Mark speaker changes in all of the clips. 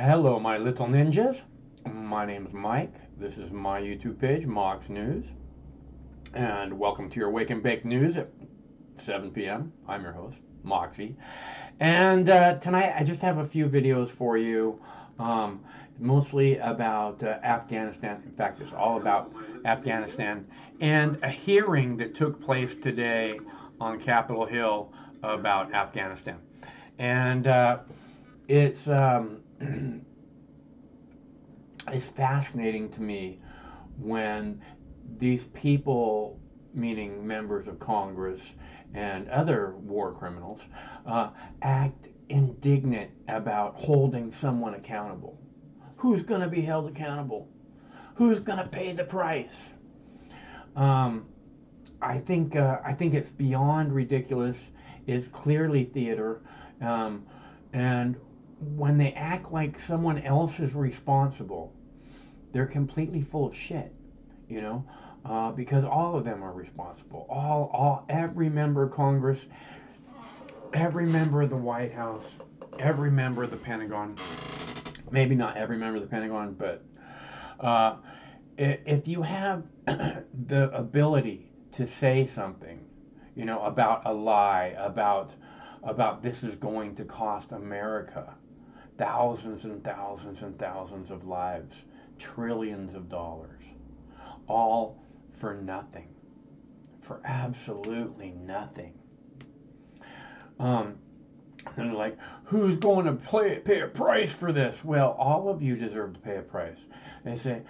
Speaker 1: Hello, my little ninjas. My name is Mike. This is my YouTube page, Mox News. And welcome to your Wake and Bake News at 7 p.m. I'm your host, Moxie. And tonight I just have a few videos for you, mostly about Afghanistan. In fact, it's all about Afghanistan and a hearing that took place today on Capitol Hill about Afghanistan. And it's it's fascinating to me when these people, meaning members of Congress and other war criminals, act indignant about holding someone accountable. Who's going to be held accountable? Who's going to pay the price? I think it's beyond ridiculous. It's clearly theater, and when they act like someone else is responsible, they're completely full of shit, you know, because all of them are responsible. Every member of Congress, every member of the White House, every member of the Pentagon, maybe not every member of the Pentagon, but if you have the ability to say something, you know, about a lie, about this is going to cost America thousands and thousands and thousands of lives, trillions of dollars, all for nothing, for absolutely nothing. And they're like, who's going to pay a price for this? Well, all of you deserve to pay a price. They say,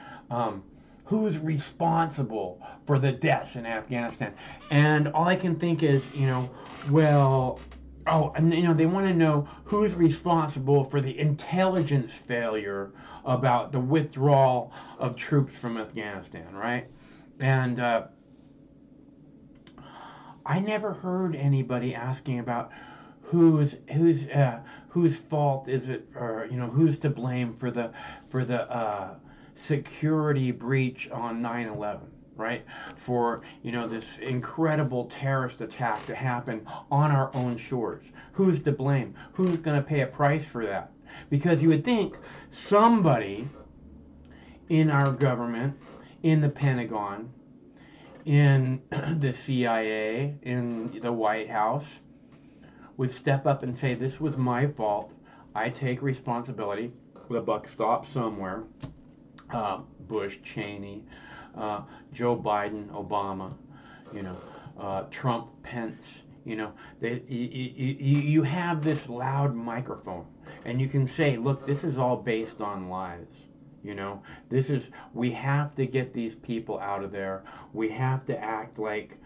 Speaker 1: who's responsible for the deaths in Afghanistan? And all I can think is, you know, well, and you know, they want to know who's responsible for the intelligence failure about the withdrawal of troops from Afghanistan, right? And I never heard anybody asking about whose fault is it, or you know, who's to blame for the security breach on 9/11. Right? For, you know, this incredible terrorist attack to happen on our own shores. Who's to blame? Who's going to pay a price for that? Because you would think somebody in our government, in the Pentagon, in the CIA, in the White House, would step up and say, this was my fault. I take responsibility. The buck stops somewhere. Bush, Cheney, Joe Biden, Obama, you know, Trump, Pence, you know, you have this loud microphone and you can say, look, this is all based on lies. You know, we have to get these people out of there. We have to act like,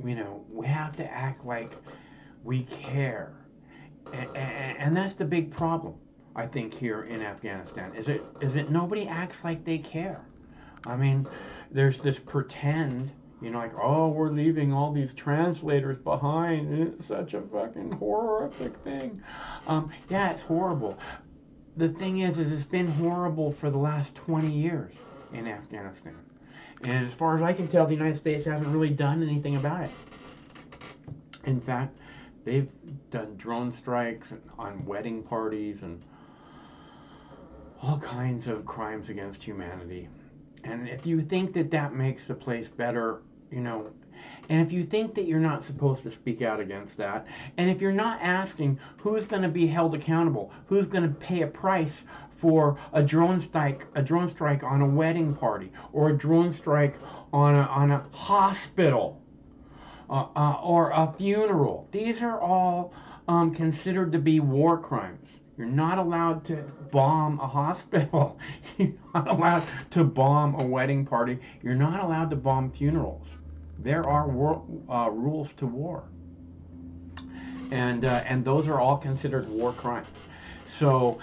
Speaker 1: you know, we care. And that's the big problem, I think, here in Afghanistan. Is it nobody acts like they care. I mean, there's this pretend, you know, like, oh, we're leaving all these translators behind, and it's such a fucking horrific thing. Yeah, it's horrible. The thing is it's been horrible for the last 20 years in Afghanistan. And as far as I can tell, the United States hasn't really done anything about it. In fact, they've done drone strikes on wedding parties and all kinds of crimes against humanity. And if you think that makes the place better, you know, and if you think that you're not supposed to speak out against that, and if you're not asking who's going to be held accountable, who's going to pay a price for a drone strike on a wedding party, or a drone strike on a hospital, or a funeral, these are all considered to be war crimes. You're not allowed to bomb a hospital. You're not allowed to bomb a wedding party. You're not allowed to bomb funerals. There are rules to war. And those are all considered war crimes. So,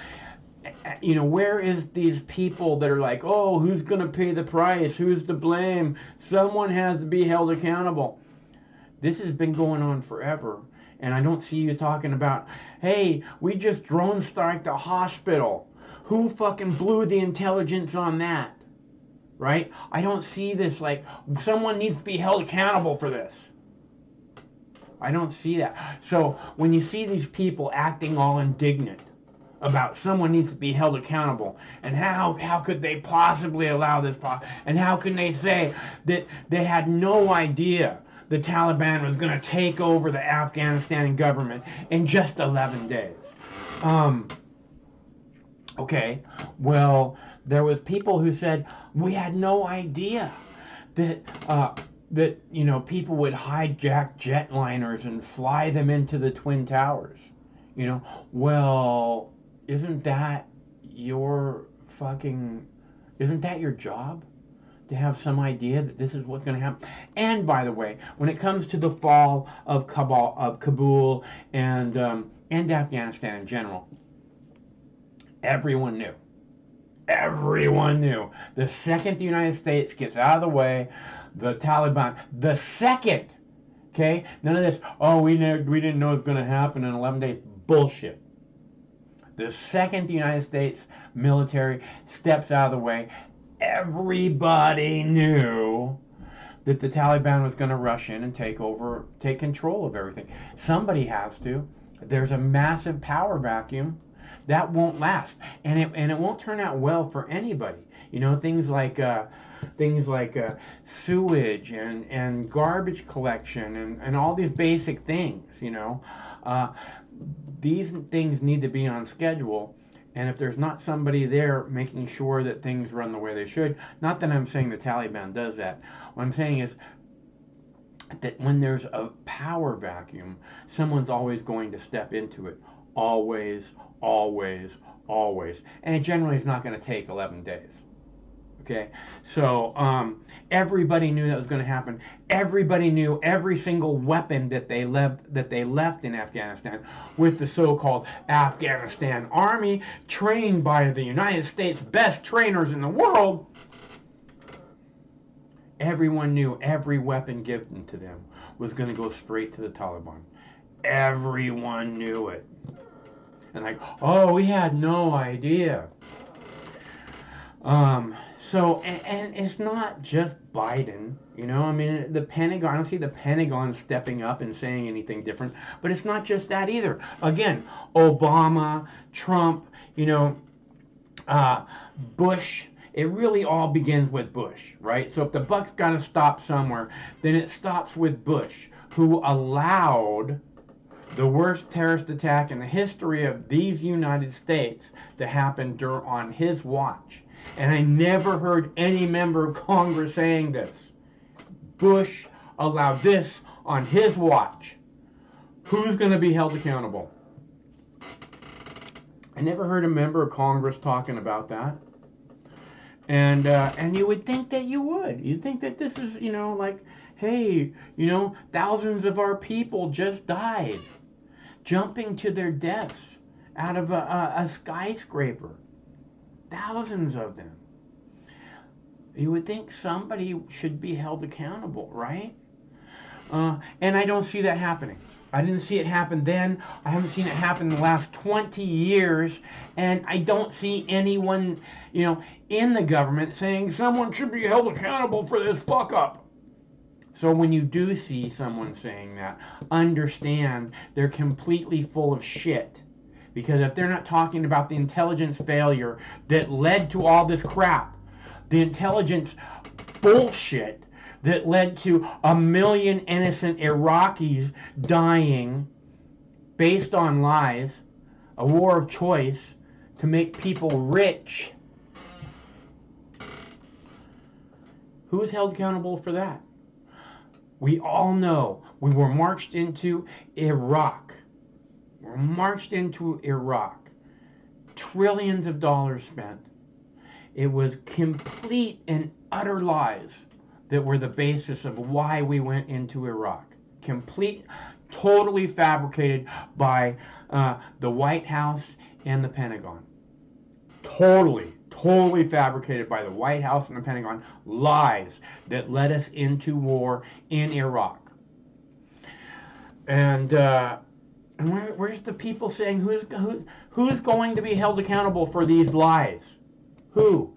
Speaker 1: you know, where is these people that are like, oh, who's going to pay the price? Who's to blame? Someone has to be held accountable. This has been going on forever. And I don't see you talking about, hey, we just drone striked a hospital. Who fucking blew the intelligence on that? Right? I don't see this like, someone needs to be held accountable for this. I don't see that. So when you see these people acting all indignant about someone needs to be held accountable, and how could they possibly allow this, and how can they say that they had no idea the Taliban was going to take over the Afghanistan government in just 11 days. Okay, well, there was people who said we had no idea that people would hijack jetliners and fly them into the Twin Towers. Well, isn't that your job? To have some idea that this is what's going to happen. And by the way, when it comes to the fall of Kabul and Afghanistan in general, everyone knew. Everyone knew. The second the United States gets out of the way, the Taliban, the second, okay? None of this, we didn't know it was going to happen in 11 days. Bullshit. The second the United States military steps out of the way, everybody knew that the Taliban was going to rush in and take control of everything. Somebody has to. There's a massive power vacuum that won't last, and it won't turn out well for anybody. Things like sewage and garbage collection and all these basic things. These things need to be on schedule. And if there's not somebody there making sure that things run the way they should, not that I'm saying the Taliban does that. What I'm saying is that when there's a power vacuum, someone's always going to step into it. Always, always, always. And it generally is not going to take 11 days. Okay, so everybody knew that was going to happen. Everybody knew every single weapon that they left in Afghanistan with the so-called Afghanistan army, trained by the United States' best trainers in the world. Everyone knew every weapon given to them was going to go straight to the Taliban. Everyone knew it. And we had no idea. So, and it's not just Biden, the Pentagon, I don't see the Pentagon stepping up and saying anything different, but it's not just that either. Again, Obama, Trump, Bush, it really all begins with Bush, right? So if the buck's got to stop somewhere, then it stops with Bush, who allowed the worst terrorist attack in the history of these United States to happen on his watch. And I never heard any member of Congress saying this. Bush allowed this on his watch. Who's going to be held accountable? I never heard a member of Congress talking about that. And you would think that you would. You'd think that this is, hey, thousands of our people just died jumping to their deaths out of a skyscraper. Thousands of them. You would think somebody should be held accountable, right? And I don't see that happening. I didn't see it happen then. I haven't seen it happen in the last 20 years. And I don't see anyone, in the government saying someone should be held accountable for this fuck up. So when you do see someone saying that, understand they're completely full of shit. Because if they're not talking about the intelligence failure that led to all this crap, the intelligence bullshit that led to 1 million innocent Iraqis dying based on lies, a war of choice to make people rich, who's held accountable for that? We all know we were marched into Iraq. We're marched into Iraq. Trillions of dollars spent. It was complete and utter lies that were the basis of why we went into Iraq. Complete, totally fabricated by the White House and the Pentagon. Totally fabricated by the White House and the Pentagon. Lies that led us into war in Iraq. And where's the people saying who's going to be held accountable for these lies? Who?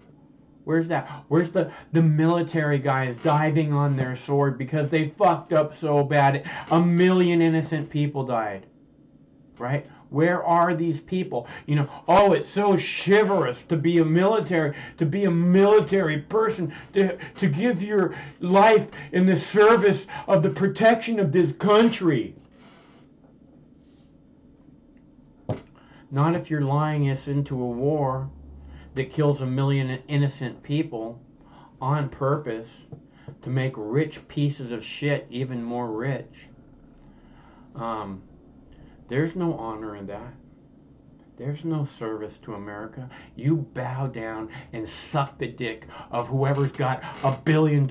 Speaker 1: Where's that? Where's the military guys diving on their sword because they fucked up so bad? 1 million innocent people died. Right? Where are these people? You know, oh, it's so chivalrous to be a military person, to give your life in the service of the protection of this country. Not if you're lying us into a war that kills 1 million innocent people on purpose to make rich pieces of shit even more rich. There's no honor in that. There's no service to America. You bow down and suck the dick of whoever's got $1 billion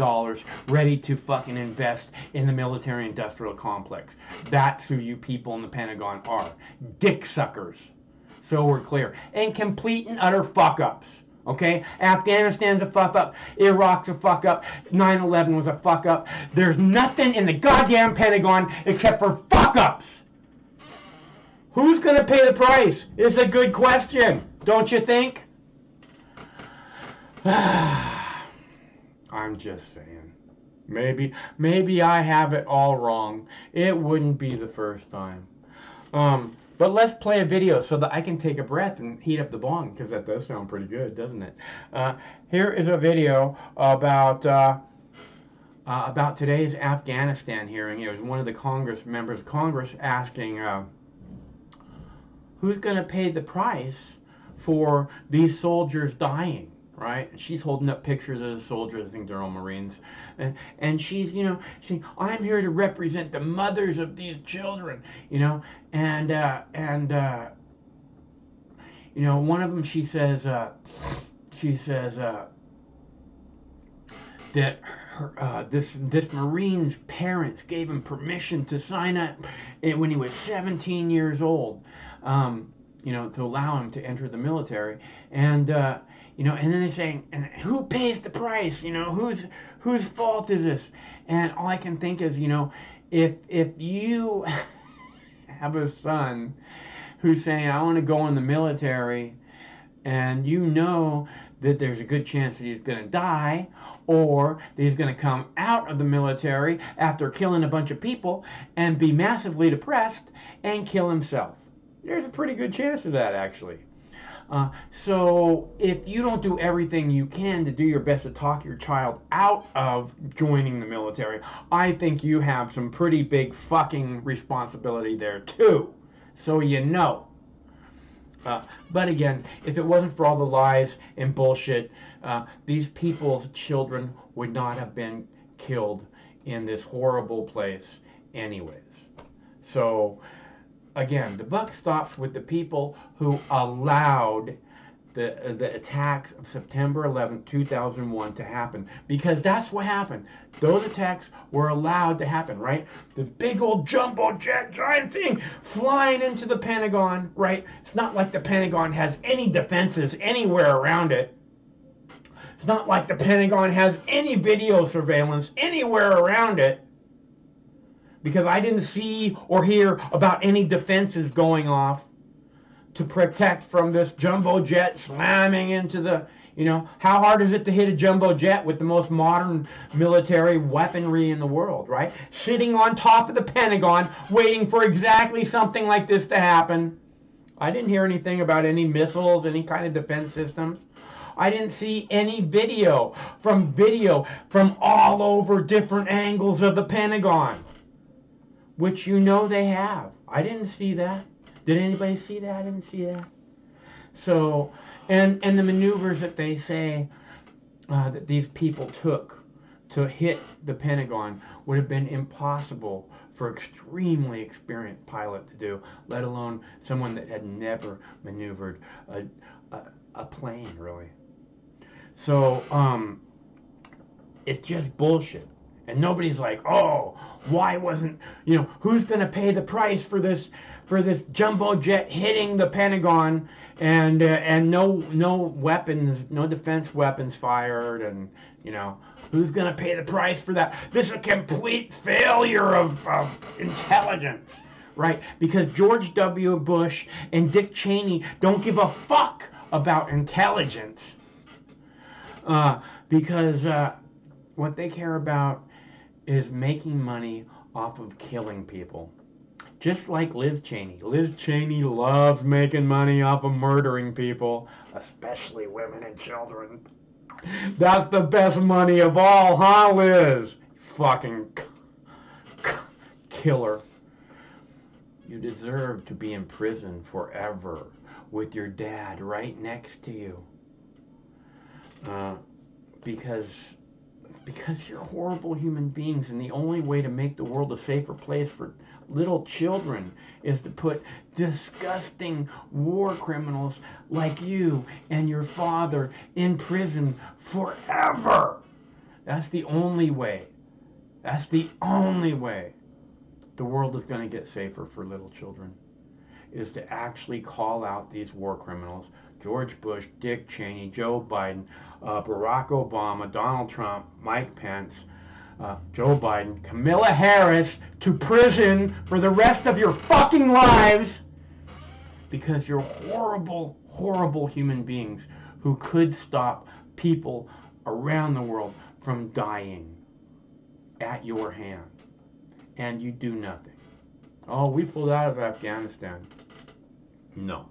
Speaker 1: ready to fucking invest in the military-industrial complex. That's who you people in the Pentagon are. Dick suckers. So we're clear. And complete and utter fuck-ups. Okay? Afghanistan's a fuck-up. Iraq's a fuck-up. 9/11 was a fuck-up. There's nothing in the goddamn Pentagon except for fuck-ups. Who's going to pay the price? It's a good question, don't you think? I'm just saying. Maybe I have it all wrong. It wouldn't be the first time. But let's play a video so that I can take a breath and heat up the bong, because that does sound pretty good, doesn't it? Here is a video about today's Afghanistan hearing. It was one of the members of Congress asking, who's going to pay the price for these soldiers dying, right? She's holding up pictures of the soldiers. I think they're all Marines. And she's, you know, saying, I'm here to represent the mothers of these children, you know. And you know, one of them, she says that this Marine's parents gave him permission to sign up when he was 17 years old. You know, to allow him to enter the military, and you know, and then they're saying, and who pays the price? You know, whose fault is this? And all I can think is, you know, if you have a son who's saying, I want to go in the military, and you know that there's a good chance that he's going to die, or that he's going to come out of the military after killing a bunch of people and be massively depressed and kill himself. There's a pretty good chance of that, actually. So if you don't do everything you can to do your best to talk your child out of joining the military, I think you have some pretty big fucking responsibility there too. So you know. But again, if it wasn't for all the lies and bullshit, these people's children would not have been killed in this horrible place anyways. So again, the buck stops with the people who allowed the attacks of September 11, 2001 to happen, because that's what happened. Those attacks were allowed to happen, right? This big old jumbo jet giant thing flying into the Pentagon, right? It's not like the Pentagon has any defenses anywhere around it. It's not like the Pentagon has any video surveillance anywhere around it, because I didn't see or hear about any defenses going off to protect from this jumbo jet slamming into the, you know, how hard is it to hit a jumbo jet with the most modern military weaponry in the world, right? Sitting on top of the Pentagon, waiting for exactly something like this to happen. I didn't hear anything about any missiles, any kind of defense systems. I didn't see any video from all over different angles of the Pentagon, which you know they have. I didn't see that. Did anybody see that? I didn't see that. So, and the maneuvers that they say that these people took to hit the Pentagon would have been impossible for extremely experienced pilot to do, let alone someone that had never maneuvered a plane, really. So, it's just bullshit. And nobody's like, oh, why wasn't, you know, who's going to pay the price for this jumbo jet hitting the Pentagon and no weapons, no defense weapons fired, and, you know, who's going to pay the price for that? This is a complete failure of intelligence, right? Because George W. Bush and Dick Cheney don't give a fuck about intelligence, because what they care about is making money off of killing people. Just like Liz Cheney. Liz Cheney loves making money off of murdering people, especially women and children. That's the best money of all, huh, Liz? Fucking killer. You deserve to be in prison forever with your dad right next to you. Uh, because you're horrible human beings, and the only way to make the world a safer place for little children is to put disgusting war criminals like you and your father in prison forever. That's the only way. That's the only way the world is going to get safer for little children, is to actually call out these war criminals: George Bush, Dick Cheney, Joe Biden, Barack Obama, Donald Trump, Mike Pence, Joe Biden, Kamala Harris, to prison for the rest of your fucking lives, because you're horrible, horrible human beings who could stop people around the world from dying at your hand. And you do nothing. Oh, we pulled out of Afghanistan. No.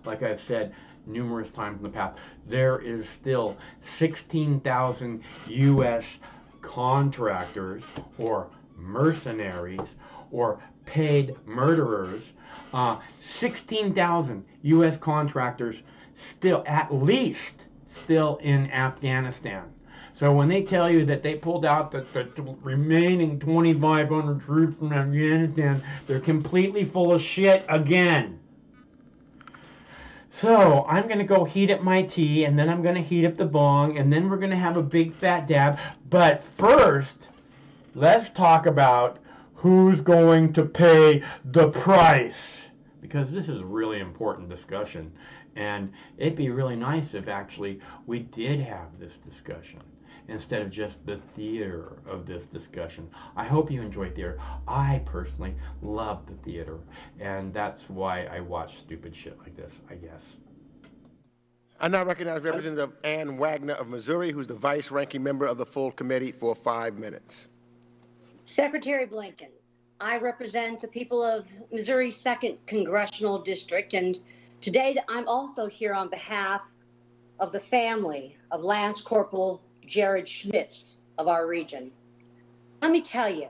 Speaker 1: Like I've said numerous times in the past, there is still 16,000 U.S. contractors or mercenaries or paid murderers, 16,000 U.S. contractors still, at least, still in Afghanistan. So when they tell you that they pulled out the remaining 2,500 troops from Afghanistan, they're completely full of shit again. So I'm going to go heat up my tea, and then I'm going to heat up the bong, and then we're going to have a big fat dab. But first, let's talk about who's going to pay the price, because this is a really important discussion, and it'd be really nice if actually we did have this discussion instead of just the theater of this discussion. I hope you enjoy theater. I personally love the theater, and that's why I watch stupid shit like this, I guess.
Speaker 2: I now recognize Representative Ann Wagner of Missouri, who's the vice-ranking member of the full committee, for 5 minutes.
Speaker 3: Secretary Blinken, I represent the people of Missouri's 2nd Congressional District, and today I'm also here on behalf of the family of Lance Corporal Jared Schmitz of our region. Let me tell you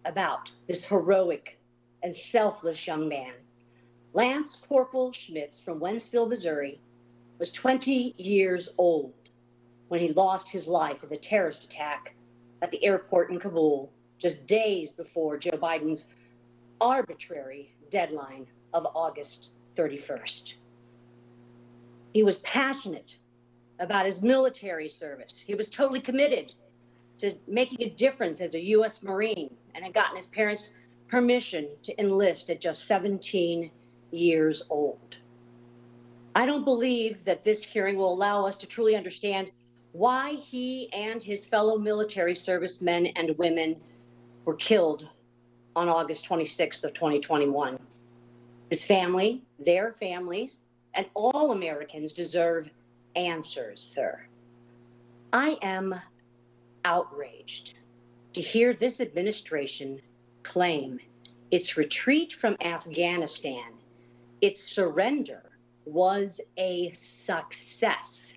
Speaker 3: about this heroic and selfless young man. Lance Corporal Schmitz from Wentzville, Missouri, was 20 years old when he lost his life in the terrorist attack at the airport in Kabul just days before Joe Biden's arbitrary deadline of August 31st. He was passionate about his military service. He was totally committed to making a difference as a U.S. Marine, and had gotten his parents' permission to enlist at just 17 years old. I don't believe that this hearing will allow us to truly understand why he and his fellow military servicemen and women were killed on August 26th of 2021. His family, their families, and all Americans deserve answers, sir. I am outraged to hear this administration claim its retreat from Afghanistan, its surrender, was a success.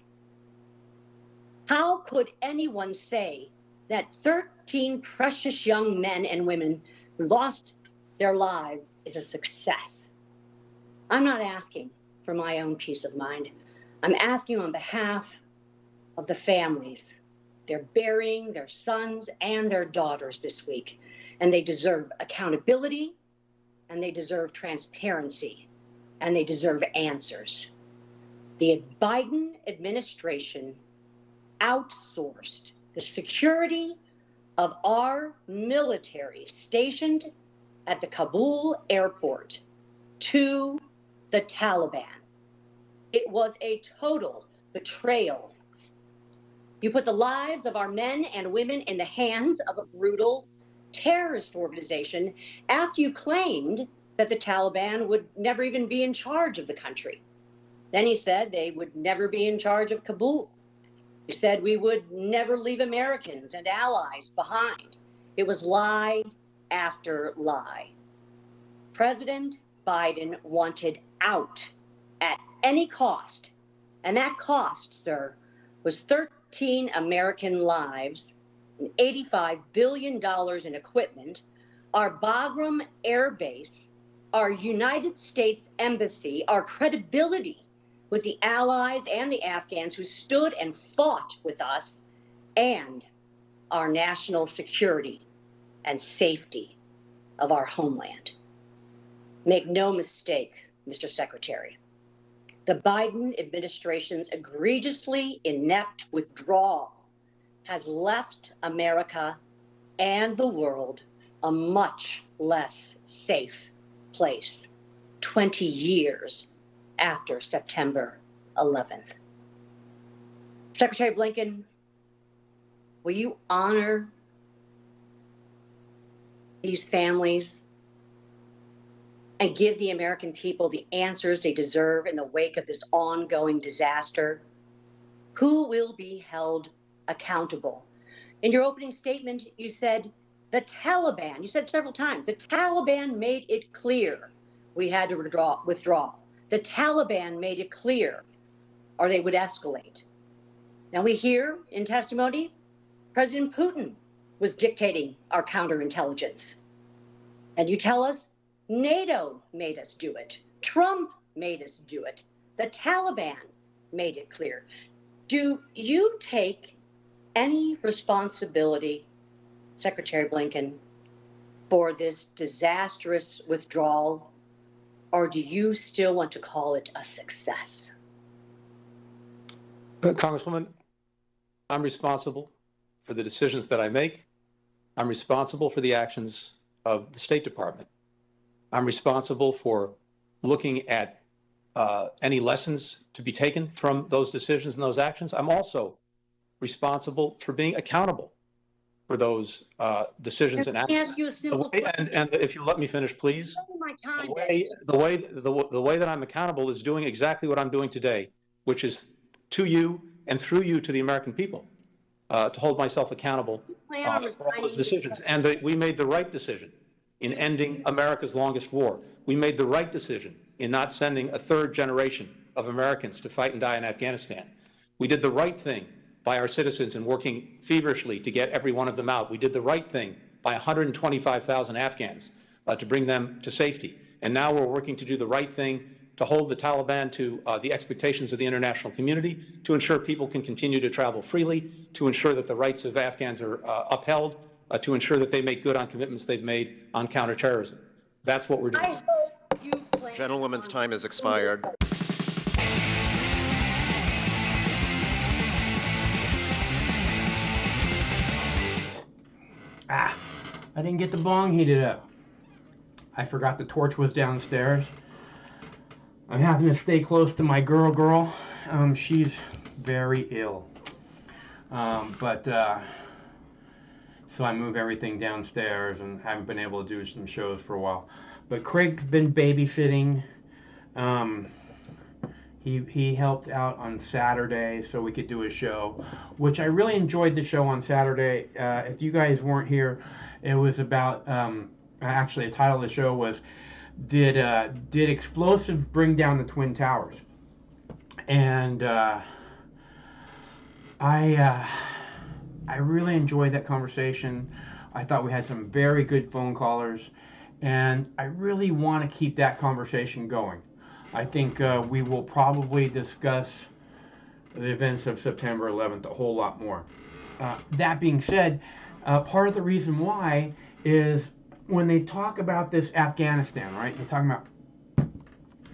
Speaker 3: How could anyone say that 13 precious young men and women who lost their lives is a success? I'm not asking for my own peace of mind. I'm asking on behalf of the families. They're burying their sons and their daughters this week, and they deserve accountability, and they deserve transparency, and they deserve answers. The Biden administration outsourced the security of our military stationed at the Kabul airport to the Taliban. It was a total betrayal. You put the lives of our men and women in the hands of a brutal terrorist organization after you claimed that the Taliban would never even be in charge of the country. Then he said they would never be in charge of Kabul. He said we would never leave Americans and allies behind. It was lie after lie. President Biden wanted out at any cost. And that cost, sir, was 13 American lives and $85 billion in equipment, our Bagram Air Base, our United States Embassy, our credibility with the allies and the Afghans who stood and fought with us, and our national security and safety of our homeland. Make no mistake, Mr. Secretary, the Biden administration's egregiously inept withdrawal has left America and the world a much less safe place 20 years after September 11th. Secretary Blinken, will you honor these families and give the American people the answers they deserve in the wake of this ongoing disaster? Who will be held accountable? In your opening statement, you said the Taliban, you said several times, the Taliban made it clear we had to withdraw. The Taliban made it clear, or they would escalate. Now we hear in testimony, President Putin was dictating our counterintelligence. And you tell us NATO made us do it. Trump made us do it. The Taliban made it clear. Do you take any responsibility, Secretary Blinken, for this disastrous withdrawal, or do you still want to call it a success?
Speaker 4: Congresswoman, I'm responsible for the decisions that I make. I'm responsible for the actions of the State Department. I'm responsible for looking at any lessons to be taken from those decisions and those actions. I'm also responsible for being accountable for those decisions and actions.
Speaker 3: Ask you a simple question.
Speaker 4: And if you let me finish, please. The way that I'm accountable is doing exactly what I'm doing today, which is to you and through you to the American people, to hold myself accountable for all those decisions. And we made the right decision in ending America's longest war. We made the right decision in not sending a third generation of Americans to fight and die in Afghanistan. We did the right thing by our citizens in working feverishly to get every one of them out. We did the right thing by 125,000 Afghans to bring them to safety. And now we're working to do the right thing to hold the Taliban to the expectations of the international community, to ensure people can continue to travel freely, to ensure that the rights of Afghans are upheld, to ensure that they make good on commitments they've made on counterterrorism. That's what we're doing.
Speaker 5: Gentlewoman's time has expired.
Speaker 1: I didn't get the bong heated up. I forgot the torch was downstairs. I'm having to stay close to my girl. She's very ill. So I move everything downstairs and haven't been able to do some shows for a while. But Craig's been babysitting. He helped out on Saturday so we could do a show, which I really enjoyed the show on Saturday. If you guys weren't here, it was about, actually the title of the show was, Did Explosives Bring Down the Twin Towers? And I really enjoyed that conversation. I thought we had some very good phone callers, and I really want to keep that conversation going. I think we will probably discuss the events of September 11th a whole lot more. That being said, part of the reason why is when they talk about this Afghanistan, right? They're talking about,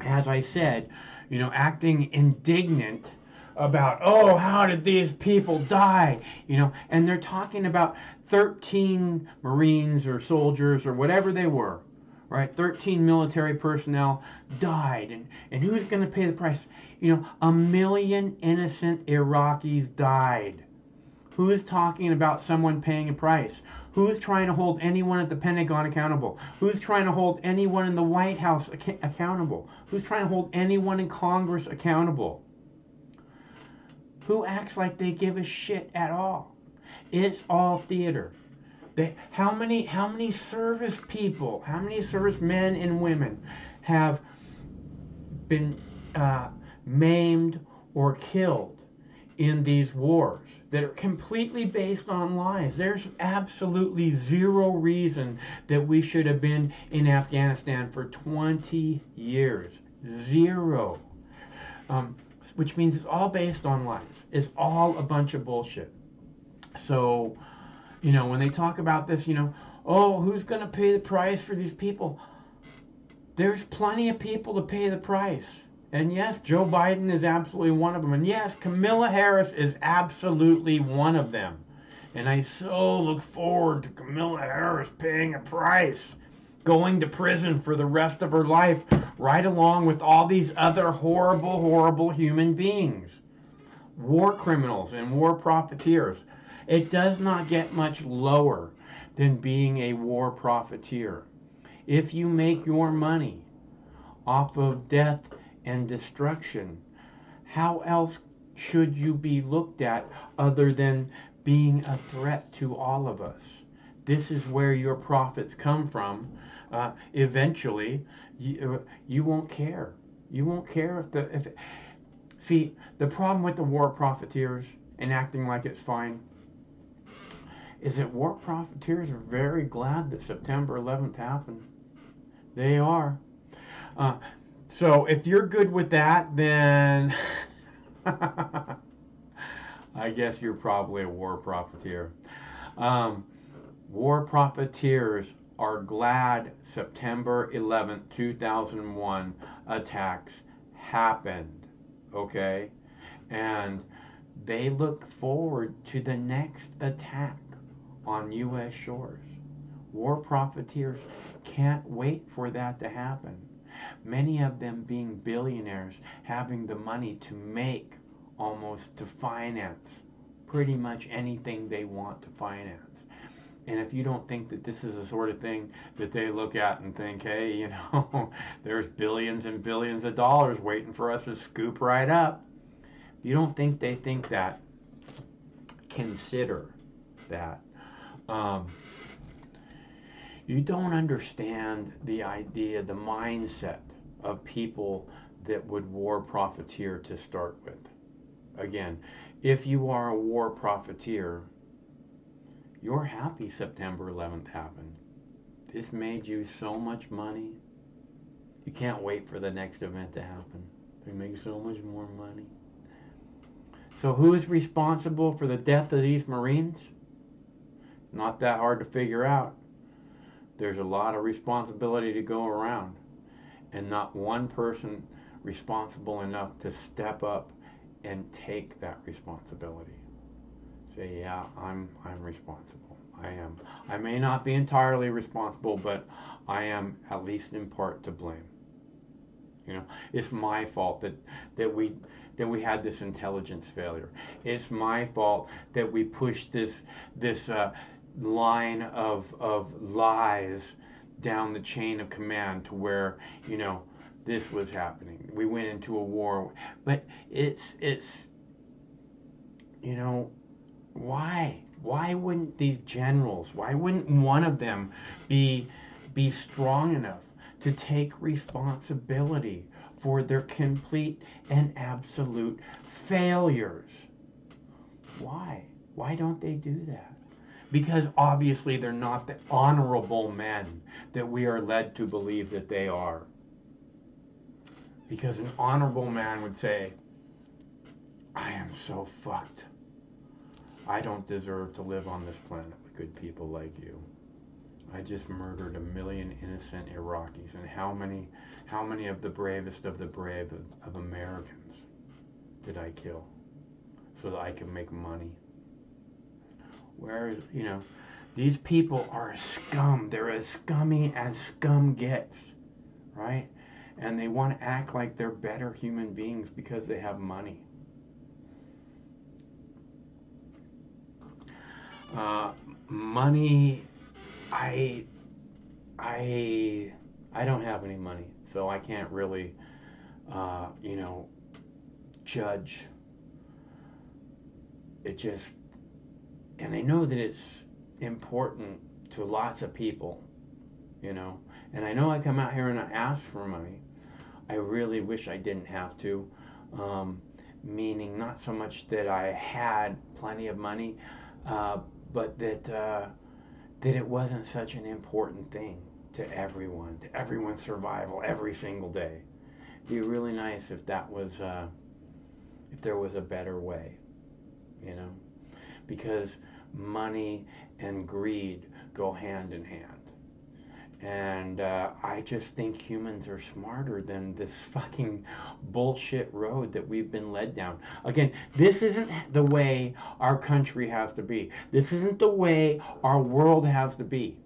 Speaker 1: as I said, acting indignant about, oh, how did these people die? And they're talking about 13 Marines or soldiers or whatever they were, right? 13 military personnel died. And who's going to pay the price? 1 million innocent Iraqis died. Who's talking about someone paying a price? Who's trying to hold anyone at the Pentagon accountable? Who's trying to hold anyone in the White House accountable? Who's trying to hold anyone in Congress accountable? Who acts like they give a shit at all? It's all theater. How many service people, how many service men and women have been maimed or killed in these wars that are completely based on lies? There's absolutely zero reason that we should have been in Afghanistan for 20 years. Zero. Which means it's all based on lies. It's all a bunch of bullshit. So, when they talk about this, oh, who's going to pay the price for these people? There's plenty of people to pay the price. And yes, Joe Biden is absolutely one of them. And yes, Kamala Harris is absolutely one of them. And I so look forward to Kamala Harris paying a price, going to prison for the rest of her life, right along with all these other horrible, horrible human beings. War criminals and war profiteers. It does not get much lower than being a war profiteer. If you make your money off of death and destruction, how else should you be looked at other than being a threat to all of us? This is where your profits come from. Eventually, you won't care. You won't care See, the problem with the war profiteers and acting like it's fine is that war profiteers are very glad that September 11th happened. They are. So if you're good with that, then I guess you're probably a war profiteer. War profiteers are glad September 11th, 2001 attacks happened, okay? And they look forward to the next attack on U.S. shores. War profiteers can't wait for that to happen. Many of them being billionaires, having the money to make, almost to finance pretty much anything they want to finance. And if you don't think that this is the sort of thing that they look at and think, hey, there's billions and billions of dollars waiting for us to scoop right up. If you don't think they think that, consider that. You don't understand the idea, the mindset of people that would war profiteer to start with. Again, if you are a war profiteer, you're happy September 11th happened. This made you so much money. You can't wait for the next event to happen. They make so much more money. So who is responsible for the death of these Marines? Not that hard to figure out. There's a lot of responsibility to go around, and not one person responsible enough to step up and take that responsibility. Say, yeah, I'm responsible. I am. I may not be entirely responsible, but I am at least in part to blame. It's my fault that we had this intelligence failure. It's my fault that we pushed this line of lies down the chain of command to where this was happening. We went into a war, but it's why wouldn't these generals, why wouldn't one of them be strong enough to take responsibility for their complete and absolute failures? Why don't they do that? Because obviously they're not the honorable men that we are led to believe that they are. Because an honorable man would say, I am so fucked. I don't deserve to live on this planet with good people like you. I just murdered 1 million innocent Iraqis. And how many of the bravest of the brave of Americans did I kill so that I could make money? Whereas, these people are scum. They're as scummy as scum gets, right? And they want to act like they're better human beings because they have money. Money, I don't have any money, so I can't really, judge. It just, and I know that important to lots of people, you know. And I know I come out here and I ask for money. I really wish I didn't have to. Meaning not so much that I had plenty of money, but that it wasn't such an important thing to everyone's survival every single day. It'd be really nice if that was, if there was a better way, you know, because money and greed go hand in hand. And I just think humans are smarter than this fucking bullshit road that we've been led down. Again, this isn't the way our country has to be. This isn't the way our world has to be.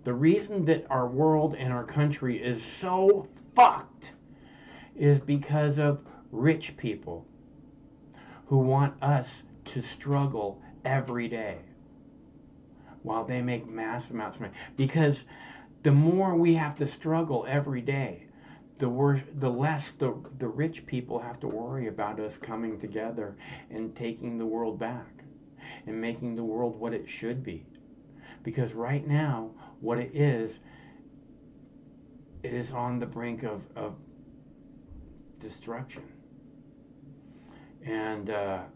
Speaker 1: The reason that our world and our country is so fucked is because of rich people who want us to struggle every day while they make massive amounts of money. Because the more we have to struggle every day, the less the rich people have to worry about us coming together and taking the world back and making the world what it should be. Because right now, what it is on the brink of destruction. And the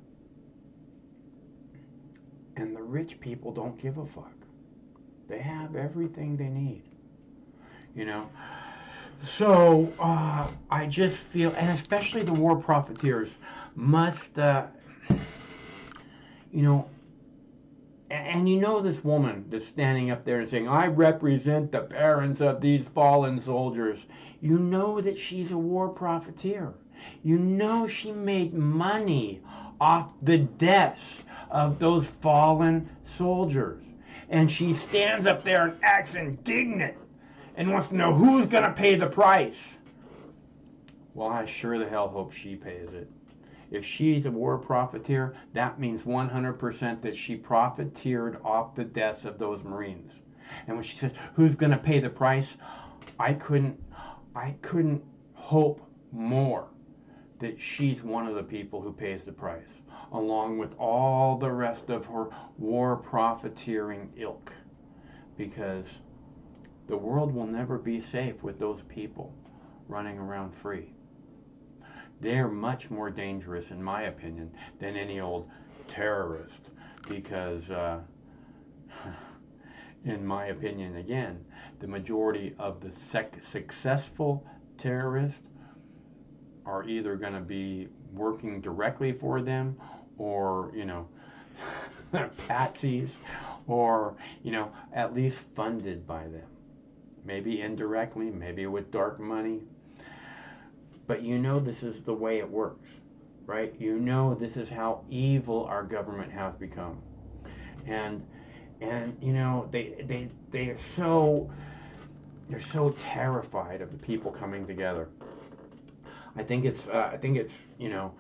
Speaker 1: rich people don't give a fuck. They have everything they need. You know, so I just feel, and especially the war profiteers must, you know, and you know this woman that's standing up there and saying, I represent the parents of these fallen soldiers. You know that she's a war profiteer. You know she made money off the deaths of those fallen soldiers. And she stands up there and acts indignant and wants to know who's going to pay the price. Well, I sure the hell hope she pays it. If she's a war profiteer, that means 100% that she profiteered off the deaths of those Marines. And when she says, who's going to pay the price? I couldn't hope more that she's one of the people who pays the price, along with all the rest of her war profiteering ilk. Because the world will never be safe with those people running around free. They're much more dangerous, in my opinion, than any old terrorist. Because, in my opinion, again, the majority of the successful terrorists are either going to be working directly for them, or, you know, patsies, or, you know, at least funded by them. Maybe indirectly, maybe with dark money. But you know this is the way it works, right? You know this is how evil our government has become. And you know, they're so terrified of the people coming together. I think it's you know,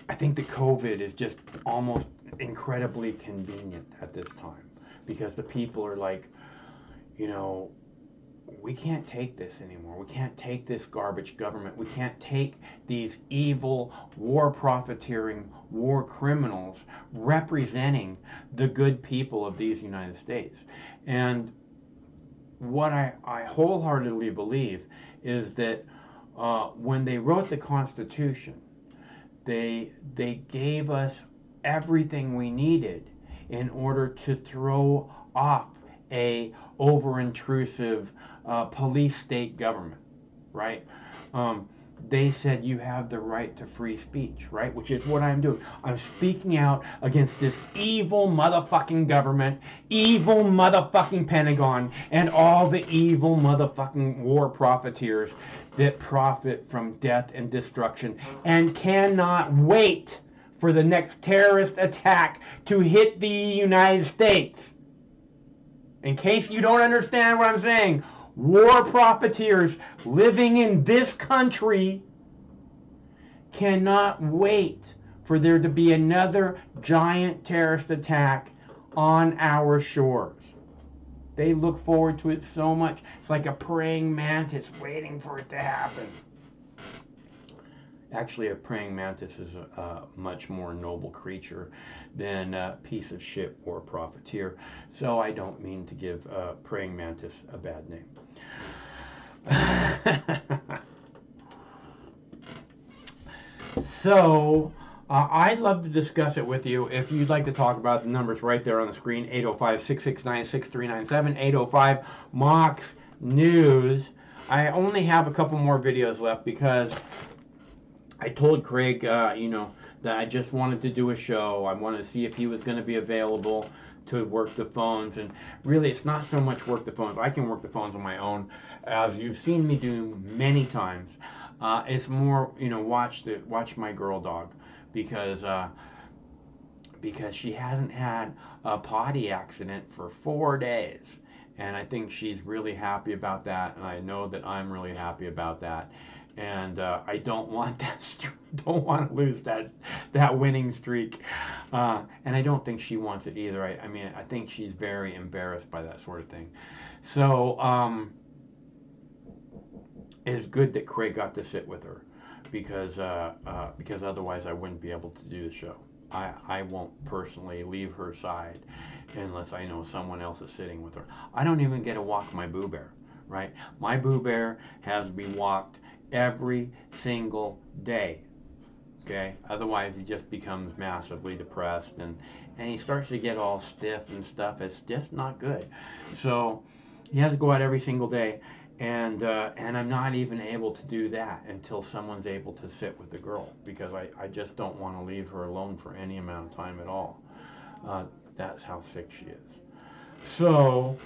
Speaker 1: I think the COVID is just almost incredibly convenient at this time, because the people are like, you know, we can't take this anymore. We can't take this garbage government. We can't take these evil, war profiteering, war criminals representing the good people of these United States. And what I wholeheartedly believe is that when they wrote the Constitution, they gave us everything we needed in order to throw off a over-intrusive police state government, right? They said you have the right to free speech, right? Which is what I'm doing. I'm speaking out against this evil motherfucking government, evil motherfucking Pentagon, and all the evil motherfucking war profiteers that profit from death and destruction and cannot wait for the next terrorist attack to hit the United States. In case you don't understand what I'm saying, war profiteers living in this country cannot wait for there to be another giant terrorist attack on our shores. They look forward to it so much. It's like a praying mantis waiting for it to happen. Actually, a praying mantis is a much more noble creature than a piece of shit war profiteer. So I don't mean to give praying mantis a bad name. So I'd love to discuss it with you. If you'd like to talk about the numbers right there on the screen, 805-669-6397, 805 Mox News. I only have a couple more videos left because I told Craig, that I just wanted to do a show. I wanted to see if he was going to be available to work the phones. And really, it's not so much work the phones. I can work the phones on my own, as you've seen me do many times. It's more, watch my girl dog, because she hasn't had a potty accident for 4 days. And I think she's really happy about that, and I know that I'm really happy about that. And I don't want don't want to lose that winning streak, and I don't think she wants it either. I think she's very embarrassed by that sort of thing. So it's good that Craig got to sit with her, because otherwise I wouldn't be able to do the show. I won't personally leave her side unless I know someone else is sitting with her. I don't even get to walk my Boo Bear, right? My Boo Bear has to be walked every single day, okay? Otherwise he just becomes massively depressed, and he starts to get all stiff and stuff. It's just not good. So he has to go out every single day, and I'm not even able to do that until someone's able to sit with the girl, because I just don't want to leave her alone for any amount of time at all. That's how sick she is. So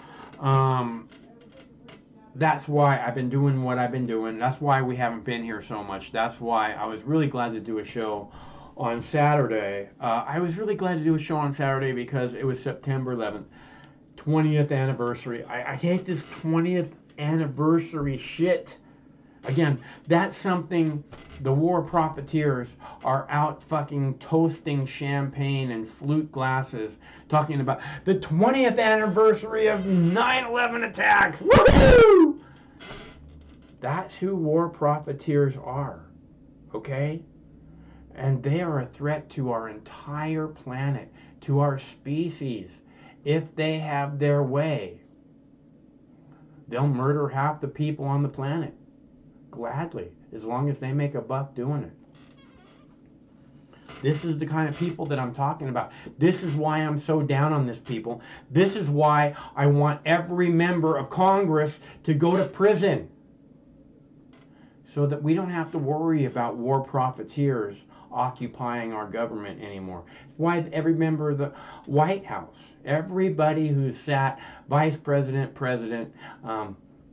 Speaker 1: that's why I've been doing what I've been doing. That's why we haven't been here so much. That's why I was really glad to do a show on Saturday. I was really glad to do a show on Saturday because it was September 11th, 20th anniversary. I hate this 20th anniversary shit. Again, that's something the war profiteers are out fucking toasting champagne and flute glasses, talking about the 20th anniversary of 9/11 attacks. Woohoo! That's who war profiteers are, okay? And they are a threat to our entire planet, to our species. If they have their way, they'll murder half the people on the planet. Gladly, as long as they make a buck doing it. This is the kind of people that I'm talking about. This is why I'm so down on this people. This is why I want every member of Congress to go to prison, so that we don't have to worry about war profiteers occupying our government anymore. It's why every member of the White House, everybody who's sat vice president, president,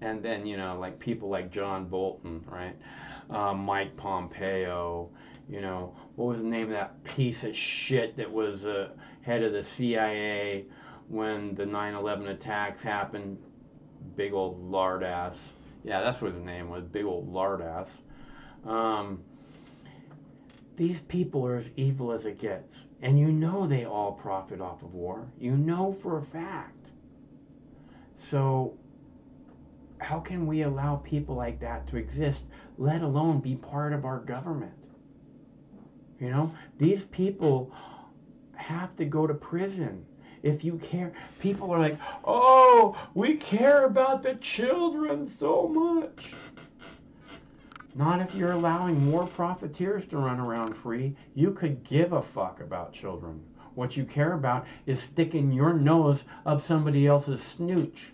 Speaker 1: and then, like people like John Bolton, right? Mike Pompeo, what was the name of that piece of shit that was head of the CIA when the 9/11 attacks happened? Big old lard ass. Yeah, that's what his name was, big old lard ass. These people are as evil as it gets. And they all profit off of war. You know for a fact. So how can we allow people like that to exist, let alone be part of our government? These people have to go to prison. If you care, people are like, oh, we care about the children so much. Not if you're allowing war profiteers to run around free. You could give a fuck about children. What you care about is sticking your nose up somebody else's snooch.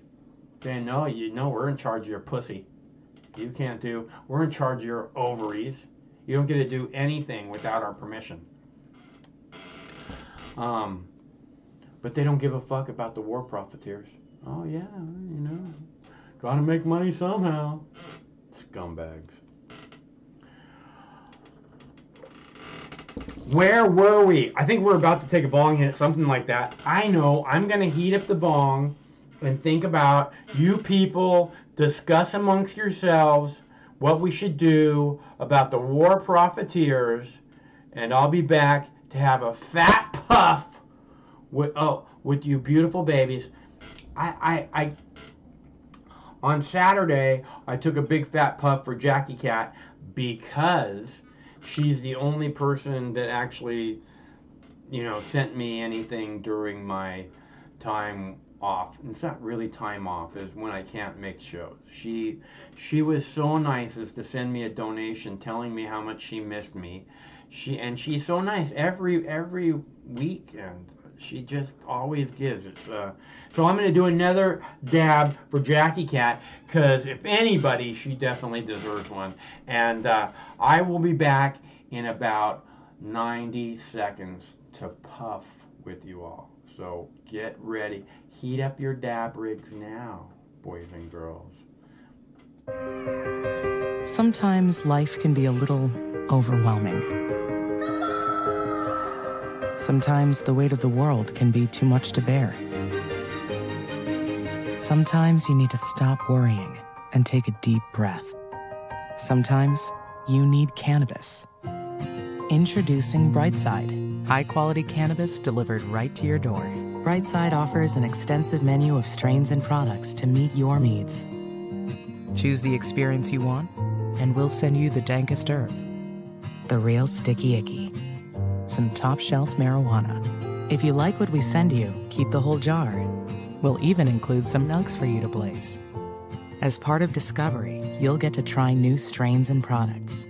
Speaker 1: Saying, no, we're in charge of your pussy. You can't do, we're in charge of your ovaries. You don't get to do anything without our permission. But they don't give a fuck about the war profiteers. Oh yeah, gotta make money somehow. Scumbags. Where were we? I think we're about to take a bong hit, something like that. I know, I'm gonna heat up the bong and think about you people, discuss amongst yourselves what we should do about the war profiteers, and I'll be back to have a fat puff with you beautiful babies. On Saturday I took a big fat puff for Jackie Cat because she's the only person that actually, sent me anything during my time off. It's not really time off, is when I can't make shows. She was so nice as to send me a donation telling me how much she missed me. She's so nice every week, and she just always gives it. So I'm going to do another dab for Jackie Cat, because if anybody, she definitely deserves one. And I will be back in about 90 seconds to puff with you all. So get ready. Heat up your dab rigs now, boys and girls.
Speaker 6: Sometimes life can be a little overwhelming. Sometimes the weight of the world can be too much to bear. Sometimes you need to stop worrying and take a deep breath. Sometimes you need cannabis. Introducing Brightside, high-quality cannabis delivered right to your door. Brightside offers an extensive menu of strains and products to meet your needs. Choose the experience you want, and we'll send you the dankest herb, the real sticky icky, some top-shelf marijuana. If you like what we send you, keep the whole jar. We'll even include some nugs for you to blaze. As part of Discovery, you'll get to try new strains and products.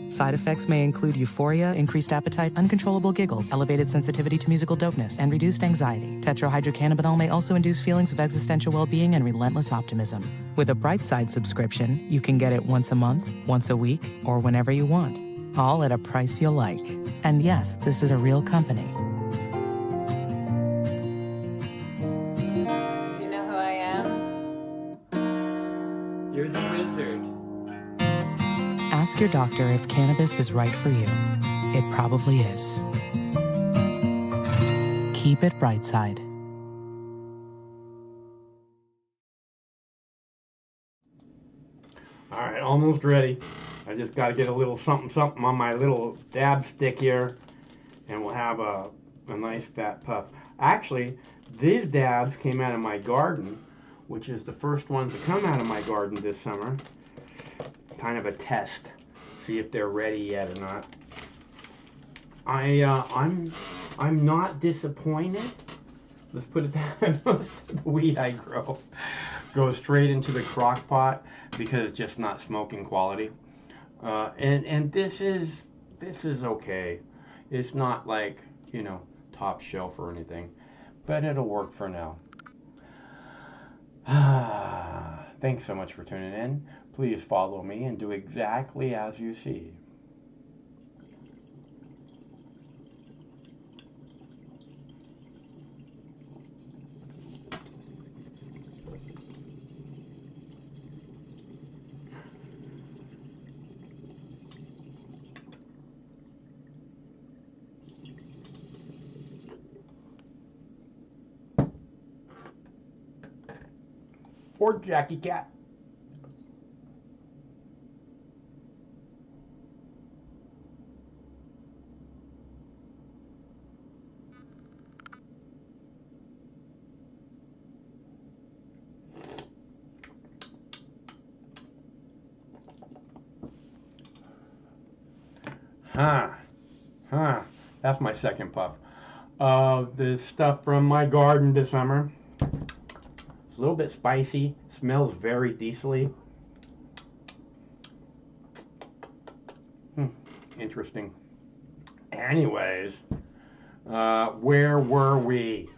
Speaker 6: Side effects may include euphoria, increased appetite, uncontrollable giggles, elevated sensitivity to musical dopeness, and reduced anxiety. Tetrahydrocannabinol may also induce feelings of existential well-being and relentless optimism. With a Brightside subscription, you can get it once a month, once a week, or whenever you want, all at a price you'll like. And yes, this is a real company.
Speaker 7: Do you know who I am?
Speaker 1: You're the wizard.
Speaker 6: Ask your doctor if cannabis is right for you. It probably is. Keep it Brightside.
Speaker 1: All right, almost ready. I just got to get a little something on my little dab stick here, and we'll have a nice fat puff. Actually, these dabs came out of my garden, which is the first ones to come out of my garden this summer. Kind of a test, see if they're ready yet or not. I'm not disappointed. Let's put it that way. Most of the weed I grow goes straight into the crock pot because it's just not smoking quality. And this is okay. It's not like, top shelf or anything, but it'll work for now. Thanks so much for tuning in. Please follow me and do exactly as you see. Or Jackie Cat. That's my second puff. The stuff from my garden this summer. It's a little bit spicy. Smells very decently. Interesting. Anyways, where were we?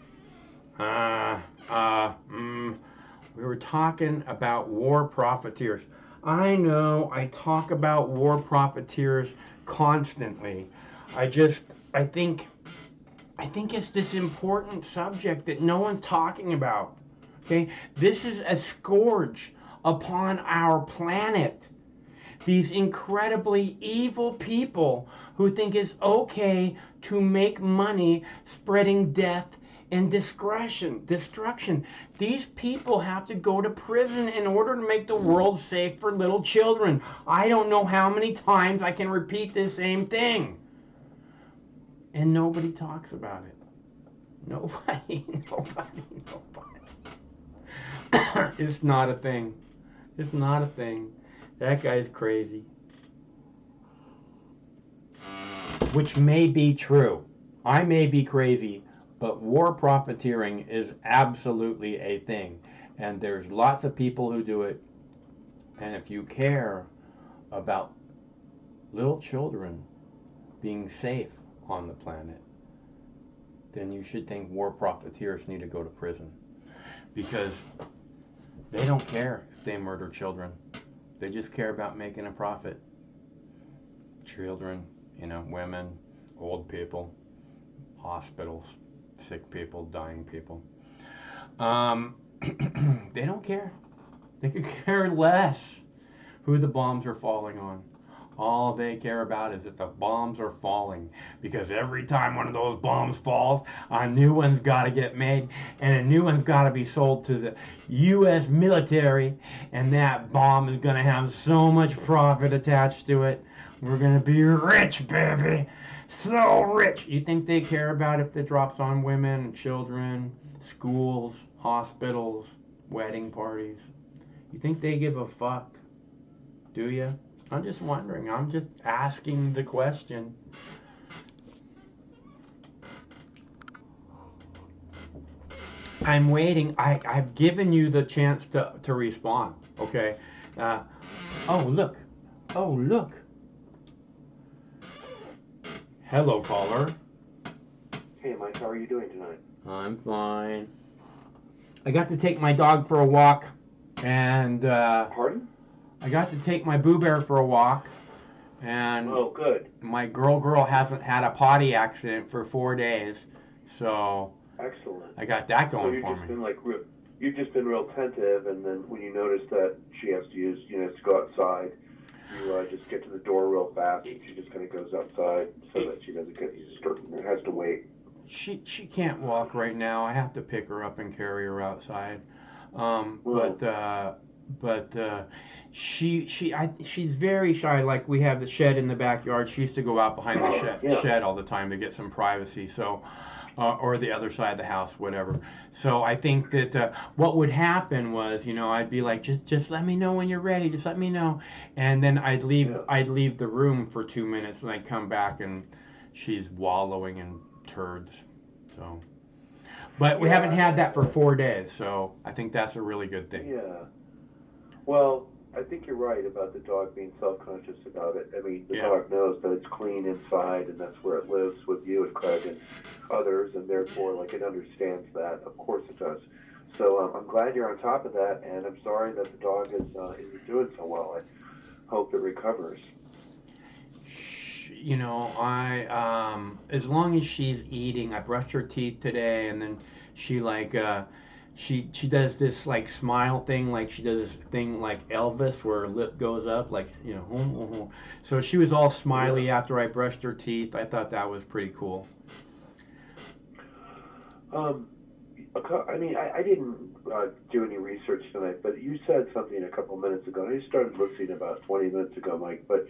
Speaker 1: We were talking about war profiteers. I know I talk about war profiteers constantly. I think it's this important subject that no one's talking about. Okay? This is a scourge upon our planet. These incredibly evil people who think it's okay to make money spreading death and destruction. These people have to go to prison in order to make the world safe for little children. I don't know how many times I can repeat this same thing. And nobody talks about it. Nobody. It's not a thing. It's not a thing. That guy's crazy. which may be true. I may be crazy, but war profiteering is absolutely a thing. And there's lots of people who do it. And if you care about little children being safe on the planet, then you should think war profiteers need to go to prison. Because they don't care if they murder children. They just care about making a profit. Children, women, old people, hospitals, sick people, dying people. They don't care. They could care less who the bombs are falling on. All they care about is that the bombs are falling, because every time one of those bombs falls, a new one's got to get made, and a new one's got to be sold to the U.S. military, and that bomb is going to have so much profit attached to it. We're going to be rich, baby. So rich. You think they care about if it drops on women and children, schools, hospitals, wedding parties? You think they give a fuck? Do you? I'm just wondering. I'm just asking the question. I'm waiting. I've given you the chance to respond. Okay. Oh, look. Oh, look. Hello, caller.
Speaker 7: Hey, Mike. How are you doing tonight?
Speaker 1: I'm fine. I got to take my dog for a walk. And,
Speaker 7: Pardon?
Speaker 1: I got to take my Boo Bear for a walk, and
Speaker 7: oh, good.
Speaker 1: My girl hasn't had a potty accident for 4 days, so
Speaker 7: excellent.
Speaker 1: I got that going
Speaker 7: so
Speaker 1: for me.
Speaker 7: You've just been real attentive, and then when you notice that she has to use, to go outside, you just get to the door real fast, and she just kind of goes outside so that she doesn't get has to wait.
Speaker 1: She can't walk right now. I have to pick her up and carry her outside. She's very shy. Like, we have the shed in the backyard. She used to go out behind the shed all the time to get some privacy. So, or the other side of the house, whatever. So I think that what would happen was, I'd be like, just let me know when you're ready. Just let me know, and then I'd leave the room for 2 minutes, and I'd come back, and she's wallowing in turds. So, but we haven't had that for 4 days, so I think that's a really good thing.
Speaker 7: Yeah. Well, I think you're right about the dog being self-conscious about it. I mean, the dog knows that it's clean inside, and that's where it lives with you and Craig and others, and therefore, it understands that. Of course it does. So I'm glad you're on top of that, and I'm sorry that the dog isn't doing so well. I hope it recovers.
Speaker 1: As long as she's eating, I brushed her teeth today, and then she she does this smile thing, like she does this thing like Elvis where her lip goes up, so she was all smiley after I brushed her teeth. I thought that was pretty cool.
Speaker 7: I mean, I didn't do any research tonight, but you said something a couple minutes ago. I started listening about 20 minutes ago, Mike, but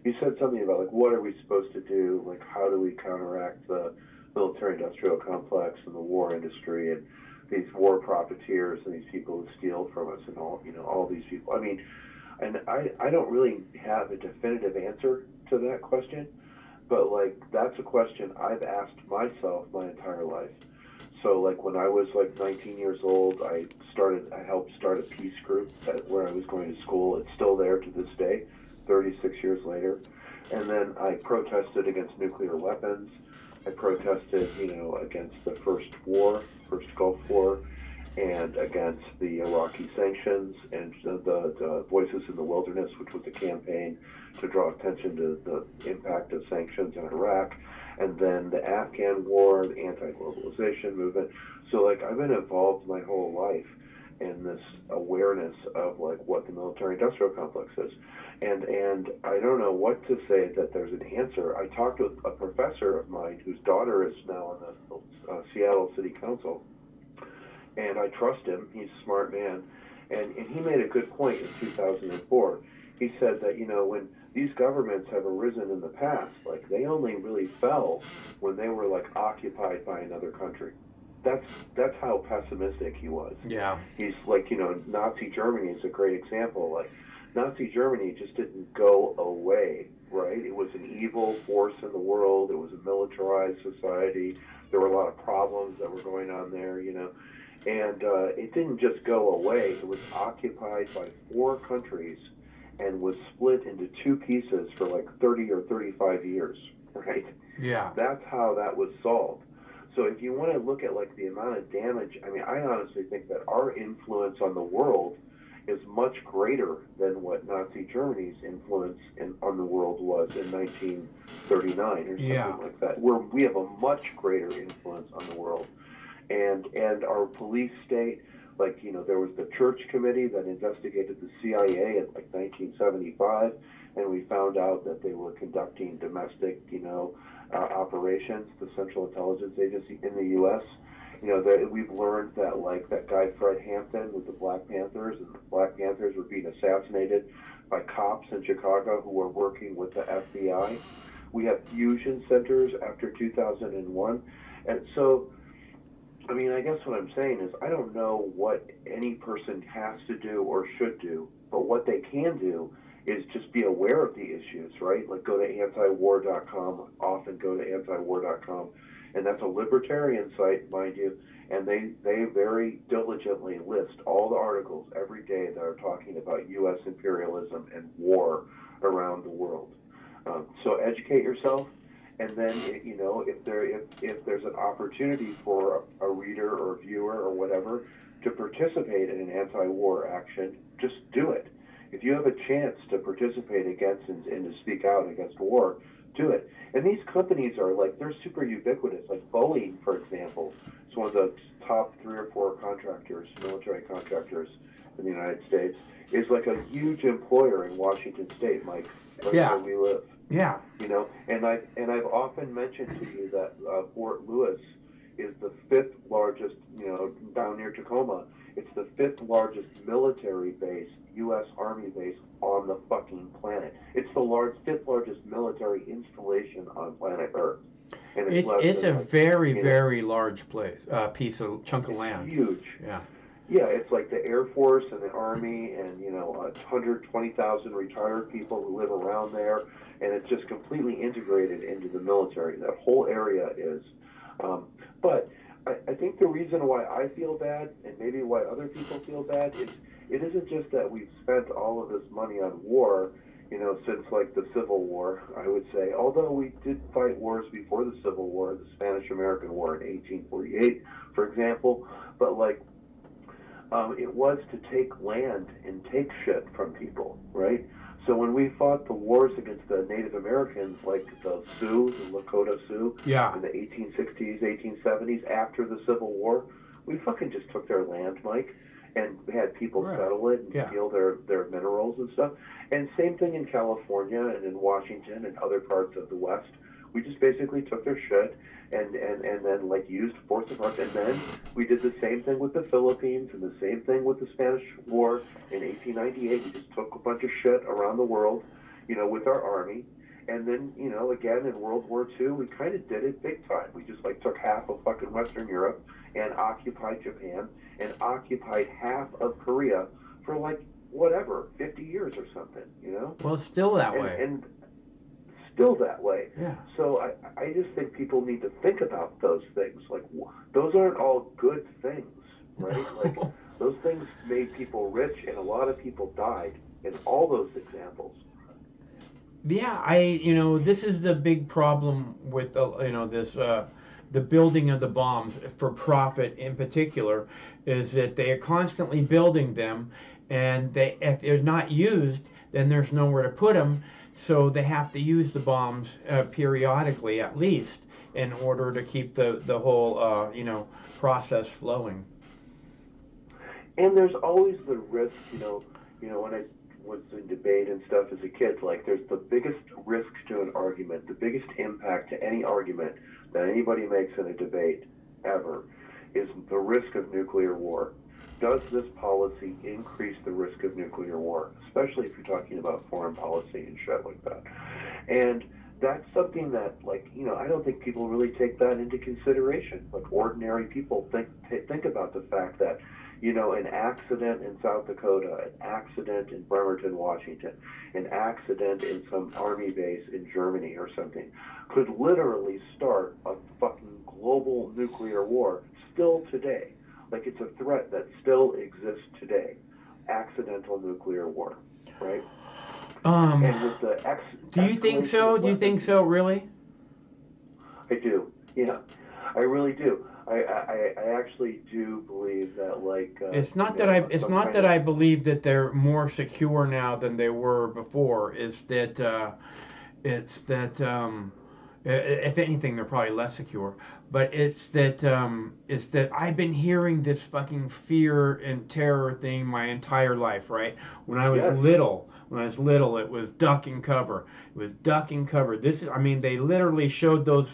Speaker 7: you said something about what are we supposed to do? How do we counteract the military-industrial complex and the war industry and these war profiteers and these people who steal from us and all these people. I mean, and I don't really have a definitive answer to that question, but that's a question I've asked myself my entire life. So when I was 19 years old, I helped start a peace group where I was going to school. It's still there to this day, 36 years later. And then I protested against nuclear weapons. I protested, against the first Gulf War, and against the Iraqi sanctions and the Voices in the Wilderness, which was a campaign to draw attention to the impact of sanctions in Iraq, and then the Afghan war, the anti-globalization movement. So I've been involved my whole life in this awareness of what the military-industrial complex is. And I don't know what to say that there's an answer. I talked with a professor of mine whose daughter is now on the Seattle City Council, and I trust him. He's a smart man. And he made a good point in 2004. He said that, when these governments have arisen in the past, they only really fell when they were occupied by another country. That's how pessimistic he was.
Speaker 1: Yeah.
Speaker 7: He's Nazi Germany is a great example. Nazi Germany just didn't go away. right? It was an evil force in the world. It was a militarized society. There were a lot of problems that were going on there, and it didn't just go away. It was occupied by 4 countries and was split into 2 pieces for like 30 or 35 years, right?
Speaker 1: Yeah.
Speaker 7: That's how that was solved. So if you want to look at like the amount of damage, I mean, I honestly think that our influence on the world is much greater than what Nazi Germany's influence on the world was in 1939 or something like that. We have a much greater influence on the world, and our police state, like, there was the Church Committee that investigated the CIA in like 1975, and we found out that they were conducting domestic, operations, the Central Intelligence Agency in the U.S. That we've learned that, like, that guy Fred Hampton with the Black Panthers, and the Black Panthers were being assassinated by cops in Chicago who were working with the FBI. We have fusion centers after 2001. And so, I mean, I guess what I'm saying is I don't know what any person has to do or should do, but what they can do is just be aware of the issues, right? Like, go to antiwar.com, often go to antiwar.com, and that's a libertarian site, mind you, and they very diligently list all the articles every day that are talking about U.S. imperialism and war around the world. So educate yourself, and then, if there's an opportunity for a reader or viewer or whatever to participate in an anti-war action, just do it. If you have a chance to participate against and to speak out against war, do it. And these companies are like, they're super ubiquitous. Like Boeing, for example, is one of the top 3 or 4 contractors, military contractors in the United States, is like a huge employer in Washington State, Mike, right where we live.
Speaker 1: Yeah.
Speaker 7: And I've often mentioned to you that Fort Lewis is the 5th largest, down near Tacoma. It's the 5th largest military base, U.S. Army base on the fucking planet. It's the 5th largest military installation on planet Earth. And
Speaker 1: it's a very, very large place, chunk of land.
Speaker 7: Huge.
Speaker 1: Yeah.
Speaker 7: Yeah, it's like the Air Force and the Army and, 120,000 retired people who live around there. And it's just completely integrated into the military. That whole area is. But I think the reason why I feel bad, and maybe why other people feel bad, is it isn't just that we've spent all of this money on war, since like the Civil War, I would say. Although we did fight wars before the Civil War, the Spanish-American War in 1848, for example. But like, it was to take land and take shit from people, right? So when we fought the wars against the Native Americans, like the Sioux, the Lakota Sioux, in the 1860s, 1870s, after the Civil War, we fucking just took their land, Mike, and had people settle it and steal their minerals and stuff. And same thing in California and in Washington and other parts of the West. We just basically took their shit and then like used force of arms. And then we did the same thing with the Philippines and the same thing with the Spanish War in 1898. We just took a bunch of shit around the world, with our army. And then, again in World War II, we kind of did it big time. We just like took half of fucking Western Europe and occupied Japan and occupied half of Korea for like whatever, 50 years or something,
Speaker 1: Well, it's still that way.
Speaker 7: And still that way.
Speaker 1: Yeah.
Speaker 7: So I just think people need to think about those things. Like, those aren't all good things, right? Like, those things made people rich, and a lot of people died in all those examples.
Speaker 1: Yeah, this is the big problem with the building of the bombs for profit in particular, is that they are constantly building them, and if they're not used, then there's nowhere to put them. So they have to use the bombs periodically, at least, in order to keep the whole process flowing.
Speaker 7: And there's always the risk, when I was in debate and stuff as a kid, like, there's the biggest risk to an argument, the biggest impact to any argument that anybody makes in a debate ever is the risk of nuclear war. Does this policy increase the risk of nuclear war, especially if you're talking about foreign policy and shit like that? And that's something that, like, I don't think people really take that into consideration. Like, ordinary people think about the fact that, You know, an accident in South Dakota, an accident in Bremerton, Washington, an accident in some army base in Germany or something could literally start a fucking global nuclear war still today. Like, it's a threat that still exists today. Accidental nuclear war, right? And with the
Speaker 1: do you think so? Do you think so, really?
Speaker 7: I do. Yeah, I really do. I actually do believe that, like,
Speaker 1: It's not that I believe that they're more secure now than they were before. It's that if anything, they're probably less secure. But it's that I've been hearing this fucking fear and terror thing my entire life. Right? When I was little, it was duck and cover. It was duck and cover. I mean, they literally showed those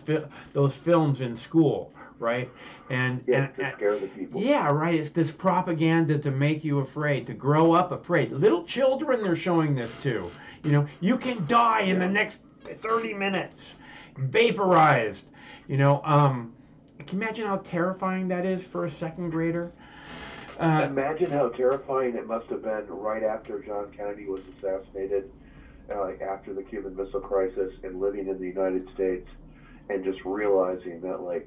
Speaker 1: films in school. Right? And
Speaker 7: to scare the people.
Speaker 1: Yeah, right. It's this propaganda to make you afraid, to grow up afraid. Little children, they're showing this to. You know, you can die in the next 30 minutes, vaporized. You know, can you imagine how terrifying that is for a second grader?
Speaker 7: Imagine how terrifying it must have been right after John Kennedy was assassinated, after the Cuban Missile Crisis, and living in the United States, and just realizing that, like,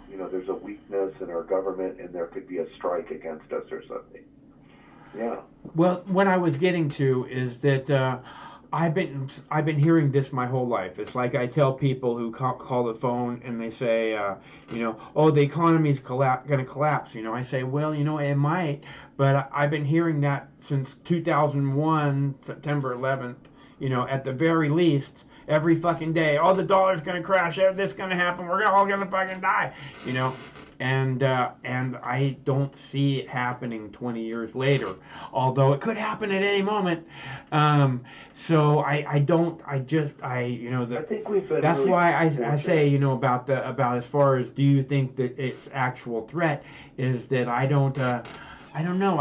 Speaker 7: you know, there's a weakness in our government and there could be a strike against us or something. Yeah.
Speaker 1: Well, what I was getting to is that I've been hearing this my whole life. It's like I tell people who call the phone and they say, you know, oh, the economy's going to collapse. You know, I say, well, you know, it might, but I've been hearing that since 2001, September 11th. You know, at the very least, every fucking day. Oh, the dollar's gonna crash. This gonna happen. We're all gonna fucking die. You know, and I don't see it happening 20 years later. Although it could happen at any moment. So I you know,
Speaker 7: I think we've been.
Speaker 1: That's
Speaker 7: really
Speaker 1: why I say, you know, about as far as do you think that it's actual threat is that I don't know.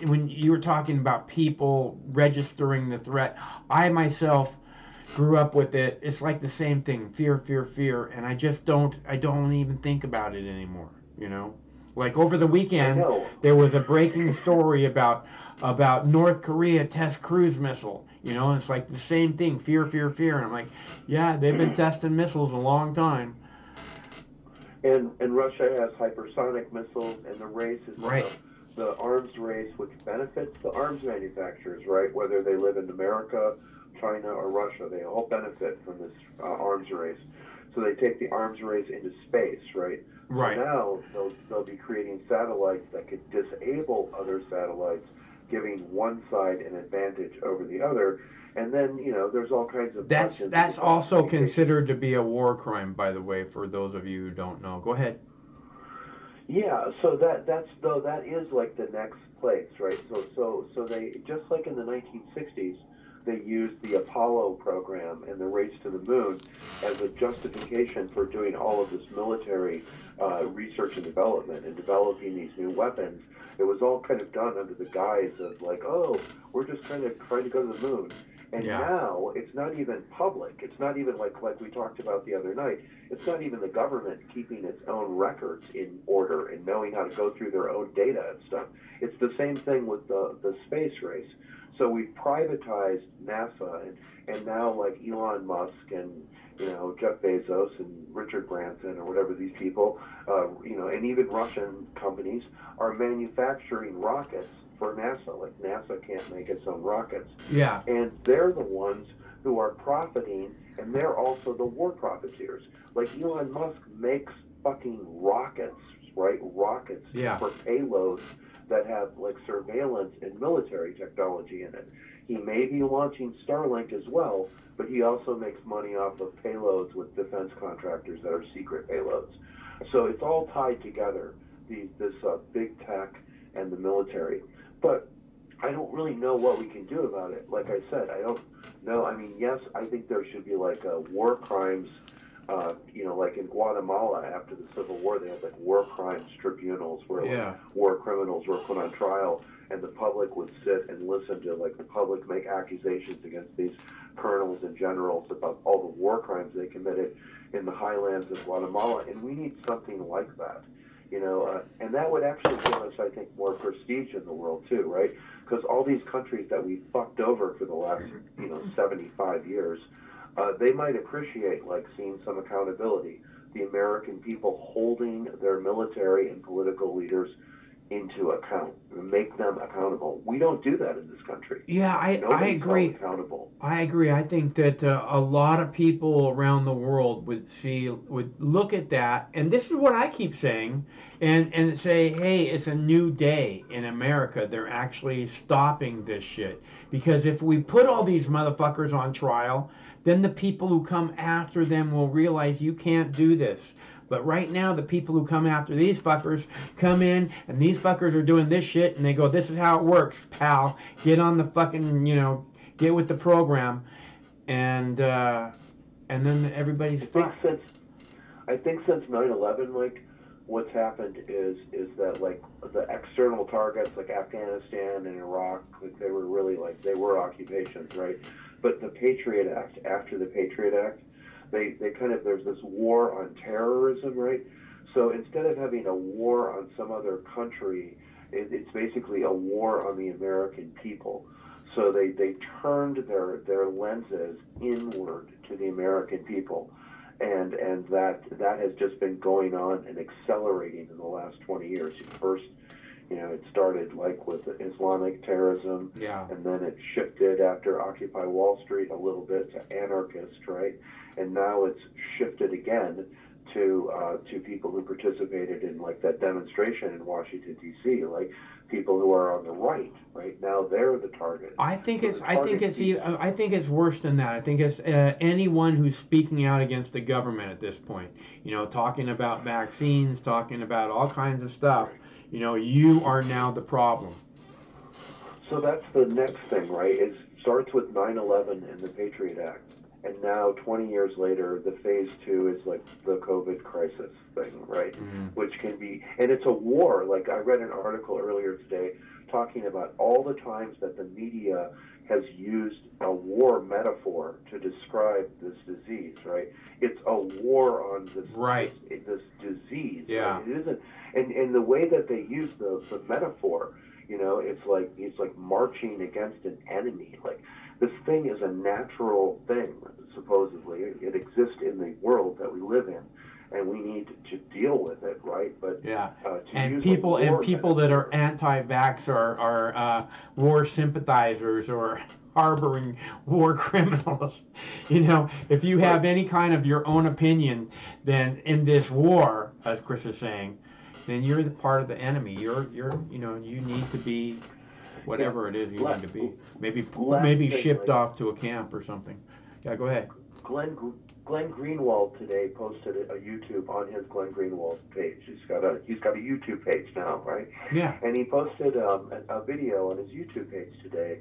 Speaker 1: When you were talking about people registering the threat, I myself grew up with it. It's like the same thing, fear, fear, fear, and I don't even think about it anymore, you know? Like over the weekend, there was a breaking story about North Korea test cruise missile, you know, and it's like the same thing, fear, fear, fear, and I'm like, yeah, they've been testing missiles a long time.
Speaker 7: And Russia has hypersonic missiles, and the race is the arms race, which benefits the arms manufacturers, right? Whether they live in America, China, or Russia, they all benefit from this arms race. So they take the arms race into space, right?
Speaker 1: Right.
Speaker 7: So now they'll be creating satellites that could disable other satellites, giving one side an advantage over the other. And then, you know, there's all kinds of...
Speaker 1: That's also considered to be a war crime, by the way, for those of you who don't know. Go ahead.
Speaker 7: Yeah, so that is like the next place, right? So they, just like in the 1960s, they used the Apollo program and the race to the moon as a justification for doing all of this military research and development and developing these new weapons. It was all kind of done under the guise of like, oh, we're just kind of trying to go to the moon. And now it's not even public. It's not even like we talked about the other night. It's not even the government keeping its own records in order and knowing how to go through their own data and stuff. It's the same thing with the space race. So we've privatized NASA, and now like Elon Musk and, you know, Jeff Bezos and Richard Branson or whatever these people, you know, and even Russian companies are manufacturing rockets for NASA. Like NASA can't make its own rockets.
Speaker 1: Yeah.
Speaker 7: And they're the ones who are profiting, and they're also the war profiteers. Like Elon Musk makes fucking rockets, right? Rockets for payloads that have like surveillance and military technology in it. He may be launching Starlink as well, but he also makes money off of payloads with defense contractors that are secret payloads. So it's all tied together, this big tech and the military. But I don't really know what we can do about it. Like I said, I don't know. I mean, yes, I think there should be like war crimes. You know, like in Guatemala after the Civil War, they had like war crimes tribunals where like, war criminals were put on trial, and the public would sit and listen to like the public make accusations against these colonels and generals about all the war crimes they committed in the highlands of Guatemala. And we need something like that. And that would actually give us, I think, more prestige in the world too, right? Because all these countries that we fucked over for the last, 75 years, they might appreciate like seeing some accountability. The American people holding their military and political leaders into account, make them accountable. We don't do that in this country.
Speaker 1: Yeah, I
Speaker 7: Nobody's
Speaker 1: agree.
Speaker 7: held accountable.
Speaker 1: I agree. I think that a lot of people around the world would look at that, and this is what I keep saying, and say, hey, it's a new day in America. They're actually stopping this shit. Because if we put all these motherfuckers on trial, then the people who come after them will realize you can't do this. But right now, the people who come after these fuckers come in, and these fuckers are doing this shit, and they go, this is how it works, pal. Get on the fucking, get with the program, and then everybody's fucked.
Speaker 7: I think since 9/11, like, what's happened is that like the external targets like Afghanistan and Iraq, like they were really like they were occupations, right? But the Patriot Act, after the Patriot Act, they kind of there's this war on terrorism, right? So instead of having a war on some other country, it's basically a war on the American people. So they turned their lenses inward to the American people, and that has just been going on and accelerating in the last 20 years. First, it started like with Islamic terrorism,
Speaker 1: Yeah.
Speaker 7: and then it shifted after Occupy Wall Street a little bit to anarchist, right? And now it's shifted again to people who participated in like that demonstration in Washington D.C., like people who are on the right. Right now, they're the target.
Speaker 1: I think it's worse than that. I think it's anyone who's speaking out against the government at this point. Talking about vaccines, talking about all kinds of stuff. You are now the problem.
Speaker 7: So that's the next thing, right? It starts with 9/11 and the Patriot Act. And now, 20 years later, the phase 2 is like the COVID crisis thing, right?
Speaker 1: Mm-hmm.
Speaker 7: Which can be, and it's a war. Like I read an article earlier today talking about all the times that the media has used a war metaphor to describe this disease, right? It's a war on this this disease.
Speaker 1: Yeah.
Speaker 7: Right? It isn't, and the way that they use the metaphor, it's like marching against an enemy. Like this thing is a natural thing, supposedly. It exists in the world that we live in, and we need to deal with it, right? But
Speaker 1: yeah, and people that are anti-vax are war sympathizers or harboring war criminals. If you have any kind of your own opinion, then in this war, as Chris is saying, then you're the part of the enemy. You need to be whatever it is you need to be. Maybe shipped off to a camp or something. Yeah, go ahead.
Speaker 7: Glenn Greenwald today posted a YouTube on his Glenn Greenwald page. He's got a YouTube page now, right?
Speaker 1: Yeah.
Speaker 7: And he posted a video on his YouTube page today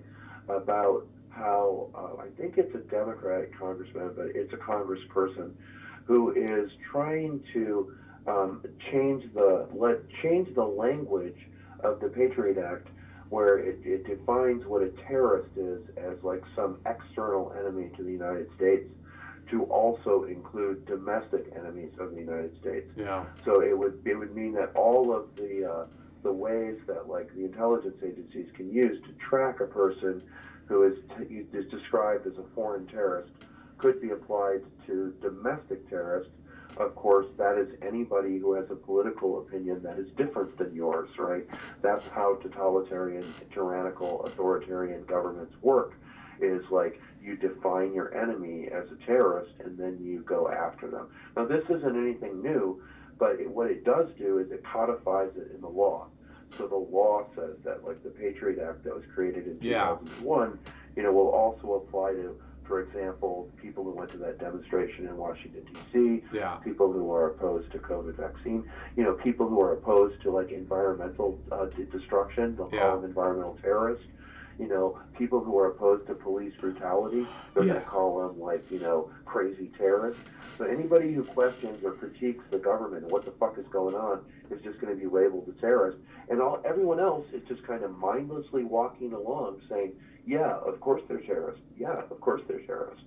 Speaker 7: about how I think it's a Democratic congressman, but it's a congressperson who is trying to change the language of the Patriot Act, where it defines what a terrorist is as like some external enemy to the United States, to also include domestic enemies of the United States.
Speaker 1: Yeah.
Speaker 7: So it would mean that all of the ways that like the intelligence agencies can use to track a person who is described as a foreign terrorist could be applied to domestic terrorists. Of course, that is anybody who has a political opinion that is different than yours, right? That's how totalitarian, tyrannical, authoritarian governments work, is like you define your enemy as a terrorist and then you go after them. Now, this isn't anything new, but what it does do is it codifies it in the law. So the law says that like the Patriot Act that was created in 2001, will also apply to, for example, people who went to that demonstration in Washington, D.C., people who are opposed to COVID vaccine, people who are opposed to like environmental destruction, they'll call them environmental terrorists. People who are opposed to police brutality, they're going to call them like, crazy terrorists. So anybody who questions or critiques the government and what the fuck is going on is just going to be labeled a terrorist. And everyone else is just kind of mindlessly walking along saying, yeah, of course they're terrorists. Yeah, of course they're terrorists.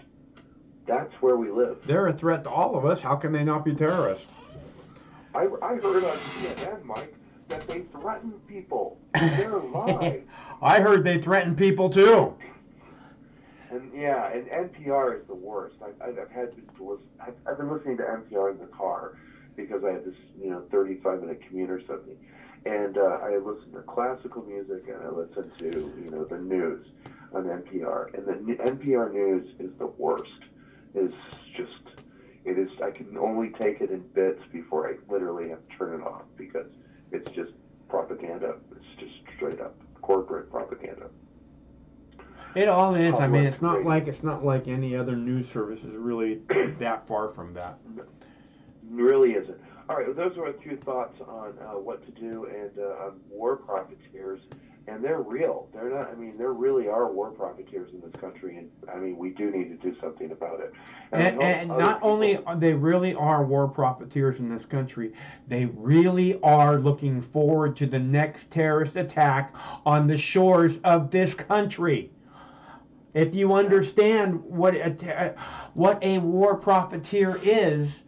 Speaker 7: That's where we live.
Speaker 1: They're a threat to all of us. How can they not be terrorists?
Speaker 7: I heard on CNN, Mike, that they threaten people. They're live.
Speaker 1: I heard they threaten people too.
Speaker 7: And yeah, and NPR is the worst. I've been listening to NPR in the car because I had this 35-minute commute or something, and I listen to classical music and I listen to the news on NPR, and the NPR news is the worst. It is. I can only take it in bits before I literally have to turn it off because it's just propaganda. It's just straight up corporate propaganda.
Speaker 1: It all is. I mean, it's not like any other news service is really that far from that.
Speaker 7: Really isn't. All right, well, those are a few thoughts on what to do and on war profiteers, and they're real. They're not. I mean, there really are war profiteers in this country, and I mean, we do need to do something about it.
Speaker 1: And not only they really are war profiteers in this country, they really are looking forward to the next terrorist attack on the shores of this country. If you understand what a war profiteer is,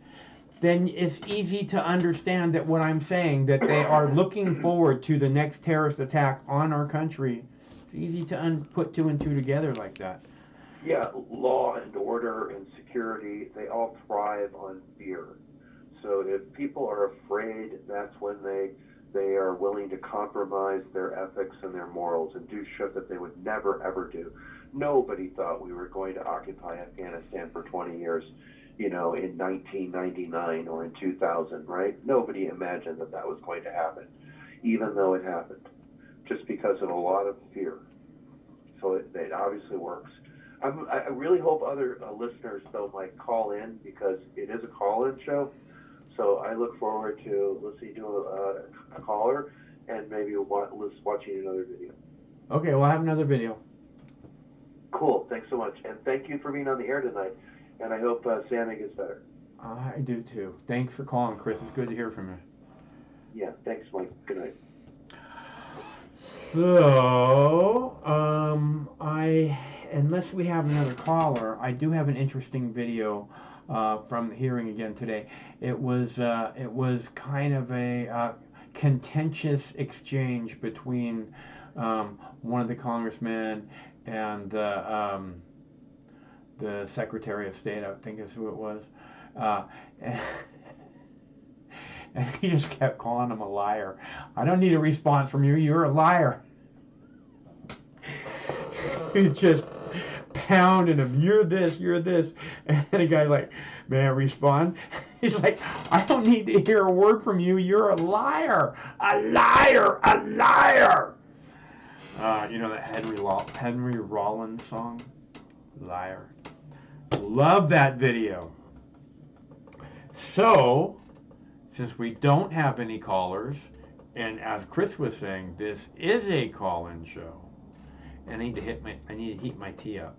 Speaker 1: then it's easy to understand that what I'm saying, that they are looking forward to the next terrorist attack on our country. It's easy to put two and two together like that.
Speaker 7: Yeah, law and order and security, they all thrive on fear. So if people are afraid, that's when they are willing to compromise their ethics and their morals and do shit that they would never, ever do. Nobody thought we were going to occupy Afghanistan for 20 years, in 1999 or in 2000, right? Nobody imagined that was going to happen, even though it happened, just because of a lot of fear. So it obviously works. I really hope other listeners, though, might call in because it is a call-in show. So I look forward to listening to a caller and maybe watching another video.
Speaker 1: Okay, we'll have another video.
Speaker 7: Cool. Thanks so much. And thank you for being on the air tonight. And I hope Sammy gets better.
Speaker 1: I do too. Thanks for calling, Chris. It's good to hear from you.
Speaker 7: Yeah, thanks, Mike. Good night.
Speaker 1: So, unless we have another caller, I do have an interesting video from the hearing again today. It was kind of a contentious exchange between one of the congressmen and the Secretary of State, I think is who it was, and he just kept calling him a liar. I don't need a response from you. You're a liar. He's just pounding him. You're this. You're this. And the guy's like, may I respond? He's like, I don't need to hear a word from you. You're a liar. A liar. A liar. You know that Henry Rollins song? Liar. Love that video. So, since we don't have any callers, and as Chris was saying, this is a call-in show, I need to heat my tea up.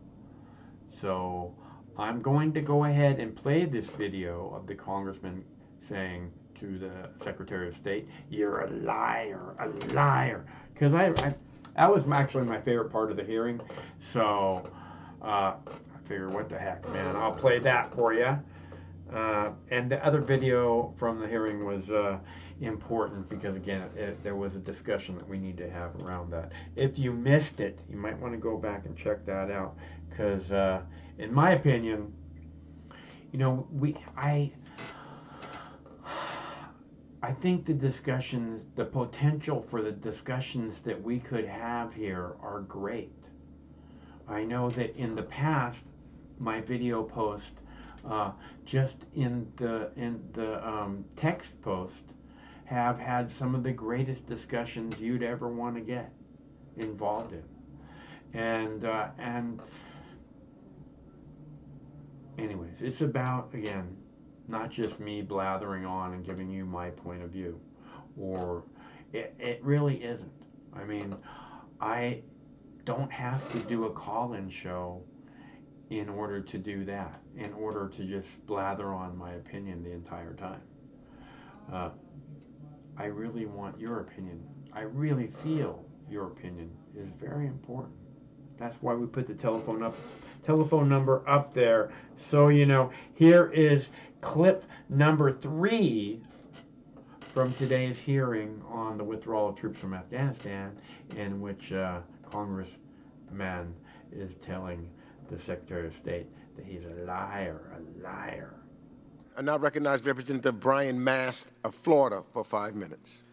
Speaker 1: So I'm going to go ahead and play this video of the congressman saying to the Secretary of State, "You're a liar, a liar," because that was actually my favorite part of the hearing. So I figured, what the heck, man, I'll play that for you. And the other video from the hearing was important because, again, there was a discussion that we need to have around that. If you missed it, you might want to go back and check that out because, in my opinion, I think the potential for the discussions that we could have here are great. I know that in the past, my video post, just in the text post, have had some of the greatest discussions you'd ever want to get involved in, and anyways, it's about, again, not just me blathering on and giving you my point of view, or it really isn't. I mean, I don't have to do a call-in show in order to do that, in order to just blather on my opinion the entire time. I really want your opinion. I really feel your opinion is very important. That's why we put the telephone number up there, so you know. Here is clip number 3 from today's hearing on the withdrawal of troops from Afghanistan, in which Congressman is telling the Secretary of State that he's a liar, a liar.
Speaker 2: I now recognize Representative Brian Mast of Florida for 5 minutes.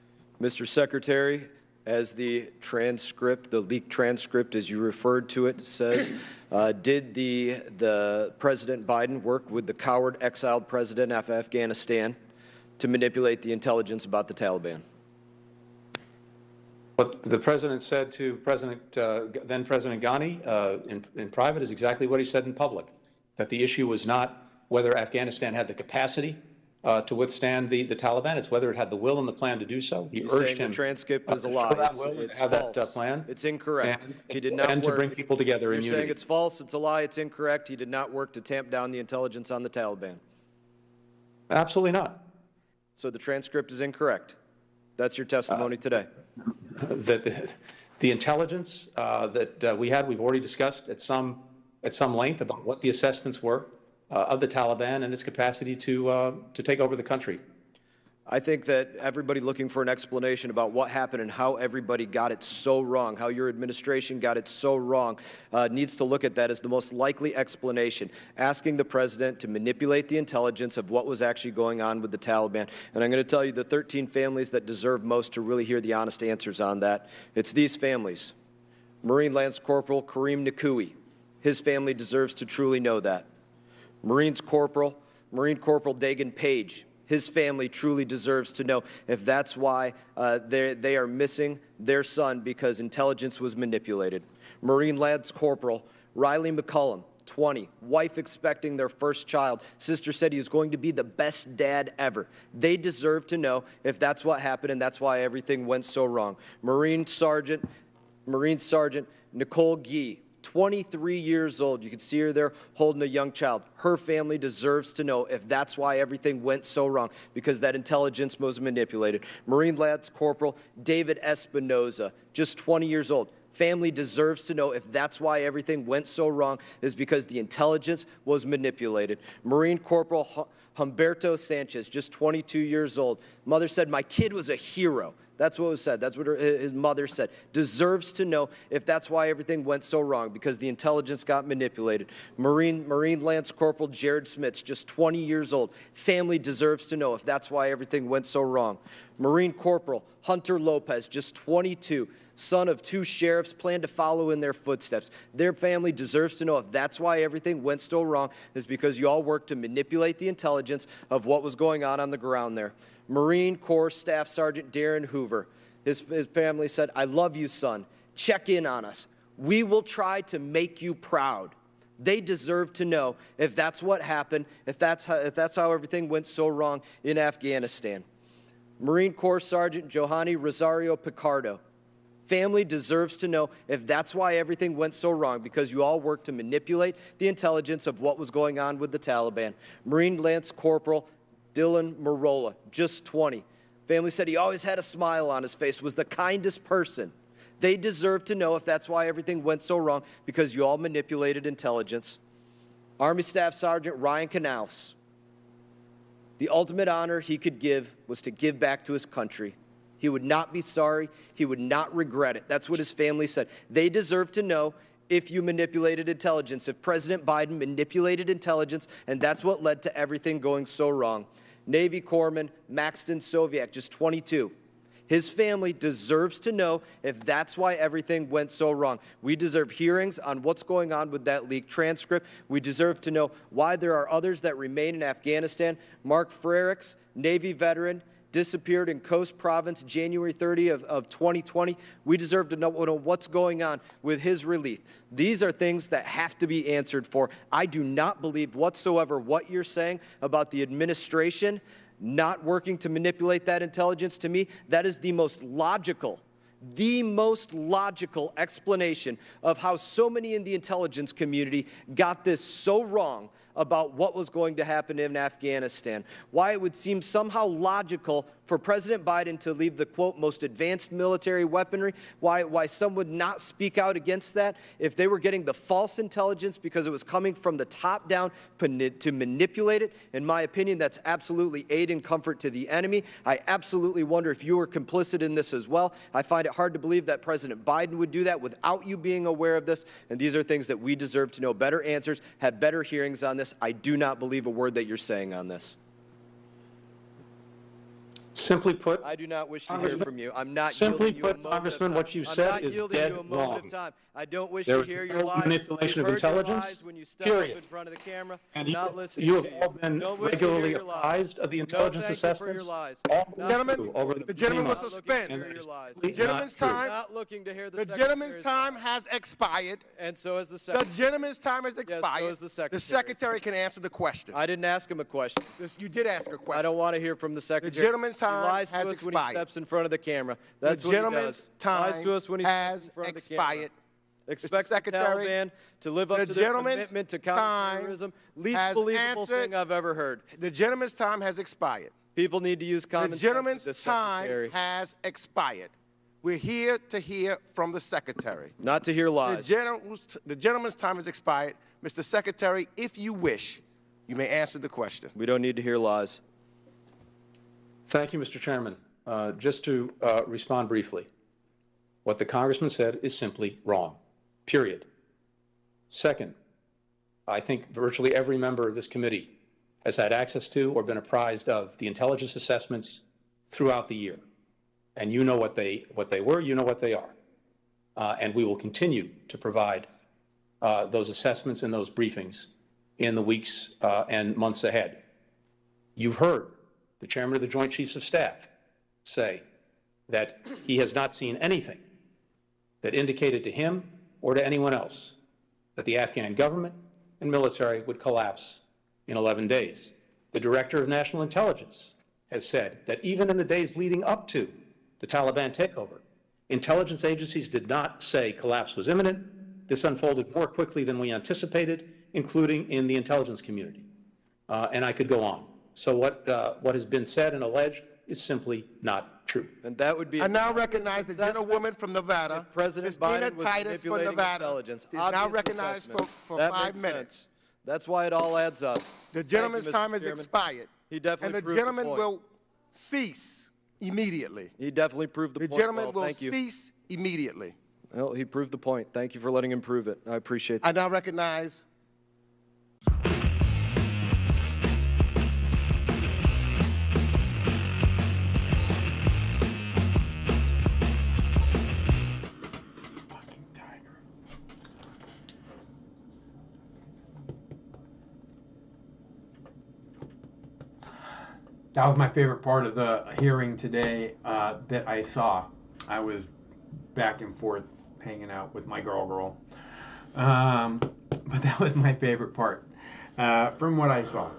Speaker 8: Mr. Secretary, as the transcript, the leaked transcript, as you referred to it, says, did the President Biden work with the coward exiled president of Afghanistan to manipulate the intelligence about the Taliban?
Speaker 4: What the president said to then President Ghani in private is exactly what he said in public, that the issue was not whether Afghanistan had the capacity to withstand the Taliban. It's whether it had the will and the plan to do so. He urged him
Speaker 8: the transcript is a lie. It's
Speaker 4: have
Speaker 8: false.
Speaker 4: That plan.
Speaker 8: It's incorrect. He did not
Speaker 4: and
Speaker 8: work.
Speaker 4: To bring people together in unity.
Speaker 8: You're saying it's false, it's a lie, it's incorrect. He did not work to tamp down the intelligence on the Taliban.
Speaker 4: Absolutely not.
Speaker 8: So the transcript is incorrect. That's your testimony today.
Speaker 4: The intelligence that we've already discussed at some length about what the assessments were of the Taliban and its capacity to take over the country.
Speaker 8: I think that everybody looking for an explanation about what happened and how everybody got it so wrong, how your administration got it so wrong, needs to look at that as the most likely explanation, asking the president to manipulate the intelligence of what was actually going on with the Taliban. And I'm going to tell you the 13 families that deserve most to really hear the honest answers on that. It's these families. Marine Lance Corporal Kareem Nakui. His family deserves to truly know that. Marine Corporal Dagan Page. His family truly deserves to know if that's why they are missing their son, because intelligence was manipulated. Marine Lance Corporal Riley McCullum, 20, wife expecting their first child. Sister said he was going to be the best dad ever. They deserve to know if that's what happened and that's why everything went so wrong. Marine Sergeant Nicole Gee, 23 years old. You can see her there holding a young child. Her family deserves to know if that's why everything went so wrong, because that intelligence was manipulated. Marine Lance Corporal David Espinoza, just 20 years old. Family deserves to know if that's why everything went so wrong, is because the intelligence was manipulated. Marine Corporal Humberto Sanchez, just 22 years old. Mother said, my kid was a hero. That's what was said. That's what his mother said. Deserves to know if that's why everything went so wrong, because the intelligence got manipulated. Marine Lance Corporal Jared Smits, just 20 years old. Family deserves to know if that's why everything went so wrong. Marine Corporal Hunter Lopez, just 22, son of 2 sheriffs, plan to follow in their footsteps. Their family deserves to know if that's why everything went so wrong, is because you all worked to manipulate the intelligence of what was going on the ground there. Marine Corps Staff Sergeant Darren Hoover, his family said, I love you, son. Check in on us. We will try to make you proud. They deserve to know if that's what happened, if that's how everything went so wrong in Afghanistan. Marine Corps Sergeant Johanny Rosario Picardo, family deserves to know if that's why everything went so wrong, because you all worked to manipulate the intelligence of what was going on with the Taliban. Marine Lance Corporal Dylan Marola, just 20. Family said he always had a smile on his face, was the kindest person. They deserve to know if that's why everything went so wrong, because you all manipulated intelligence. Army Staff Sergeant Ryan Canals, the ultimate honor he could give was to give back to his country. He would not be sorry. He would not regret it. That's what his family said. They deserve to know if you manipulated intelligence, if President Biden manipulated intelligence, and that's what led to everything going so wrong. Navy Corpsman Maxton Soviak, just 22. His family deserves to know if that's why everything went so wrong. We deserve hearings on what's going on with that leaked transcript. We deserve to know why there are others that remain in Afghanistan. Mark Frericks, Navy veteran, disappeared in Coast Province January 30 of 2020. We deserve to know what's going on with his release. These are things that have to be answered for. I do not believe whatsoever what you're saying about the administration not working to manipulate that intelligence. To me, that is the most logical explanation of how so many in the intelligence community got this so wrong about what was going to happen in Afghanistan, why it would seem somehow logical for President Biden to leave the, quote, most advanced military weaponry, why some would not speak out against that if they were getting the false intelligence because it was coming from the top down to manipulate it. In my opinion, that's absolutely aid and comfort to the enemy. I absolutely wonder if you were complicit in this as well. I find it hard to believe that President Biden would do that without you being aware of this, and these are things that we deserve to know better answers, have better hearings on this. I do not believe a word that you're saying on this.
Speaker 4: Simply put,
Speaker 8: I do not wish to hear from you. I'm not
Speaker 4: simply
Speaker 8: yielding you a
Speaker 4: put,
Speaker 8: moment of
Speaker 4: Congressman,
Speaker 8: time.
Speaker 4: what you
Speaker 8: I'm
Speaker 4: said
Speaker 8: not
Speaker 4: is
Speaker 8: yielding
Speaker 4: dead
Speaker 8: you a moment
Speaker 4: wrong.
Speaker 8: of time. I don't wish
Speaker 4: There
Speaker 8: to
Speaker 4: is
Speaker 8: hear
Speaker 4: no
Speaker 8: your lies.
Speaker 4: manipulation
Speaker 8: You've
Speaker 4: of
Speaker 8: heard your
Speaker 4: intelligence,
Speaker 8: lies when you step
Speaker 4: period.
Speaker 8: up in front of the camera.
Speaker 4: And
Speaker 8: Not listening
Speaker 4: you
Speaker 8: to
Speaker 4: have all been
Speaker 8: Don't wish to hear
Speaker 4: regularly
Speaker 8: your lies.
Speaker 4: apprised of the intelligence
Speaker 8: no, thank you for your
Speaker 4: assessments.
Speaker 8: lies.
Speaker 2: Gentlemen, the gentleman will
Speaker 8: Not looking
Speaker 2: suspend.
Speaker 8: to hear your lies.
Speaker 2: The gentleman's time,
Speaker 8: Not looking to hear
Speaker 2: the gentleman's time has expired.
Speaker 8: And so has the
Speaker 2: The
Speaker 8: secretary.
Speaker 2: gentleman's time has
Speaker 8: so
Speaker 2: expired.
Speaker 8: is the secretary.
Speaker 2: The secretary can answer the question.
Speaker 8: I didn't ask him a question.
Speaker 2: You did ask a
Speaker 8: I
Speaker 2: question.
Speaker 8: don't want to hear from the secretary.
Speaker 2: The gentleman's
Speaker 8: He
Speaker 2: time
Speaker 8: lies to
Speaker 2: has
Speaker 8: us when he
Speaker 2: expired.
Speaker 8: steps in front of the camera. That's
Speaker 2: The
Speaker 8: what he
Speaker 2: gentleman's
Speaker 8: does.
Speaker 2: time
Speaker 8: Lies to us when he steps
Speaker 2: has
Speaker 8: in front of the
Speaker 2: expired.
Speaker 8: camera. Expects the
Speaker 2: Secretary,
Speaker 8: Taliban to live up
Speaker 2: the
Speaker 8: to their
Speaker 2: gentleman's
Speaker 8: commitment to
Speaker 2: time
Speaker 8: counterterrorism. Least
Speaker 2: has
Speaker 8: believable
Speaker 2: answered.
Speaker 8: thing I've ever heard.
Speaker 2: The gentleman's time has expired.
Speaker 8: People need to use common
Speaker 2: The
Speaker 8: sense with
Speaker 2: gentleman's
Speaker 8: this
Speaker 2: time
Speaker 8: secretary.
Speaker 2: has expired. We're here to hear from the secretary.
Speaker 8: Not to hear lies.
Speaker 2: The gentleman's time has expired. Mr. Secretary, if you wish, you may answer the question.
Speaker 8: We don't need to hear lies.
Speaker 4: Thank you, Mr. Chairman. Just to respond briefly, what the congressman said is simply wrong, period. Second, I think virtually every member of this committee has had access to or been apprised of the intelligence assessments throughout the year. And you know what they were, you know what they are. And we will continue to provide those assessments and those briefings in the weeks and months ahead. You've heard the chairman of the Joint Chiefs of Staff say that he has not seen anything that indicated to him or to anyone else that the Afghan government and military would collapse in 11 days. The Director of National Intelligence has said that even in the days leading up to the Taliban takeover, intelligence agencies did not say collapse was imminent. This unfolded more quickly than we anticipated, including in the intelligence community. And I could go on. So what has been said and alleged is simply not true.
Speaker 8: And that would be.
Speaker 2: I now recognize the gentlewoman from Nevada,
Speaker 8: President
Speaker 2: Ms. Tina
Speaker 8: Biden was
Speaker 2: Titus from
Speaker 8: manipulating
Speaker 2: Nevada,
Speaker 8: intelligence.
Speaker 2: is now
Speaker 8: Obvious
Speaker 2: recognized
Speaker 8: assessment.
Speaker 2: for
Speaker 8: That
Speaker 2: 5
Speaker 8: makes
Speaker 2: minutes.
Speaker 8: sense. That's why it all adds up.
Speaker 2: The gentleman's
Speaker 8: Mr.
Speaker 2: time has
Speaker 8: Chairman.
Speaker 2: expired.
Speaker 8: He definitely
Speaker 2: And the
Speaker 8: proved
Speaker 2: gentleman
Speaker 8: point.
Speaker 2: will cease immediately.
Speaker 8: He definitely proved the
Speaker 2: The
Speaker 8: point.
Speaker 2: gentleman
Speaker 8: Well,
Speaker 2: will
Speaker 8: thank you.
Speaker 2: cease immediately.
Speaker 8: Well, he proved the point. Thank you for letting him prove it. I appreciate
Speaker 2: I
Speaker 8: that.
Speaker 2: now recognize
Speaker 1: Fucking tiger. That was my favorite part of the hearing today that I saw. I was back and forth hanging out with my girl. But that was my favorite part from what I saw.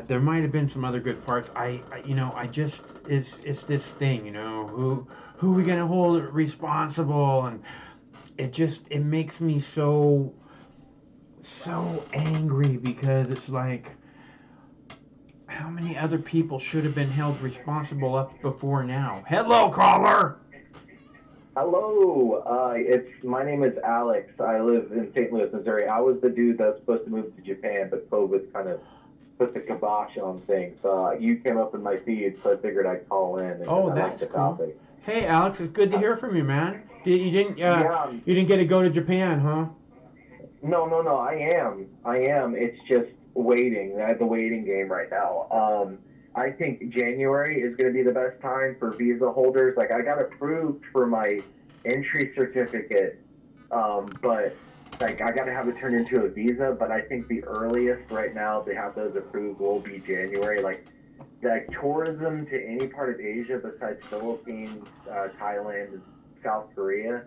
Speaker 1: There might have been some other good parts. It's this thing, who are we gonna hold responsible? And it makes me so angry because it's like, how many other people should have been held responsible up before now? Hello, caller.
Speaker 9: Hello, my name is Alex. I live in St. Louis, Missouri. I was the dude that's supposed to move to Japan, but COVID kind of put the kibosh on things. You came up in my feed, so I figured I'd call in. And
Speaker 1: Oh,
Speaker 9: I like
Speaker 1: that's
Speaker 9: the
Speaker 1: cool.
Speaker 9: topic.
Speaker 1: Hey, Alex, it's good to hear from you, man. You didn't get to go to Japan, huh?
Speaker 9: No, I am. It's just waiting. I have the waiting game right now. I think January is going to be the best time for visa holders. Like, I got approved for my entry certificate, but like I got to have it turned into a visa. But I think the earliest right now they have those approved will be January. Like tourism to any part of Asia besides Philippines, Thailand, and South Korea,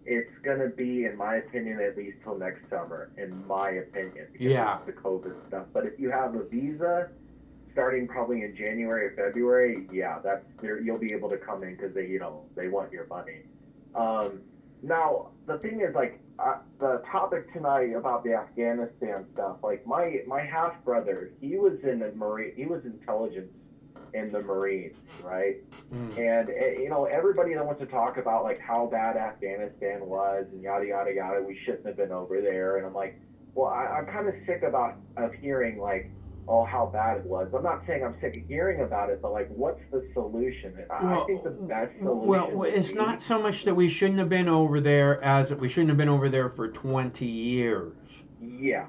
Speaker 9: it's going to be, in my opinion, at least till next summer, in my opinion, because of the COVID stuff. But if you have a visa starting probably in January or February, yeah, you'll be able to come in because they want your money. Now, the thing is, like, the topic tonight about the Afghanistan stuff, like, my half brother, he was in the Marine, he was intelligence in the Marines, right? And, you know, everybody that wants to talk about, like, how bad Afghanistan was and yada, yada, yada, we shouldn't have been over there. And I'm like, well, I'm kind of sick of hearing, like, oh, how bad it was. I'm not saying I'm sick of hearing about it, but, like, what's the solution? And I think the best solution
Speaker 1: Well, it's not so much that we shouldn't have been over there as that we shouldn't have been over there for 20 years.
Speaker 9: Yeah,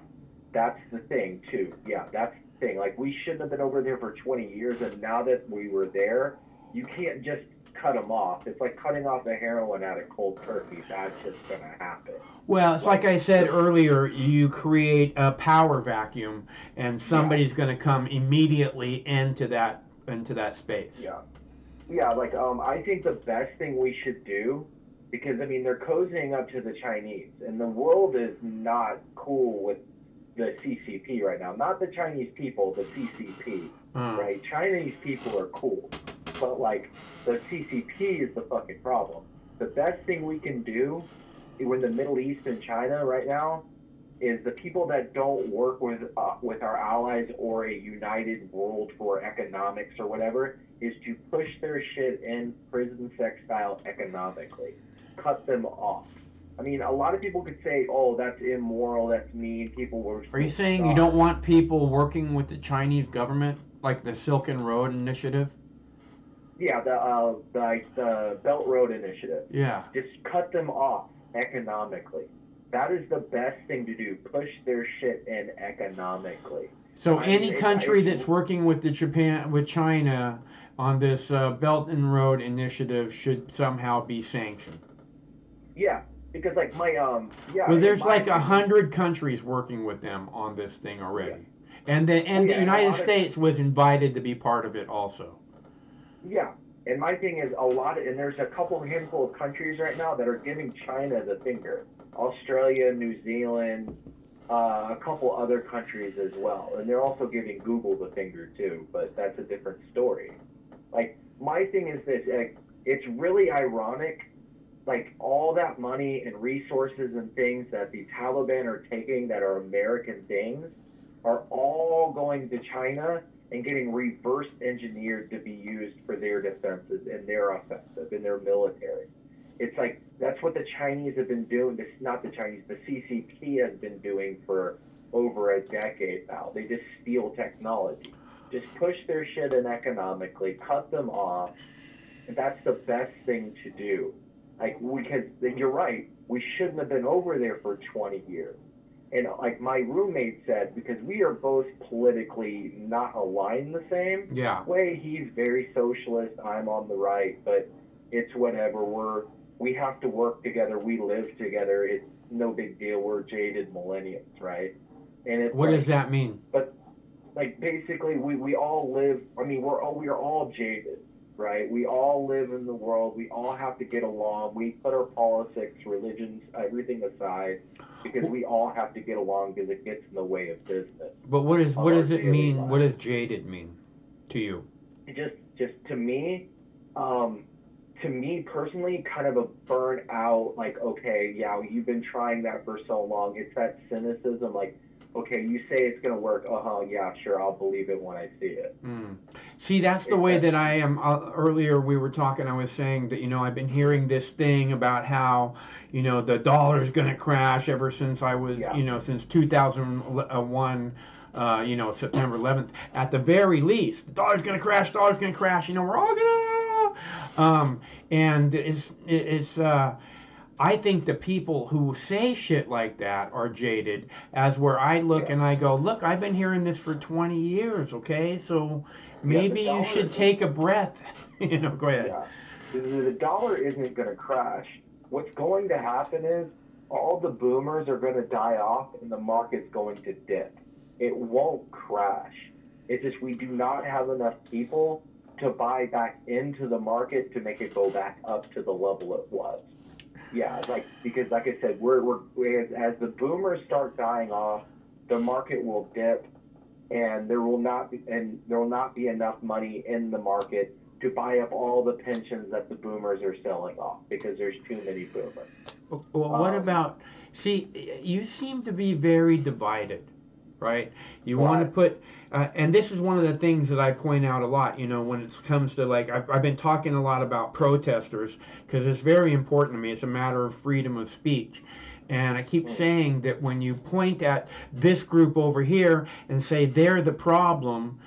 Speaker 9: that's the thing, too. Yeah, that's the thing. Like, we shouldn't have been over there for 20 years, and now that we were there, you can't just cut them off. It's like cutting off the heroin out of cold turkey. That's just going to happen.
Speaker 1: Well, it's like I said earlier, you create a power vacuum, and somebody's going to come immediately into that space.
Speaker 9: Yeah. Yeah, like, I think the best thing we should do, because, I mean, they're cozying up to the Chinese, and the world is not cool with the CCP right now. Not the Chinese people, the CCP, right? Chinese people are cool, but, like, the CCP is the fucking problem. The best thing we can do in the Middle East and China right now is the people that don't work with our allies or a united world for economics or whatever, is to push their shit in prison sex style economically. Cut them off. I mean, a lot of people could say, oh, that's immoral, that's mean, people were...
Speaker 1: Are you saying you don't want people working with the Chinese government, like the Silk and Road Initiative?
Speaker 9: Yeah, the Belt Road Initiative.
Speaker 1: Yeah.
Speaker 9: Just cut them off economically. That is the best thing to do. Push their shit in economically.
Speaker 1: So any country that's working with with China on this Belt and Road Initiative should somehow be sanctioned.
Speaker 9: Yeah, because like my
Speaker 1: Well, there's like 100 countries working with them on this thing already, and the United States was invited to be part of it also.
Speaker 9: Yeah, and my thing is and there's a handful of countries right now that are giving China the finger. Australia, New Zealand, a couple other countries as well, and they're also giving Google the finger too. But that's a different story. Like, my thing is this: like, it's really ironic. Like, all that money and resources and things that the Taliban are taking that are American things are all going to China and getting reverse engineered to be used for their defenses and their offensive and their military. It's like, that's what the Chinese have been doing. Not the Chinese, the CCP has been doing for over a decade now. They just steal technology. Just push their shit in economically, cut them off. And that's the best thing to do. Like, because you're right, we shouldn't have been over there for 20 years. And like my roommate said, because we are both politically not aligned the same way, he's very socialist, I'm on the right, but it's whatever. We have to work together, we live together, it's no big deal, we're jaded millennials, right? And it's
Speaker 1: what does that mean?
Speaker 9: But like, basically we all live, I mean, we are all jaded, right? We all live in the world, we all have to get along, we put our politics, religions, everything aside, because we all have to get along because it gets in the way of business.
Speaker 1: But what does it mean? Life. What does jaded mean to you?
Speaker 9: Just to me personally, kind of a burnt out, like, okay, yeah, you've been trying that for so long. It's that cynicism, like, okay, you say it's going to work. Yeah, sure, I'll believe it when I see it.
Speaker 1: See, that's the way that I am. Earlier we were talking, I was saying that, I've been hearing this thing about how, the dollar's going to crash ever since I was, since 2001, September 11th. At the very least, the dollar's going to crash, we're all going to, and it's I think the people who say shit like that are jaded, as where I look and I go, look, I've been hearing this for 20 years, okay? So maybe you should take a breath. Go ahead.
Speaker 9: Yeah. The dollar isn't going to crash. What's going to happen is all the boomers are going to die off and the market's going to dip. It won't crash. It's just we do not have enough people to buy back into the market to make it go back up to the level it was. Yeah, because like I said, as the boomers start dying off, the market will dip, and there will not be enough money in the market to buy up all the pensions that the boomers are selling off because there's too many boomers.
Speaker 1: Well, what about, see, you seem to be very divided, right? You want to put, and this is one of the things that I point out a lot, you know, when it comes to, like, I've been talking a lot about protesters because it's very important to me. It's a matter of freedom of speech. And I keep saying that when you point at this group over here and say they're the problem,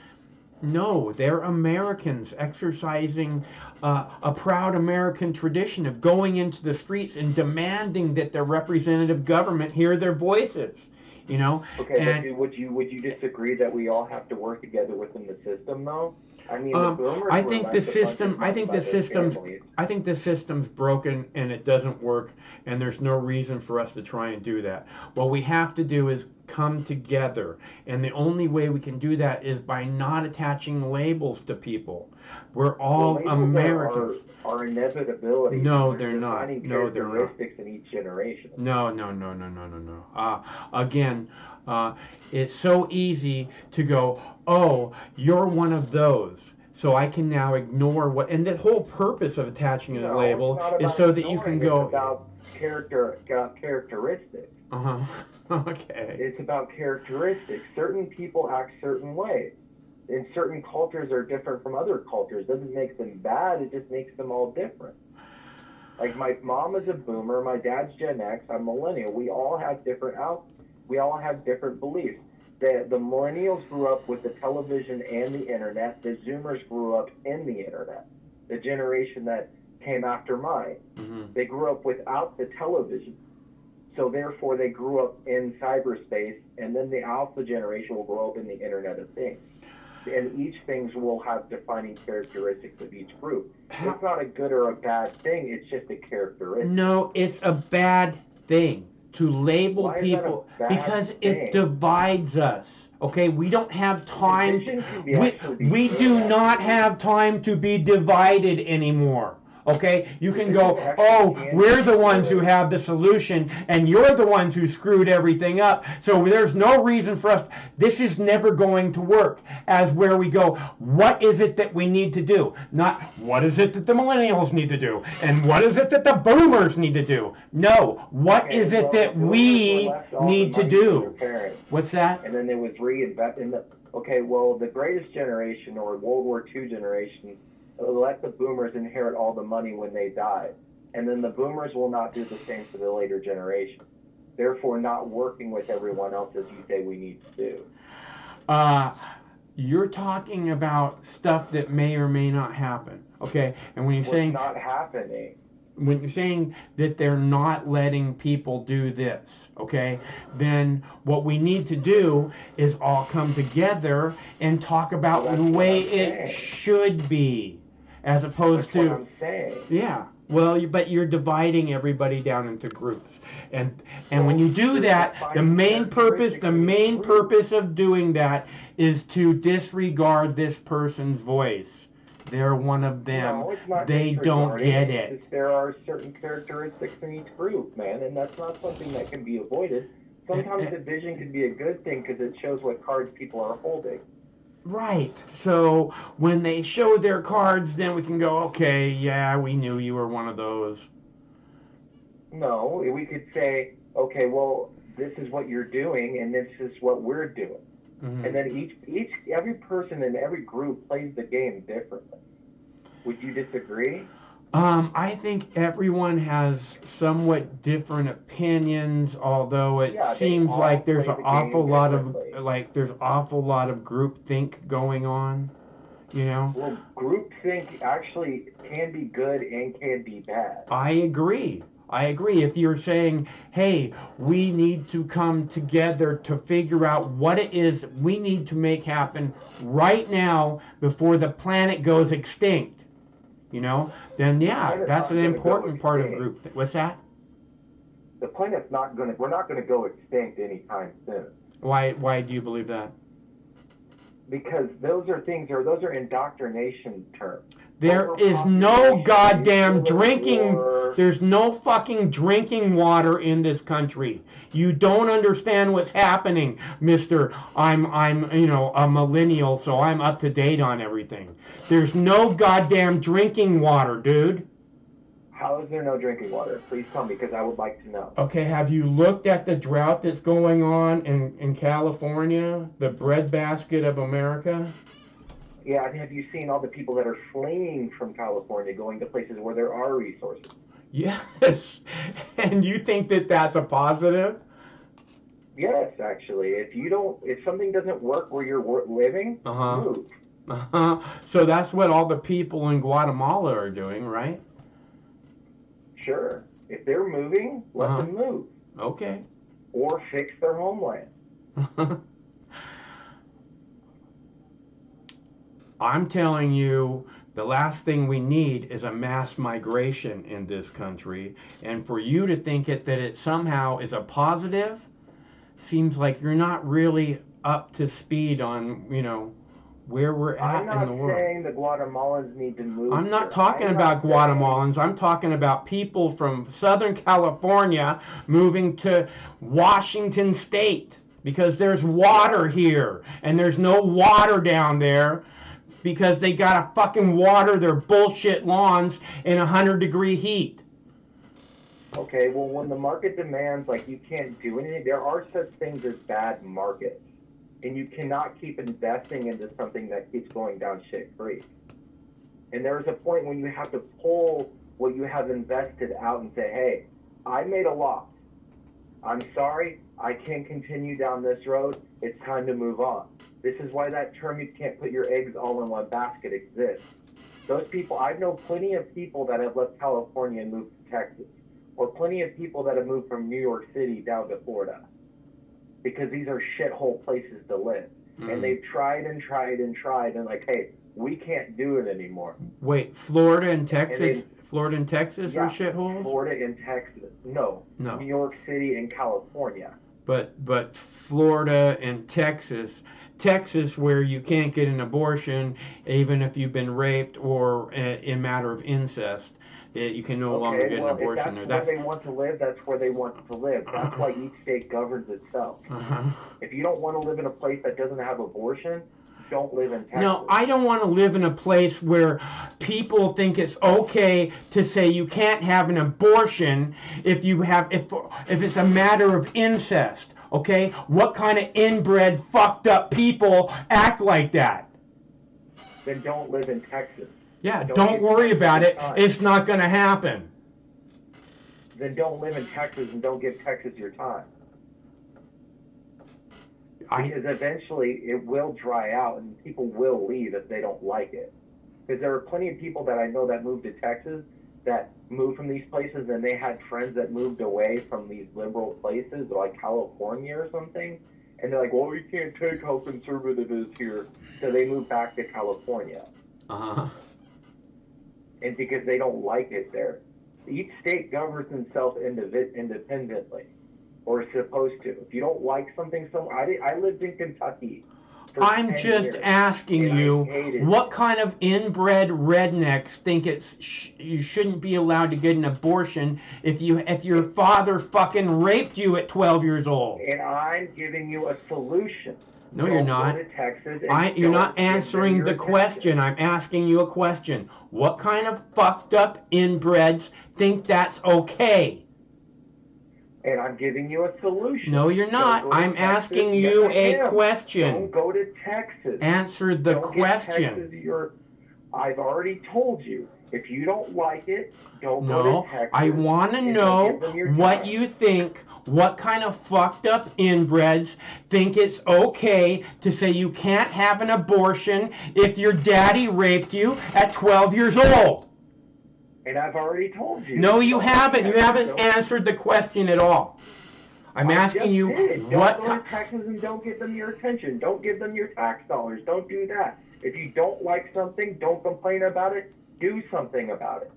Speaker 1: no, they're Americans exercising a proud American tradition of going into the streets and demanding that their representative government hear their voices. You know.
Speaker 9: Okay,
Speaker 1: and,
Speaker 9: but would you disagree that we all have to work together within the system, though? I mean, the boomers
Speaker 1: I
Speaker 9: were
Speaker 1: think
Speaker 9: left
Speaker 1: the
Speaker 9: a bunch
Speaker 1: system.
Speaker 9: of
Speaker 1: I think
Speaker 9: money
Speaker 1: the
Speaker 9: by their
Speaker 1: system's.
Speaker 9: families.
Speaker 1: I think the system's broken and it doesn't work, and there's no reason for us to try and do that. What we have to do is come together, and the only way we can do that is by not attaching labels to people. We're all
Speaker 9: Labels
Speaker 1: Americans.
Speaker 9: Are inevitability.
Speaker 1: No, they're not.
Speaker 9: Defining
Speaker 1: No, they're not.
Speaker 9: characteristics in each generation.
Speaker 1: No. Again, it's so easy to go, oh, you're one of those. So I can now ignore what, and the whole purpose of attaching a label is so that you can go.
Speaker 9: It's about characteristics.
Speaker 1: Okay.
Speaker 9: It's about characteristics. Certain people act certain ways. And certain cultures are different from other cultures. Doesn't make them bad, it just makes them all different. Like my mom is a boomer, my dad's Gen X, I'm millennial. We all have different beliefs. The millennials grew up with the television and the internet. The Zoomers grew up in the internet. The generation that came after mine, they grew up without the television. So therefore they grew up in cyberspace, and then the alpha generation will grow up in the Internet of Things. And each things will have defining characteristics of each group. It's not a good or a bad thing, it's just a characteristic.
Speaker 1: No, it's a bad thing to label people because it divides us. Okay, we don't have time. We do not have time to be divided anymore. Okay, you can go, oh, we're the ones who have the solution, and you're the ones who screwed everything up. So there's no reason for us. This is never going to work. As where we go, what is it that we need to do? Not what is it that the millennials need to do, and what is it that the boomers need to do? No, what is it that we need to do? What's that?
Speaker 9: And then it was reinvested. Okay, well, the greatest generation or World War II generation let the boomers inherit all the money when they die. And then the boomers will not do the same for the later generation. Therefore, not working with everyone else as you say we need to do.
Speaker 1: You're talking about stuff that may or may not happen. Okay? And when you're saying
Speaker 9: not happening.
Speaker 1: When you're saying that they're not letting people do this, okay, then what we need to do is all come together and talk about the way it should be. As opposed to,
Speaker 9: what I'm saying.
Speaker 1: Yeah, well, but you're dividing everybody down into groups, and when you do that, the main purpose of doing that is to disregard this person's voice. They're one of them.
Speaker 9: No, it's not
Speaker 1: they don't get it.
Speaker 9: There are certain characteristics in each group, man, and that's not something that can be avoided. Sometimes division can be a good thing because it shows what cards people are holding.
Speaker 1: Right. So when they show their cards, then we can go, okay, yeah, we knew you were one of those.
Speaker 9: No, we could say, okay, well, this is what you're doing, and this is what we're doing. Mm-hmm. And then every person in every group plays the game differently. Would you disagree?
Speaker 1: I think everyone has somewhat different opinions, although it seems like there's an awful lot of groupthink going on, you know?
Speaker 9: Well, groupthink actually can be good and can be bad.
Speaker 1: I agree. If you're saying, hey, we need to come together to figure out what it is we need to make happen right now before the planet goes extinct, you know, then yeah, that's an important part of group. What's that?
Speaker 9: The planet's we're not going to go extinct anytime soon.
Speaker 1: Why do you believe that?
Speaker 9: Because those are indoctrination terms.
Speaker 1: There is no goddamn drinking, there's no fucking drinking water in this country. You don't understand what's happening, Mr. I'm you know, a millennial, so I'm up to date on everything. There's no goddamn drinking water, dude.
Speaker 9: How is there no drinking water? Please tell me, because I would like to know.
Speaker 1: Okay, have you looked at the drought that's going on in California, the breadbasket of America?
Speaker 9: Yeah, and have you seen all the people that are fleeing from California, going to places where there are resources?
Speaker 1: Yes, and you think that that's a positive?
Speaker 9: Yes, actually. If something doesn't work where you're living, move.
Speaker 1: So that's what all the people in Guatemala are doing, right?
Speaker 9: Sure. If they're moving, let them move.
Speaker 1: Okay.
Speaker 9: Or fix their homeland.
Speaker 1: I'm telling you, the last thing we need is a mass migration in this country. And for you to think that it somehow is a positive, seems like you're not really up to speed on, you know, where we're at in the world.
Speaker 9: I'm not saying the Guatemalans need to move.
Speaker 1: I'm not talking about Guatemalans. I'm talking about people from Southern California moving to Washington State because there's water here and there's no water down there because they gotta fucking water their bullshit lawns in 100-degree heat.
Speaker 9: Okay, well, when the market demands, like, you can't do anything, there are such things as bad markets. And you cannot keep investing into something that keeps going down shit creek. And there's a point when you have to pull what you have invested out and say, hey, I made a loss. I'm sorry, I can't continue down this road. It's time to move on. This is why that term, you can't put your eggs all in one basket, exists. Those people, I know plenty of people that have left California and moved to Texas, or plenty of people that have moved from New York City down to Florida, because these are shithole places to live. And they've tried and tried and tried, and like, hey, we can't do it anymore.
Speaker 1: Wait, Florida and Texas? Florida and Texas are shitholes?
Speaker 9: Florida and Texas. No. New York City and California.
Speaker 1: But Florida and Texas, where you can't get an abortion even if you've been raped or in matter of incest, you can no longer get an abortion there.
Speaker 9: If that's where they want to live, that's where they want to live. That's why each state governs itself. If you don't want to live in a place that doesn't have abortion, don't live in Texas. No,
Speaker 1: I don't want to live in a place where people think it's okay to say you can't have an abortion if it's a matter of incest. Okay? What kind of inbred, fucked up people act like that?
Speaker 9: Then don't live in Texas.
Speaker 1: Yeah, don't worry about it. It's not going to happen.
Speaker 9: Then don't live in Texas and don't give Texas your time. Because eventually it will dry out and people will leave if they don't like it. Because there are plenty of people that I know that moved to Texas that moved from these places, and they had friends that moved away from these liberal places, like California or something. And they're like, well, we can't take how conservative it is here. So they moved back to California. And because they don't like it there. Each state governs itself independently, or is supposed to. If you don't like something somewhere, I lived in Kentucky.
Speaker 1: I'm just asking you, what kind of inbred rednecks think you shouldn't be allowed to get an abortion if your father fucking raped you at 12 years old?
Speaker 9: And I'm giving you a solution.
Speaker 1: No, you're not.
Speaker 9: Go to Texas
Speaker 1: You're not answering the question. I'm asking you a question. What kind of fucked up inbreds think that's okay?
Speaker 9: And I'm giving you a solution.
Speaker 1: No, you're not. I'm asking you a question.
Speaker 9: Don't go to Texas.
Speaker 1: Answer the question.
Speaker 9: I've already told you. If you don't like it, don't go to Texas.
Speaker 1: I want to know what you think. What kind of fucked up inbreds think it's okay to say you can't have an abortion if your daddy raped you at 12 years old?
Speaker 9: And I've already told you.
Speaker 1: No, you haven't. You haven't answered the question at all. I'm asking you what.
Speaker 9: Don't go to Texas and don't give them your attention. Don't give them your tax dollars. Don't do that. If you don't like something, don't complain about it. Do something about it.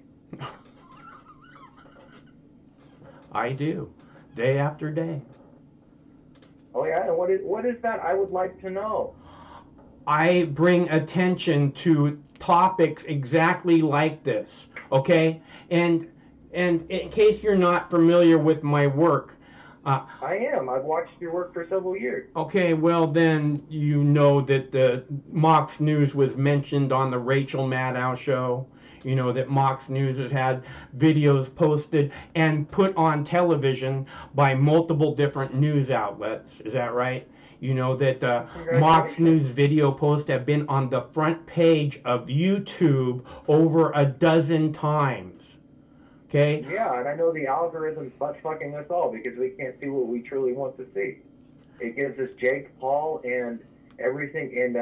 Speaker 1: I do. Day after day.
Speaker 9: Oh, yeah? And what is that? I would like to know.
Speaker 1: I bring attention to topics exactly like this, okay? And in case you're not familiar with my work,
Speaker 9: I am. I've watched your work for several years.
Speaker 1: okay, well then you know that the Mox News was mentioned on the Rachel Maddow show. You know that Mox News has had videos posted and put on television by multiple different news outlets. Is that right? You know that Mox News video posts have been on the front page of YouTube over a dozen times. Okay?
Speaker 9: Yeah, and I know the algorithm's butt fucking us all because we can't see what we truly want to see. It gives us Jake Paul and everything, and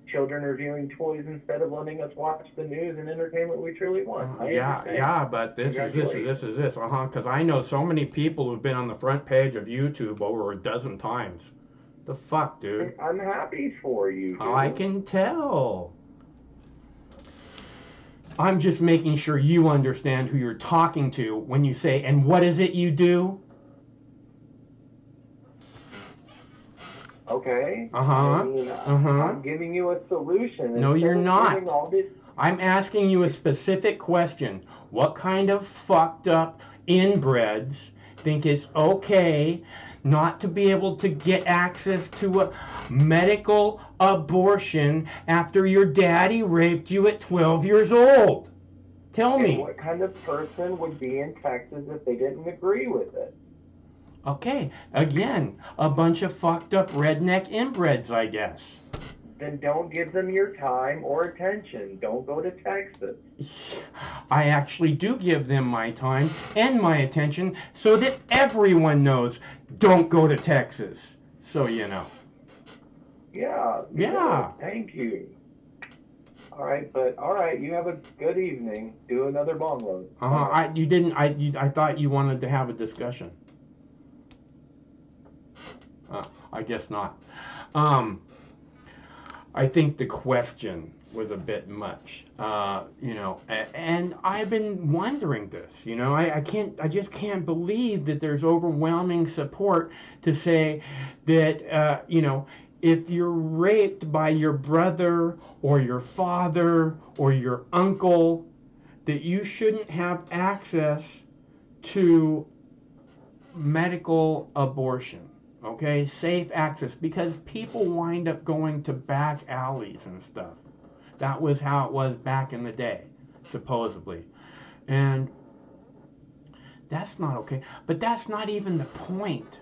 Speaker 9: children are viewing toys instead of letting us watch the news and entertainment we truly want.
Speaker 1: Yeah, but this is this. Because I know so many people who've been on the front page of YouTube over a dozen times. The fuck, dude?
Speaker 9: I'm happy for you, dude.
Speaker 1: I can tell. I'm just making sure you understand who you're talking to when you say, and what is it you do?
Speaker 9: Okay.
Speaker 1: Uh-huh.
Speaker 9: I'm giving you a solution.
Speaker 1: No, you're not. I'm asking you a specific question. What kind of fucked up inbreds think it's okay not to be able to get access to a medical abortion after your daddy raped you at 12 years old? Tell me.
Speaker 9: What kind of person would be in Texas if they didn't agree with it?
Speaker 1: Okay, again, a bunch of fucked up redneck inbreds, I guess.
Speaker 9: Then don't give them your time or attention. Don't go to Texas.
Speaker 1: I actually do give them my time and my attention so that everyone knows don't go to Texas. So you know.
Speaker 9: Yeah.
Speaker 1: Yeah.
Speaker 9: Thank you. All right, you have a good evening. Do another bong load.
Speaker 1: I thought you wanted to have a discussion. I guess not. I think the question was a bit much, and I've been wondering this, I just can't believe that there's overwhelming support to say that, if you're raped by your brother or your father or your uncle, that you shouldn't have access to medical abortion. Okay, safe access, because people wind up going to back alleys and stuff. That was how it was back in the day, supposedly. And that's not okay. But that's not even the point.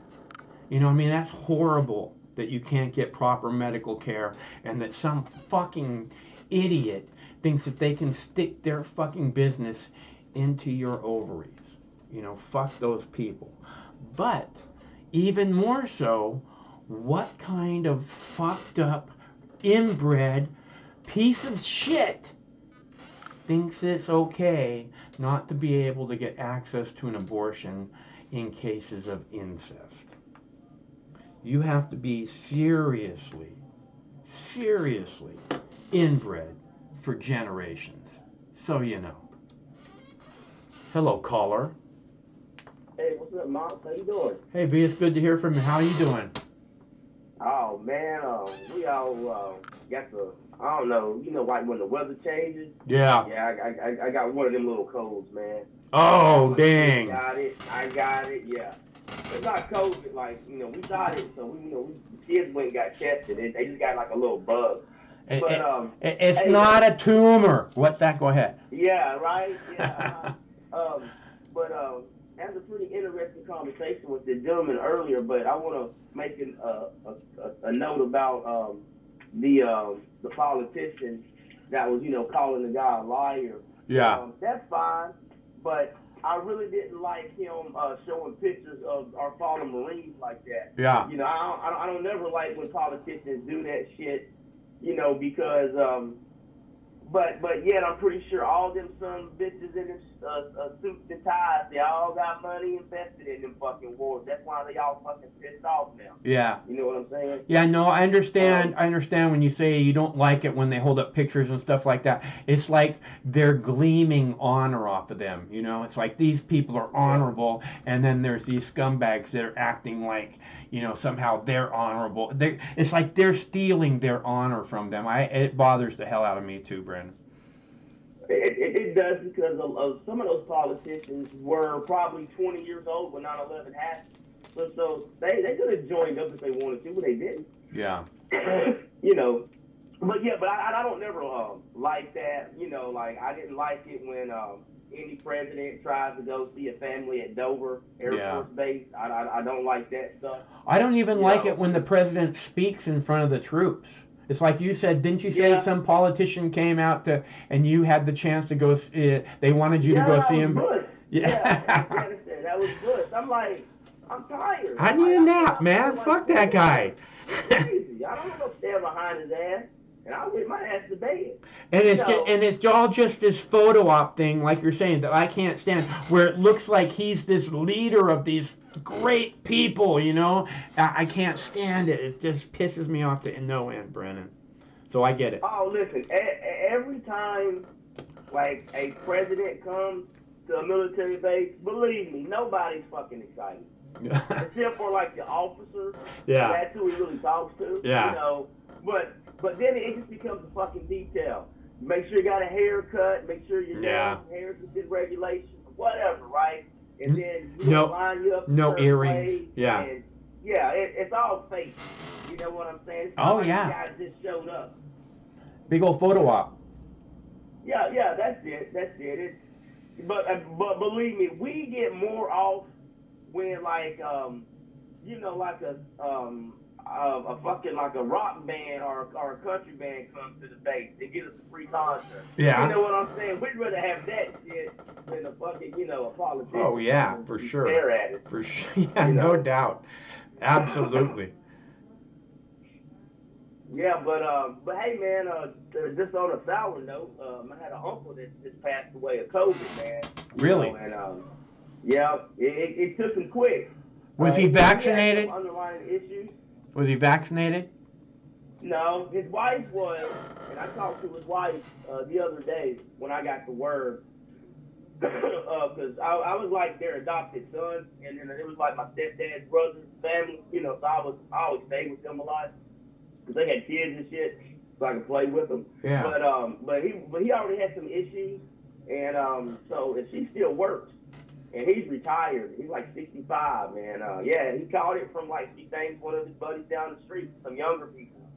Speaker 1: That's horrible that you can't get proper medical care and that some fucking idiot thinks that they can stick their fucking business into your ovaries. Fuck those people. But even more so, what kind of fucked up, inbred piece of shit thinks it's okay not to be able to get access to an abortion in cases of incest? You have to be seriously inbred for generations. So you know. Hello, caller.
Speaker 10: Hey, what's up, Mox? How you doing?
Speaker 1: Hey, B, it's good to hear from you. How you doing?
Speaker 10: Oh, man, we all got the, I don't know, like when the weather changes?
Speaker 1: Yeah.
Speaker 10: Yeah, I got one of them little colds, man.
Speaker 1: Oh, dang.
Speaker 10: I got it, yeah. It's not COVID, like, we got it, so the kids went and got tested. They just got like a little bug. But,
Speaker 1: it's not a tumor. Go ahead.
Speaker 10: Yeah, right? Yeah. That's a pretty interesting conversation with the gentleman earlier, but I want to make a note about the politician that was, calling the guy a liar.
Speaker 1: Yeah.
Speaker 10: That's fine, but I really didn't like him showing pictures of our fallen Marines like that.
Speaker 1: Yeah.
Speaker 10: I don't never like when politicians do that shit, because but yet I'm pretty sure all them son of bitches in suits and ties, they all got money invested in them fucking wars. That's why they all fucking pissed off now.
Speaker 1: Yeah.
Speaker 10: You know what I'm saying?
Speaker 1: Yeah, no, I understand. I understand when you say you don't like it when they hold up pictures and stuff like that. It's like they're gleaming honor off of them. It's like these people are honorable, and then there's these scumbags that are acting like, somehow they're honorable. It's like they're stealing their honor from them. It bothers the hell out of me too, Brandon.
Speaker 10: It does, because of some of those politicians were probably 20 years old when 9/11 happened. So they could have joined up if they wanted to, but they didn't.
Speaker 1: Yeah.
Speaker 10: You know, but yeah, but I don't never like that. You know, like I didn't like it when any president tries to go see a family at Dover Air Force Base. I don't like that stuff.
Speaker 1: I don't even like it when the president speaks in front of the troops. It's like you said, didn't you say some politician came out to, and you had the chance to go, they wanted you to go see him?
Speaker 10: Good. Yeah, Afghanistan, that was good. I'm like, I'm tired.
Speaker 1: I need a nap, man. Fuck that guy.
Speaker 10: Crazy. I don't want to stand behind his ass, and I went my ass to bed.
Speaker 1: And it's all just this photo op thing, like you're saying, that I can't stand, where it looks like he's this leader of these great people, you know? I can't stand it. It just pisses me off to no end, Brennan. So I get it.
Speaker 10: Oh, listen, every time, like, a president comes to a military base, believe me, nobody's fucking excited. Except for, like, the officers.
Speaker 1: Yeah.
Speaker 10: That's who he really talks to.
Speaker 1: Yeah.
Speaker 10: You know? But then it just becomes a fucking detail. Make sure you got a haircut. Make sure your hair is within regulations, whatever, right? And then line you up.
Speaker 1: No earrings. Yeah.
Speaker 10: And it's all fake. You know what I'm saying? It's
Speaker 1: Oh,
Speaker 10: like
Speaker 1: yeah.
Speaker 10: The guys just showed up.
Speaker 1: Big old photo op.
Speaker 10: Yeah, that's it. But believe me, we get more off when, like, you know, like a fucking, like, a rock band or a country band comes to the base. They get us a free concert.
Speaker 1: Yeah.
Speaker 10: You know what I'm saying? We'd rather have that shit than a fucking, you know, a politician.
Speaker 1: Oh, yeah, for sure.
Speaker 10: Stare at it.
Speaker 1: For sure. Yeah, no doubt. Absolutely.
Speaker 10: Yeah, but hey, man, just on a sour note, I had an uncle that just passed away of COVID, man.
Speaker 1: Really?
Speaker 10: You know, and it took him quick.
Speaker 1: Was he vaccinated?
Speaker 10: He had some underlying issues.
Speaker 1: Was he vaccinated?
Speaker 10: No, his wife was, and I talked to his wife the other day when I got the word, because I was like their adopted son, and then it was like my stepdad's brother's family, you know, so I always stayed with them a lot, because they had kids and shit, so I could play with them.
Speaker 1: Yeah.
Speaker 10: But he already had some issues, and so and she still works. And he's retired. He's like 65, man. He caught it from, like, he thanks one of his buddies down the street, some younger people,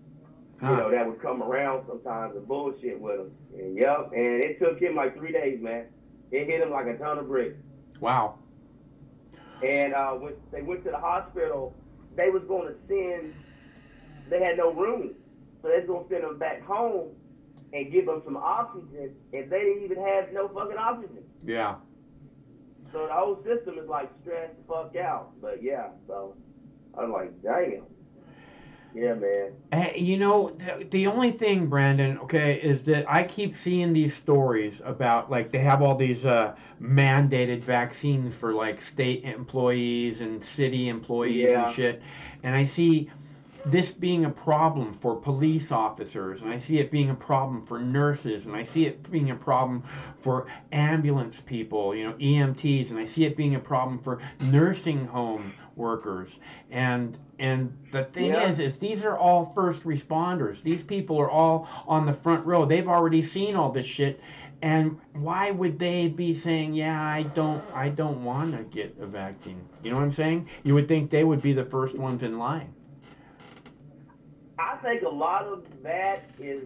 Speaker 10: you know, that would come around sometimes and bullshit with him. And and it took him like 3 days, man. It hit him like a ton of bricks.
Speaker 1: Wow.
Speaker 10: And when they went to the hospital, they was going to send, they had no room. So they was going to send him back home and give him some oxygen, and they didn't even have no fucking oxygen.
Speaker 1: Yeah.
Speaker 10: So the whole system is like stressed the fuck out. But yeah, so I'm like, damn. Yeah, man.
Speaker 1: You know, the only thing, Brandon, okay, is that I keep seeing these stories about, like, they have all these mandated vaccines for, like, state employees and city employees and shit. And I see this being a problem for police officers, and I see it being a problem for nurses, and I see it being a problem for ambulance people, you know, EMTs, and I see it being a problem for nursing home workers. And the thing is these are all first responders. These people are all on the front row. They've already seen all this shit. And why would they be saying, yeah, I don't want to get a vaccine? You know what I'm saying? You would think they would be the first ones in line.
Speaker 10: I think a lot of that is,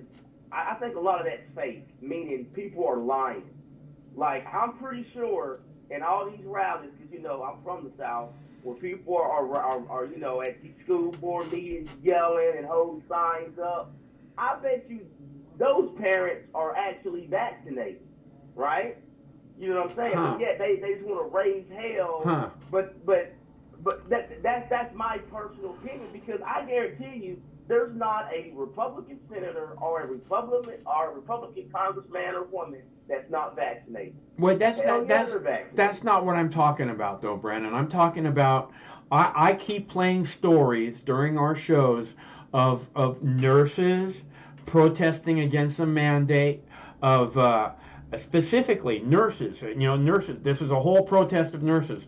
Speaker 10: I think a lot of that's fake, meaning people are lying. Like, I'm pretty sure in all these rallies, because, you know, I'm from the South, where people are you know, at these school board meetings yelling and holding signs up, I bet you those parents are actually vaccinated, right? You know what I'm saying?
Speaker 1: Huh.
Speaker 10: Yeah, they just want to raise hell,
Speaker 1: Huh.
Speaker 10: but that's my personal opinion, because I guarantee you, there's not a Republican senator or a Republican congressman or woman that's not vaccinated.
Speaker 1: Well, that's not what I'm talking about, though, Brandon. I'm talking about, I keep playing stories during our shows of nurses protesting against a mandate, of specifically nurses. You know, nurses. This is a whole protest of nurses.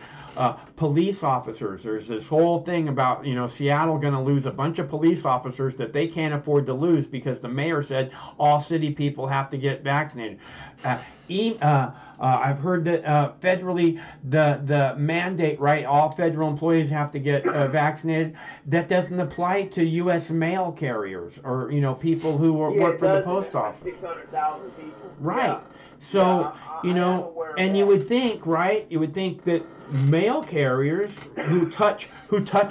Speaker 1: police officers. There's this whole thing about, Seattle going to lose a bunch of police officers that they can't afford to lose because the mayor said all city people have to get vaccinated. I've heard that federally the mandate, right? All federal employees have to get vaccinated. That doesn't apply to U.S. mail carriers or people who work for the post office.
Speaker 10: 600,000 people.
Speaker 1: Right.
Speaker 10: Yeah.
Speaker 1: So
Speaker 10: And
Speaker 1: you would think, right? You would think that mail carriers who touch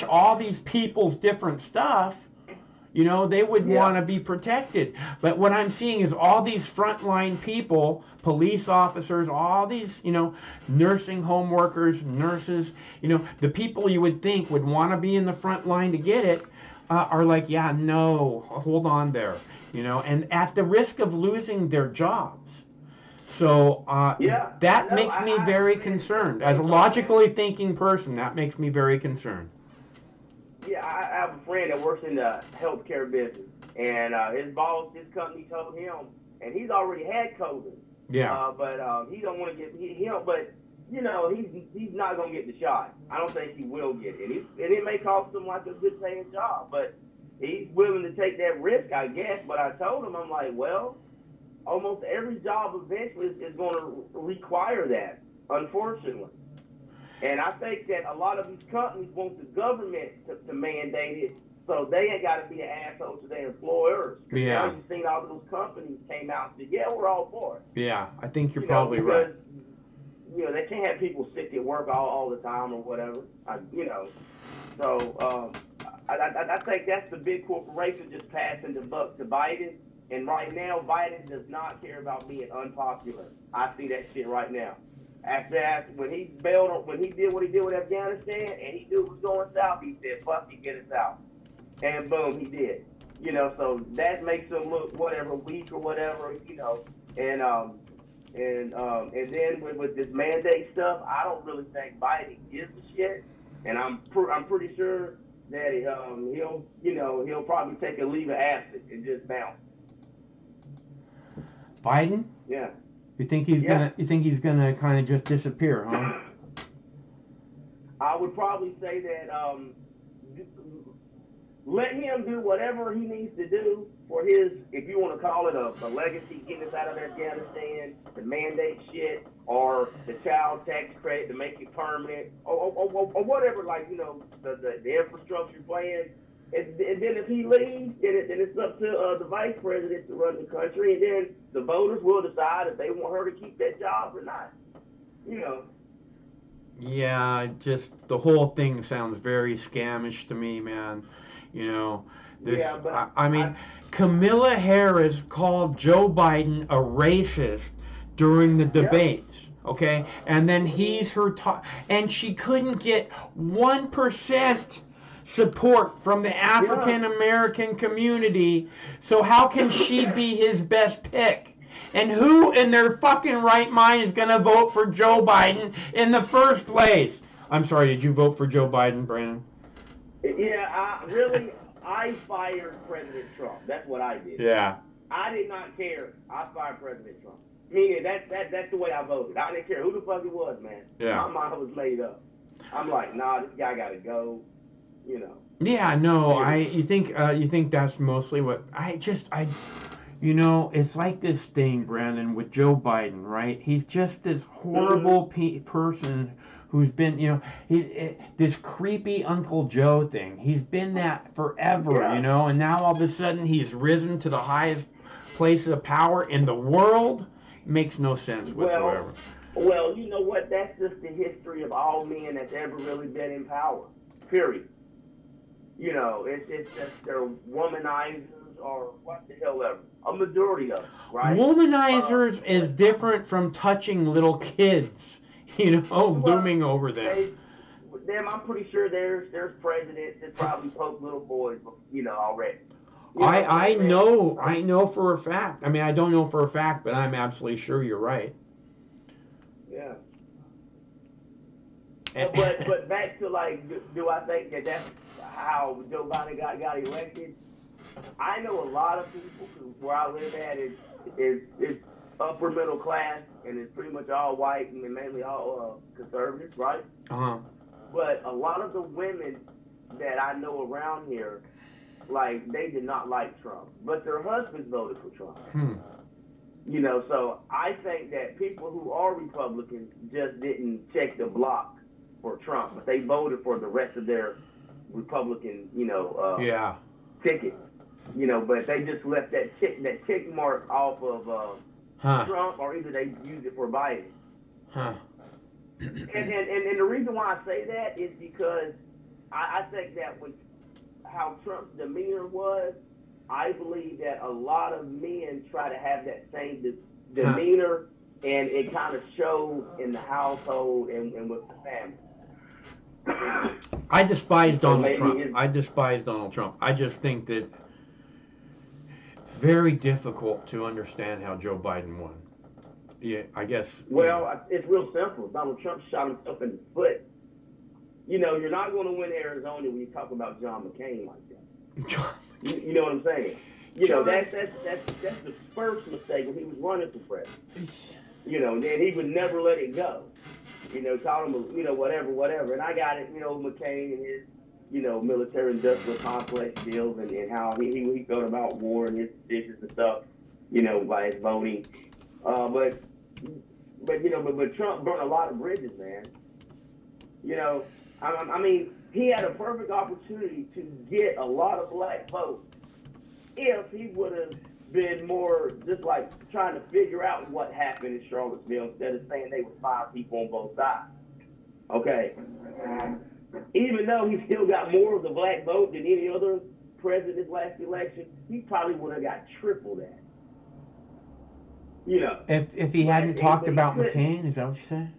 Speaker 1: all these people's different stuff, they would want to be protected. But what I'm seeing is all these frontline people, police officers, all these, nursing home workers, nurses, the people you would think would want to be in the front line to get it, are like, yeah, no, hold on there, and at the risk of losing their jobs. So that makes me very concerned. As a logically thinking person, that makes me very concerned.
Speaker 10: Yeah, I have a friend that works in the healthcare business, and his boss, his company told him, and he's already had COVID.
Speaker 1: Yeah.
Speaker 10: But he don't want to get he's not gonna get the shot. I don't think he will get it. And it may cost him like a good paying job, but he's willing to take that risk, I guess. But I told him, I'm like, well, almost every job eventually is going to require that, unfortunately. And I think that a lot of these companies want the government to mandate it, so they ain't got to be an asshole to their employers.
Speaker 1: Yeah.
Speaker 10: Now you've seen all of those companies came out and said, yeah, we're all for it.
Speaker 1: Yeah, I think you're probably right.
Speaker 10: They can't have people sick at work all the time or whatever. So I think that's the big corporation just passing the buck to Biden. And right now, Biden does not care about being unpopular. I see that shit right now. After that, when he did what he did with Afghanistan, and he knew it was going south, he said, "Fuck it, get us out," and boom, he did. So that makes him look whatever weak or whatever, and then with this mandate stuff, I don't really think Biden gives a shit, and I'm pretty sure that he'll probably take a leave of absence and just bounce.
Speaker 1: Biden?
Speaker 10: Yeah.
Speaker 1: You think he's gonna kind of just disappear, huh?
Speaker 10: I would probably say that let him do whatever he needs to do for his, if you want to call it a legacy, getting us out of Afghanistan, the mandate shit, or the child tax credit to make it permanent, or whatever, like, the infrastructure plan. And then if he leaves, then it's up to the vice president to run the country, and then the voters will decide if they want her to keep that job or not.
Speaker 1: Yeah, just the whole thing sounds very scamish to me, man. Kamala Harris called Joe Biden a racist during the debates, okay? And then and she couldn't get 1% support from the African American community, so how can she be his best pick? And who in their fucking right mind is gonna vote for Joe Biden in the first place? I'm sorry, did you vote for Joe Biden, Brandon?
Speaker 10: Yeah, I fired President Trump. That's what I did.
Speaker 1: Yeah.
Speaker 10: I did not care. I fired President Trump. Meaning that's the way I voted. I didn't care who the fuck it was, man.
Speaker 1: Yeah.
Speaker 10: My mind was made up. I'm like, nah, this guy gotta go.
Speaker 1: Yeah, no, you think that's mostly what it's like this thing, Brandon, with Joe Biden, right? He's just this horrible person who's been, this creepy Uncle Joe thing. He's been that forever, and now all of a sudden he's risen to the highest place of power in the world. Makes no sense whatsoever.
Speaker 10: Well, you know what? That's just the history of all men that's ever really been in power. Period. It's just they're womanizers or what the hell ever. A majority of them, right?
Speaker 1: Womanizers is different from touching little kids, looming over them.
Speaker 10: I'm pretty sure there's presidents that probably poke little boys, already.
Speaker 1: I know for a fact. I mean, I don't know for a fact, but I'm absolutely sure you're right.
Speaker 10: Yeah. But back to do I think that's how Joe Biden got elected? I know a lot of people where I live at is upper middle class, and it's pretty much all white and mainly all conservatives, right? but a lot of the women that I know around here, like, they did not like Trump, but their husbands voted for Trump. You know, so I think that people who are Republicans just didn't check the block for Trump, but they voted for the rest of their Republican, ticket. You know, but they just left that tick mark off of Trump, or either they used it for Biden. And the reason why I say that is because I think that how Trump's demeanor was, I believe that a lot of men try to have that same demeanor, and it kind of shows in the household and with the family.
Speaker 1: I despise Donald Trump. I despise Donald Trump. I just think that it's very difficult to understand how Joe Biden won. Yeah, I guess.
Speaker 10: Well, it's real simple. Donald Trump shot himself in the foot. You know, you're not going to win Arizona when you talk about John McCain like that. You know what I'm saying? You know, that's the first mistake when he was running for president. You know, and then he would never let it go. You know, call him, whatever. And I got it, McCain and his, military-industrial complex deals and how he felt about war and his decisions and stuff, by his voting. But Trump burned a lot of bridges, man. You know, I mean, he had a perfect opportunity to get a lot of black votes if he would have been more just like trying to figure out what happened in Charlottesville instead of saying they were 5 people on both sides. Okay. Even though he still got more of the black vote than any other president last election, he probably would have got triple that. You know.
Speaker 1: If he hadn't talked about McCain, is that what you're saying?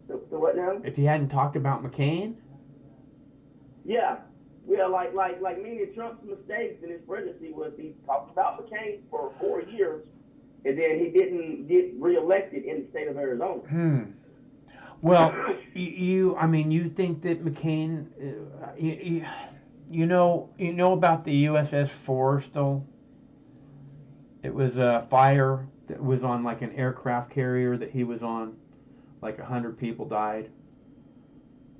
Speaker 10: So what now?
Speaker 1: If he hadn't talked about McCain?
Speaker 10: Yeah. Yeah, like many of Trump's mistakes in his presidency was he talked about McCain for 4 years, and then he didn't get reelected in the state of Arizona.
Speaker 1: Well, you think that McCain, you know about the USS Forrestal? It was a fire that was on like an aircraft carrier that he was on. Like 100 people died.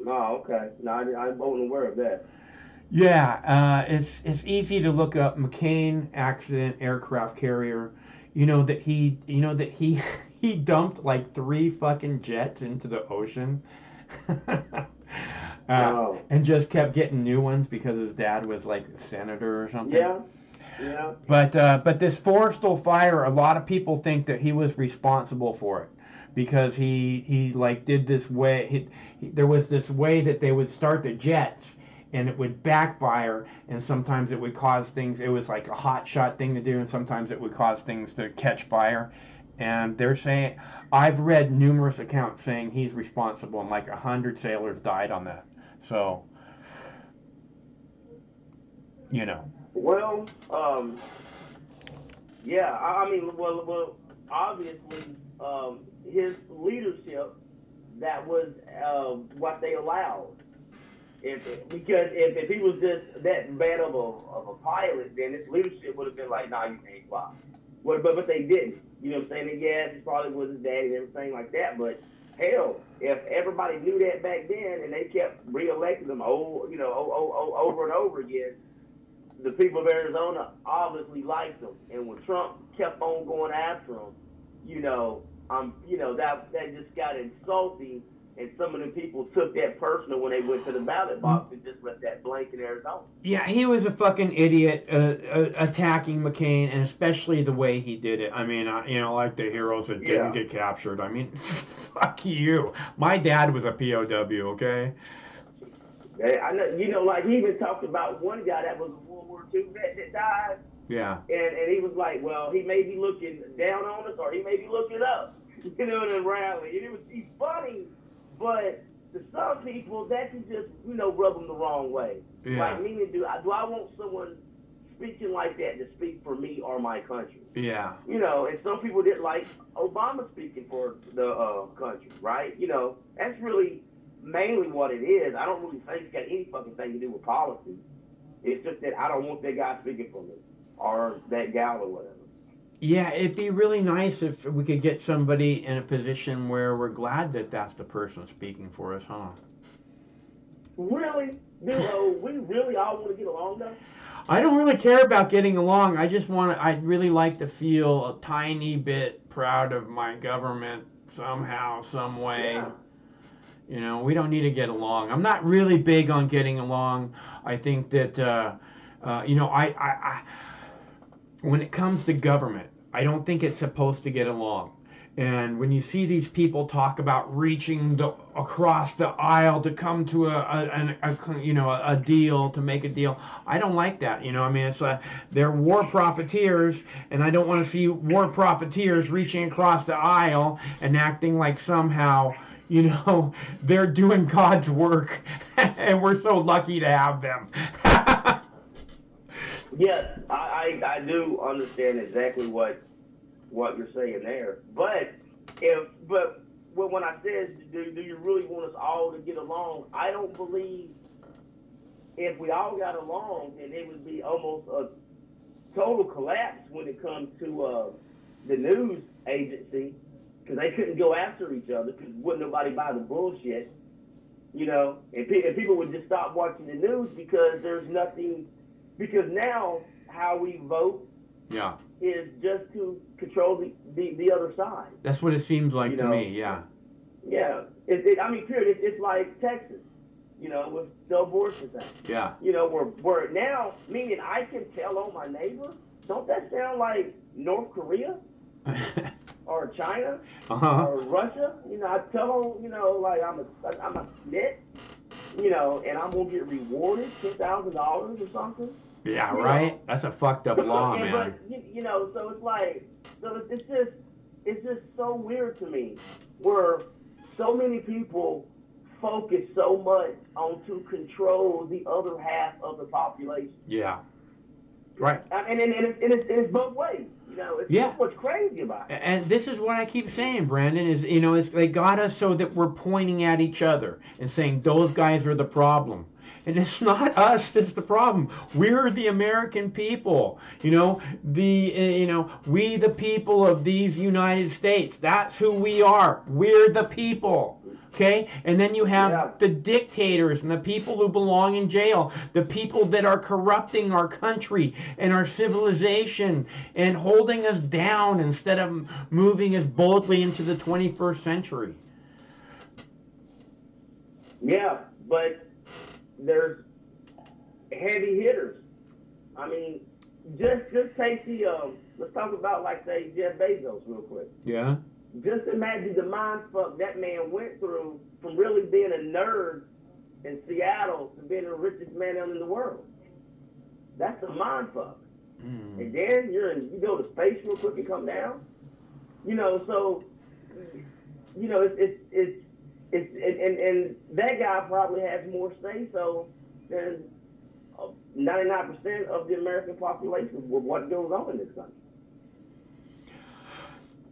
Speaker 10: Oh, okay. No, I wasn't aware of that.
Speaker 1: Yeah, it's easy to look up McCain accident aircraft carrier. You know that he he dumped like 3 fucking jets into the ocean. And just kept getting new ones because his dad was like a senator or something.
Speaker 10: Yeah.
Speaker 1: But this Forrestal fire, a lot of people think that he was responsible for it. Because he like did this way, there was this way that they would start the jets and it would backfire, and sometimes it would cause things, it was like a hot shot thing to do, and sometimes it would cause things to catch fire. And they're saying, I've read numerous accounts saying he's responsible, and like 100 sailors died on that. So,
Speaker 10: Well, yeah, I mean, well, obviously, his leadership, that was what they allowed. Because if he was just that bad of a pilot, then his leadership would have been like, nah, you can't fly. But they didn't. You know what I'm saying? Yes, it probably was his dad and everything like that. But hell, if everybody knew that back then and they kept re-electing them over and over again, the people of Arizona obviously liked him. And when Trump kept on going after him, that just got insulting, and some of the people took that personal when they went to the ballot box and just left that blank in Arizona.
Speaker 1: Yeah, he was a fucking idiot attacking McCain, and especially the way he did it. I mean, like the heroes that didn't get captured. I mean, fuck you. My dad was a POW, okay?
Speaker 10: I know, like he even talked about one guy that was a World War II vet that died.
Speaker 1: Yeah.
Speaker 10: And he was like, well, he may be looking down on us, or he may be looking up, in a rally. And he's funny, but to some people, that can just, rub them the wrong way.
Speaker 1: Yeah.
Speaker 10: Like, meaning, do I want someone speaking like that to speak for me or my country?
Speaker 1: Yeah.
Speaker 10: And some people didn't like Obama speaking for the country, right? That's really mainly what it is. I don't really think it's got any fucking thing to do with policy. It's just that I don't want that guy speaking for me, or that gal or whatever.
Speaker 1: Yeah, it'd be really nice if we could get somebody in a position where we're glad that that's the person speaking for us, huh?
Speaker 10: Really? Do we really all want to get along though?
Speaker 1: I don't really care about getting along. I'd really like to feel a tiny bit proud of my government somehow, some way.
Speaker 10: Yeah.
Speaker 1: You know, we don't need to get along. I'm not really big on getting along. I think that, you know, when it comes to government, I don't think it's supposed to get along. And when you see these people talk about reaching across the aisle to come to a deal, to make a deal, I don't like that. You know, I mean, it's they're war profiteers, and I don't want to see war profiteers reaching across the aisle and acting like somehow, you know, they're doing God's work, and we're so lucky to have them.
Speaker 10: Yes, I do understand exactly what you're saying there. But when I said, do you really want us all to get along? I don't believe if we all got along, then it would be almost a total collapse when it comes to the news agency, because they couldn't go after each other because wouldn't nobody buy the bullshit, you know, and people would just stop watching the news because there's nothing, because now how we vote
Speaker 1: Yeah.
Speaker 10: is just to control the other side.
Speaker 1: That's what it seems like to me, yeah.
Speaker 10: Yeah. I mean, period. It's like Texas, you know, with the abortion thing.
Speaker 1: Yeah.
Speaker 10: You know, we're now, meaning I can tell on my neighbor, don't that sound like North Korea? Or China? Or Russia? You know, I tell them, you know, like I'm a snitch, you know, and I'm going to get rewarded $10,000 or something.
Speaker 1: Yeah, right? That's a fucked up law, man.
Speaker 10: But, you know, so it's like, so it's just so weird to me where so many people focus so much on to control the other half of the population.
Speaker 1: Yeah. Right.
Speaker 10: And it's both ways. You know, it's what's crazy about it.
Speaker 1: And this is what I keep saying, Brandon, is, you know, they got us so that we're pointing at each other and saying those guys are the problem. And it's not us that's the problem. We're the American people. You know, we the people of these United States. That's who we are. We're the people. Okay? And then you have the dictators and the people who belong in jail, the people that are corrupting our country and our civilization and holding us down instead of moving us boldly into the 21st century.
Speaker 10: Yeah, but there's heavy hitters. I mean, just take the let's talk about, like, say, Jeff Bezos real quick.
Speaker 1: Yeah.
Speaker 10: Just imagine the mind fuck that man went through from really being a nerd in Seattle to being the richest man in the world. That's a mind fuck. And then you go to space real quick and come down. You know, so you know it's and that guy probably has more say so than 99% of the American population with what goes on in this country.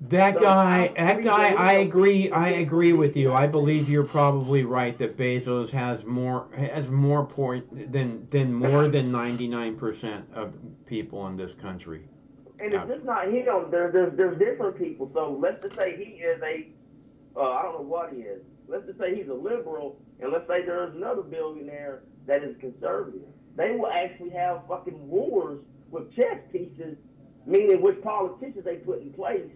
Speaker 1: That guy, I agree with you. I believe you're probably right that Bezos has more point than more than 99% of people in this country.
Speaker 10: And it's just not him. There's different people. So let's just say he is I don't know what he is. Let's just say he's a liberal, and let's say there's another billionaire that is conservative. They will actually have fucking wars with chess pieces, meaning which politicians they put in place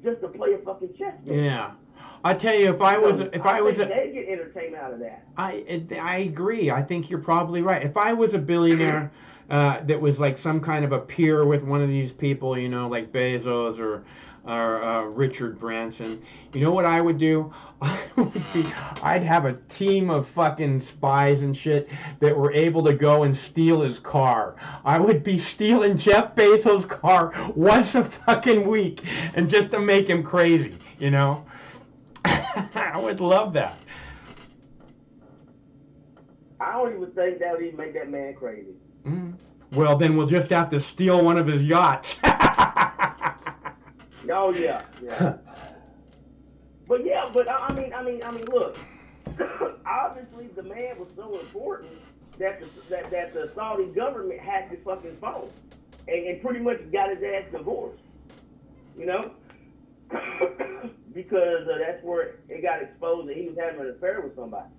Speaker 10: just to play a fucking chess game.
Speaker 1: Yeah, I tell you, if I was
Speaker 10: they get entertainment out of that.
Speaker 1: I agree. I think you're probably right. If I was a billionaire that was like some kind of a peer with one of these people, you know, like Bezos or Richard Branson, you know what I would do? I'd have a team of fucking spies and shit that were able to go and steal his car. I would be stealing Jeff Bezos' car once a fucking week, and just to make him crazy, you know? I would love that.
Speaker 10: I don't even think that would even make that man crazy.
Speaker 1: Well, then we'll just have to steal one of his yachts.
Speaker 10: Oh yeah. But I mean, look. Obviously, the man was so important that the Saudi government had his fucking phone, and pretty much got his ass divorced. You know, because that's where it got exposed that he was having an affair with somebody.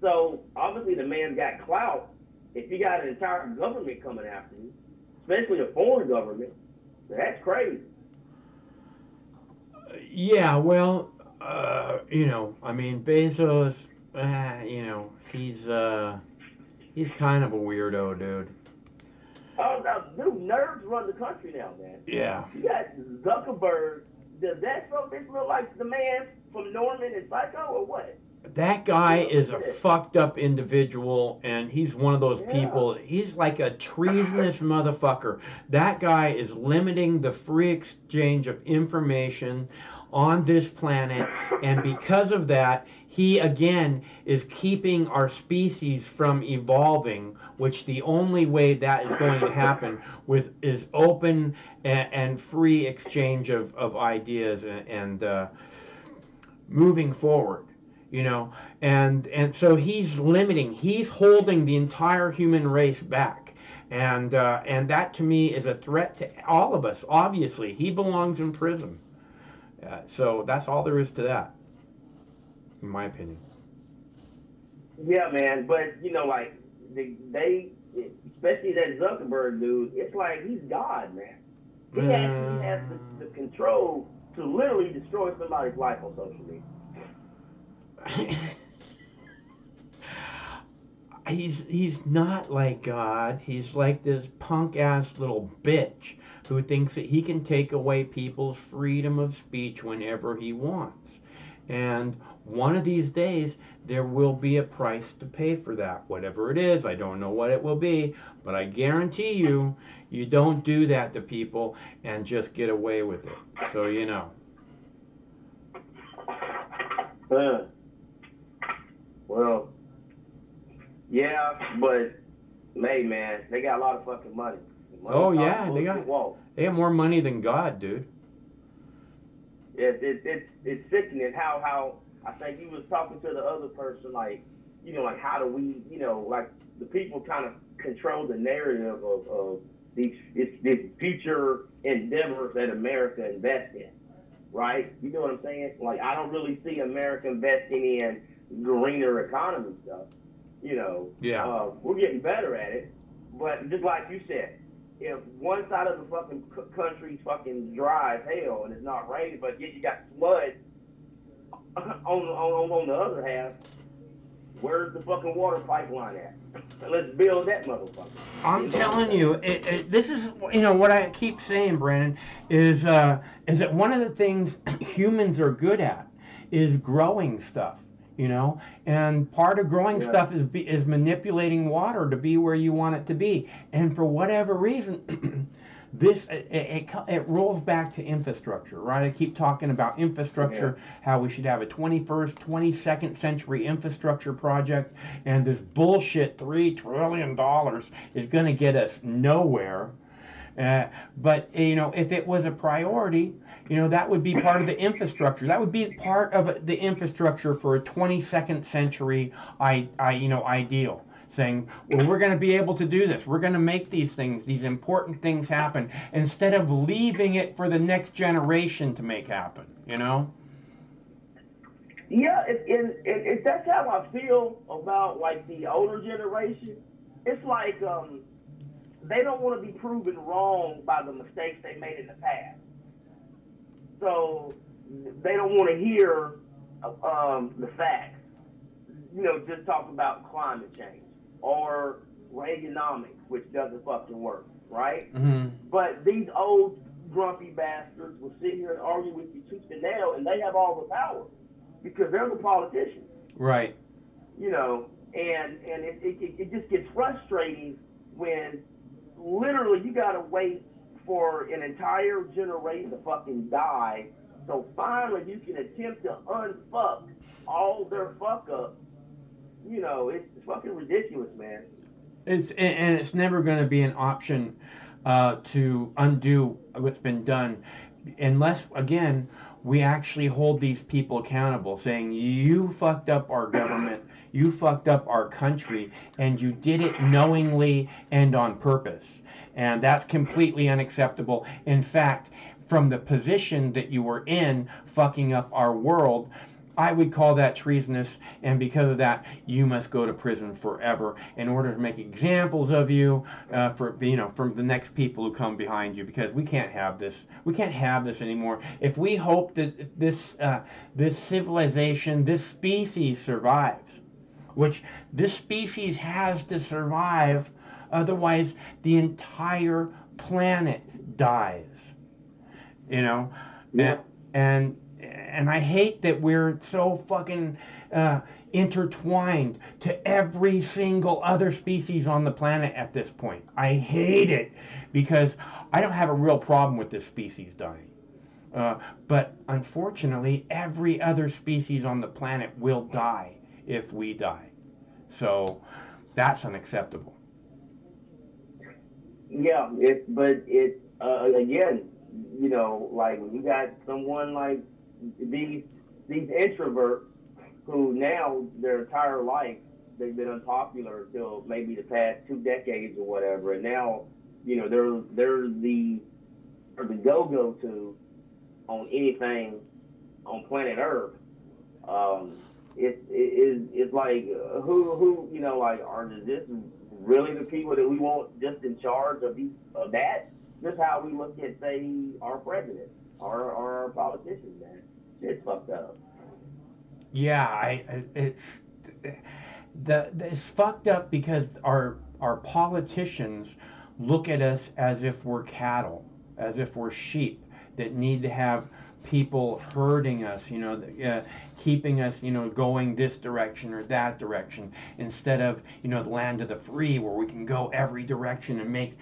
Speaker 10: So obviously the man got clout. If you got an entire government coming after you, especially a foreign government, that's crazy.
Speaker 1: Yeah, well, I mean, Bezos, he's kind of a weirdo, dude.
Speaker 10: Oh, now, dude, nerds run the country now, man.
Speaker 1: Yeah.
Speaker 10: You got Zuckerberg. Does that look like the man from Norman and Psycho, or what?
Speaker 1: That guy is a fucked up individual, and he's one of those people. He's like a treasonous motherfucker. That guy is limiting the free exchange of information on this planet, and because of that, he again is keeping our species from evolving, which the only way that is going to happen is open and free exchange of ideas and moving forward. And so he's holding the entire human race back, and that to me is a threat to all of us. Obviously, he belongs in prison. So that's all there is to that, in my opinion.
Speaker 10: Yeah, man, but like they especially that Zuckerberg dude, it's like he's God, man. He actually has the control to literally destroy somebody's life on social media.
Speaker 1: He's not like God. He's like this punk ass little bitch who thinks that he can take away people's freedom of speech whenever he wants. And one of these days there will be a price to pay for that. Whatever it is, I don't know what it will be, but I guarantee you don't do that to people and just get away with it. So
Speaker 10: Well, yeah, but hey, man, they got a lot of fucking money.
Speaker 1: Oh yeah, they got more money than God, dude.
Speaker 10: It's sickening how I think he was talking to the other person, like how do we, like the people kind of control the narrative of these future endeavors that America invests in, right? You know what I'm saying? Like I don't really see America investing in greener economy stuff.
Speaker 1: Yeah.
Speaker 10: We're getting better at it, but just like you said, if one side of the fucking country's fucking dry as hell and it's not raining, but yet you got flood on the other half, where's the fucking water pipeline at? Let's build that motherfucker.
Speaker 1: I'm telling you, this is what I keep saying, Brandon, is that one of the things humans are good at is growing stuff. And part of growing stuff is manipulating water to be where you want it to be. And for whatever reason, it rolls back to infrastructure, right? I keep talking about infrastructure, how we should have a 21st, 22nd century infrastructure project, and this bullshit $3 trillion is going to get us nowhere. But if it was a priority, that would be part of the infrastructure. That would be part of the infrastructure for a 22nd century ideal. Saying, well, we're going to be able to do this. We're going to make these important things happen, instead of leaving it for the next generation to make happen.
Speaker 10: Yeah, that's how I feel about like the older generation. It's like they don't want to be proven wrong by the mistakes they made in the past. So they don't want to hear the facts. Just talk about climate change or Reaganomics, which doesn't fucking work, right?
Speaker 1: Mm-hmm.
Speaker 10: But these old grumpy bastards will sit here and argue with you tooth and nail, and they have all the power because they're the politicians.
Speaker 1: Right.
Speaker 10: And it just gets frustrating when literally you gotta wait for an entire generation to fucking die, so finally you can attempt to unfuck all their fuck up. It's fucking ridiculous, man.
Speaker 1: It's never going to be an option to undo what's been done, unless again we actually hold these people accountable, saying you fucked up our government, you fucked up our country, and you did it knowingly and on purpose. And that's completely unacceptable. In fact, from the position that you were in, fucking up our world, I would call that treasonous, and because of that, you must go to prison forever in order to make examples of you from the next people who come behind you. Because we can't have this. We can't have this anymore. If we hope that this civilization, this species survives, which this species has to survive, otherwise the entire planet dies. You know,
Speaker 10: Yeah.
Speaker 1: and I hate that we're so fucking intertwined to every single other species on the planet at this point. I hate it because I don't have a real problem with this species dying. But unfortunately, every other species on the planet will die if we die. So that's unacceptable.
Speaker 10: Yeah, again, like when you got someone like these introverts who now their entire life they've been unpopular until maybe the past 2 decades or whatever, and now they're the go-to on anything on planet Earth. It's like who like is this really the people that we want just in charge of that? Just how we look at, say, our president or our politicians, man. It's fucked up.
Speaker 1: Yeah, it's fucked up because our politicians look at us as if we're cattle, as if we're sheep that need to have people herding us, keeping us, going this direction or that direction, instead of, the land of the free where we can go every direction and make,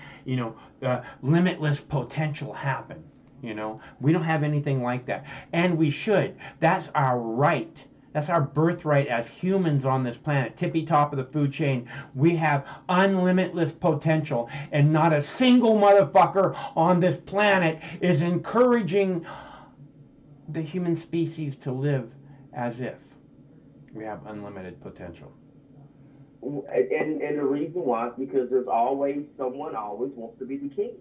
Speaker 1: limitless potential happen. We don't have anything like that. And we should. That's our right. That's our birthright as humans on this planet, tippy top of the food chain. We have unlimitless potential, and not a single motherfucker on this planet is encouraging the human species to live as if we have unlimited potential.
Speaker 10: And the reason why is because there's always someone always wants to be the king.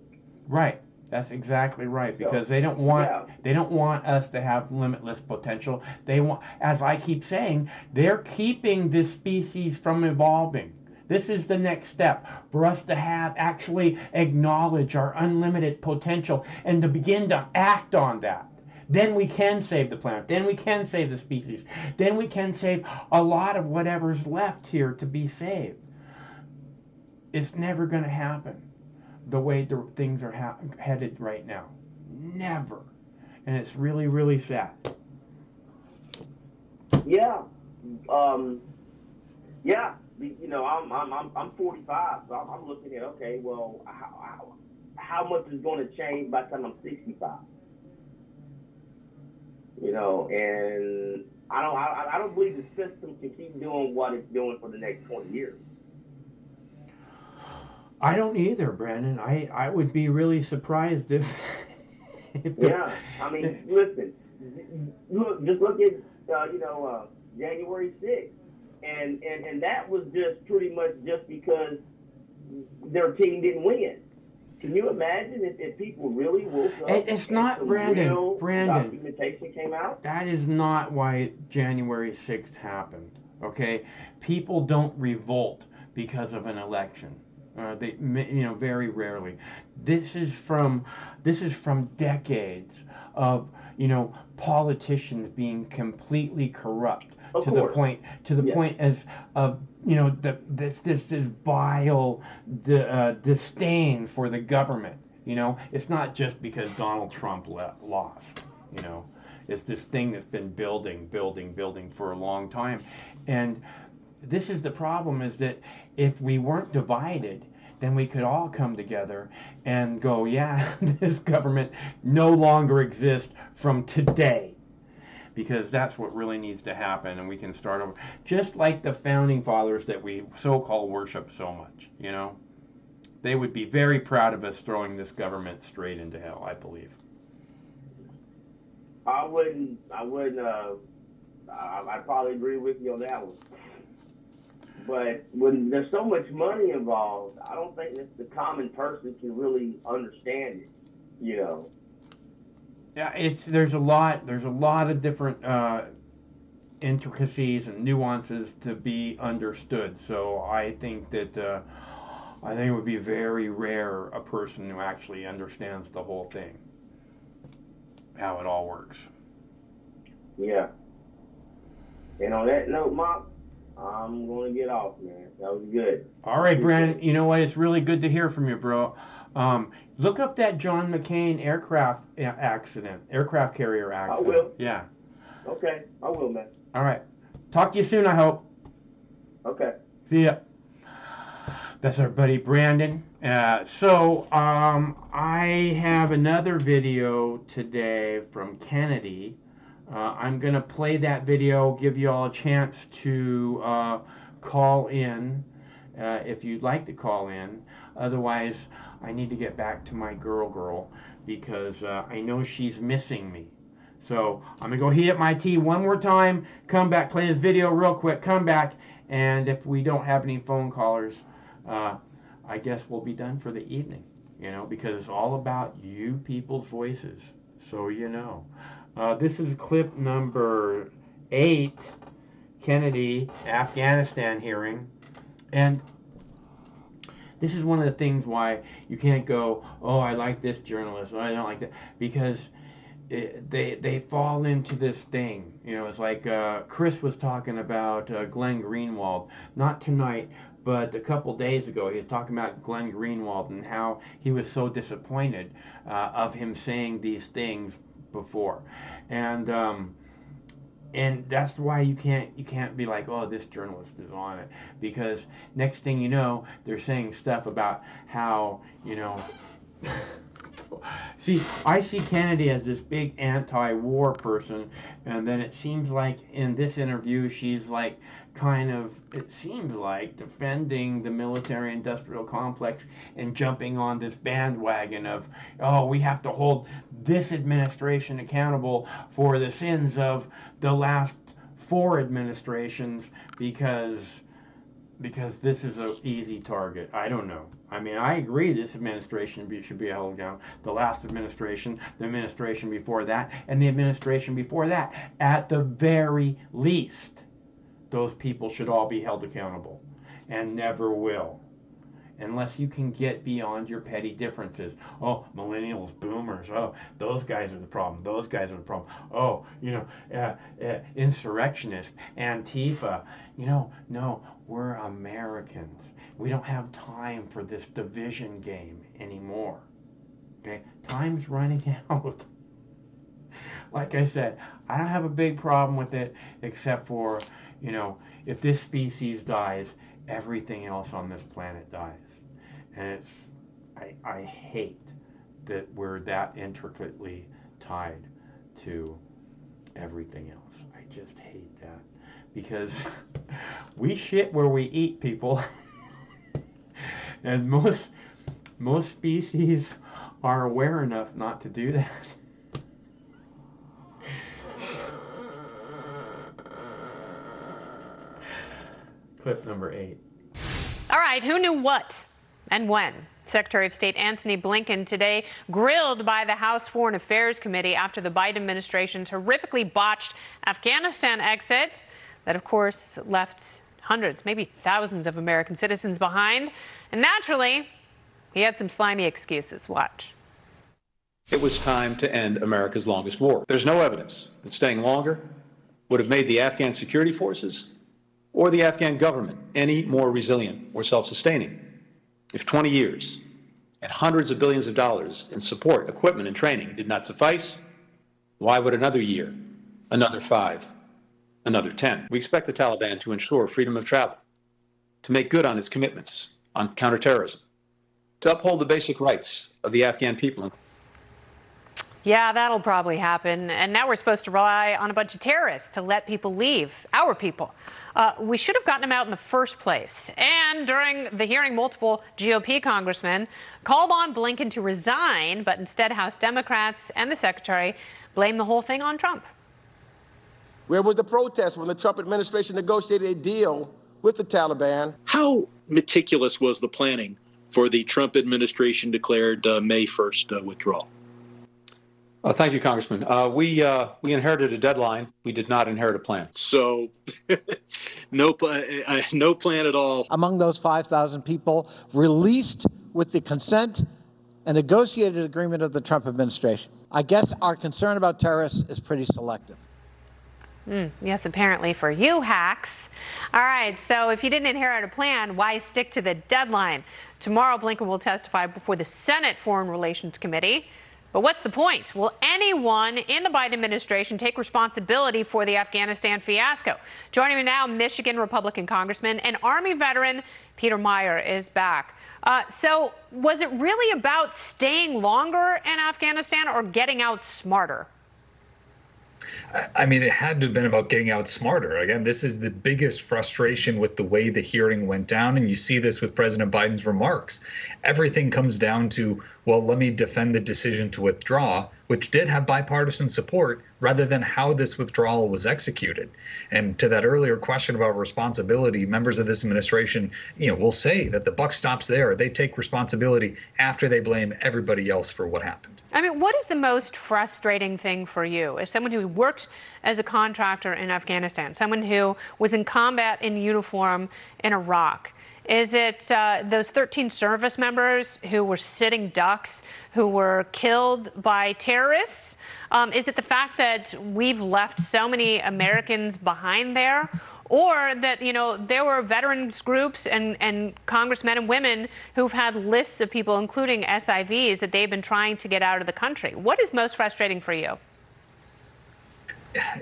Speaker 1: Right. That's exactly right, because they don't want us to have limitless potential. They want, as I keep saying, they're keeping this species from evolving. This is the next step for us to actually acknowledge our unlimited potential and to begin to act on that. Then we can save the planet. Then we can save the species. Then we can save a lot of whatever's left here to be saved. It's never going to happen the way things are headed right now. Never. And it's really, really sad.
Speaker 10: Yeah. Yeah. I'm 45, so I'm looking at, okay, well, how much is going to change by the time I'm 65? And I don't believe the system can keep doing what it's doing for the next 20 years.
Speaker 1: I don't either, Brandon. I would be really surprised if
Speaker 10: yeah, I mean, listen, just look at January 6th, and that was just pretty much just because their team didn't win. Can you imagine if people really woke up?
Speaker 1: It's not, Brandon.
Speaker 10: Documentation came out.
Speaker 1: That is not why January 6th happened. Okay, people don't revolt because of an election. They, very rarely. This is from decades of, politicians being completely corrupt to the point as of, this vile disdain for the government. It's not just because Donald Trump lost. It's this thing that's been building for a long time, and this is the problem, is that if we weren't divided, then we could all come together and go, yeah, this government no longer exists from today. Because that's what really needs to happen, and we can start over. Just like the founding fathers that we so-called worship so much, They would be very proud of us throwing this government straight into hell, I believe.
Speaker 10: I'd probably agree with you on that one. But when there's so much money involved, I don't think that the common person can really understand it, Yeah,
Speaker 1: there's a lot of different intricacies and nuances to be understood. So I think that it would be very rare a person who actually understands the whole thing, how it all works.
Speaker 10: Yeah. And on that note, Mark, I'm going to get off, man. That was good.
Speaker 1: All right, Brandon. You know what? It's really good to hear from you, bro. Look up that John McCain aircraft carrier accident.
Speaker 10: I will.
Speaker 1: Yeah.
Speaker 10: Okay, I will, man.
Speaker 1: All right. Talk to you soon, I hope.
Speaker 10: Okay.
Speaker 1: See ya. That's our buddy Brandon. I have another video today from Kennedy. I'm going to play that video, give you all a chance to call in if you'd like to call in. Otherwise, I need to get back to my girl because I know she's missing me. So I'm going to go heat up my tea one more time, come back, play this video real quick, come back, and if we don't have any phone callers, I guess we'll be done for the evening, because it's all about you people's voices, so you know. This is clip number 8, Kennedy, Afghanistan hearing, and this is one of the things why you can't go, oh, I like this journalist, or I don't like that, because they fall into this thing. It's like Chris was talking about Glenn Greenwald, not tonight, but a couple days ago. He was talking about Glenn Greenwald and how he was so disappointed of him saying these things before, and that's why you can't be like, oh, this journalist is on it, because next thing you know, they're saying stuff about how See, I see Kennedy as this big anti-war person, and then it seems like in this interview she's like it seems like defending the military-industrial complex and jumping on this bandwagon of, oh, we have to hold this administration accountable for the sins of the last 4 administrations because this is an easy target. I don't know. I mean, I agree this administration should be held down. The last administration, the administration before that, and the administration before that. At the very least, those people should all be held accountable, and never will. Unless you can get beyond your petty differences. Oh, millennials, boomers, oh, those guys are the problem. Those guys are the problem. Oh, insurrectionists, Antifa. No, we're Americans. We don't have time for this division game anymore. Okay? Time's running out. Like I said, I don't have a big problem with it, except for, if this species dies, everything else on this planet dies. And I hate that we're that intricately tied to everything else. I just hate that. Because we shit where we eat, people. And most species are aware enough not to do that. Clip number 8.
Speaker 11: All right, who knew what and when? Secretary of State Antony Blinken today grilled by the House Foreign Affairs Committee after the Biden administration's horrifically botched Afghanistan exit that, of course, left hundreds, maybe thousands of American citizens behind. And naturally, he had some slimy excuses. Watch.
Speaker 4: It was time to end America's longest war. There's no evidence that staying longer would have made the Afghan security forces or the Afghan government any more resilient or self-sustaining. If 20 years and hundreds of billions of dollars in support, equipment, and training did not suffice, why would another year, another 5, another 10? We expect the Taliban to ensure freedom of travel, to make good on its commitments on counterterrorism, to uphold the basic rights of the Afghan people.
Speaker 11: Yeah, that'll probably happen. And now we're supposed to rely on a bunch of terrorists to let people leave, our people. We should have gotten them out in the first place. And during the hearing, multiple GOP congressmen called on Blinken to resign, but instead House Democrats and the secretary blamed the whole thing on Trump.
Speaker 2: Where was the protest when the Trump administration negotiated a deal with the Taliban?
Speaker 12: How meticulous was the planning for the Trump administration declared May 1st withdrawal?
Speaker 4: Thank you, Congressman. We inherited a deadline. We did not inherit a plan.
Speaker 12: So no plan at all.
Speaker 13: Among those 5,000 people released with the consent and negotiated agreement of the Trump administration. I guess our concern about terrorists is pretty selective.
Speaker 11: Yes, apparently for you, hacks. All right, so if you didn't inherit a plan, why stick to the deadline? Tomorrow, Blinken will testify before the Senate Foreign Relations Committee. But what's the point? Will anyone in the Biden administration take responsibility for the Afghanistan fiasco? Joining me now, Michigan Republican Congressman and Army veteran Peter Meyer is back. So was it really about staying longer in Afghanistan or getting out smarter?
Speaker 14: I mean, it had to have been about getting out smarter. Again, this is the biggest frustration with the way the hearing went down. And you see this with President Biden's remarks. Everything comes down to, well, let me defend the decision to withdraw, which did have bipartisan support, rather than how this withdrawal was executed. And to that earlier question about responsibility, members of this administration, will say that the buck stops there. They take responsibility after they blame everybody else for what happened.
Speaker 11: I mean, what is the most frustrating thing for you as someone who worked as a contractor in Afghanistan, someone who was in combat in uniform in Iraq? Is it those 13 service members who were sitting ducks, who were killed by terrorists? Is it the fact that we've left so many Americans behind there? Or that, there were veterans groups and congressmen and women who've had lists of people, including SIVs, that they've been trying to get out of the country. What is most frustrating for you?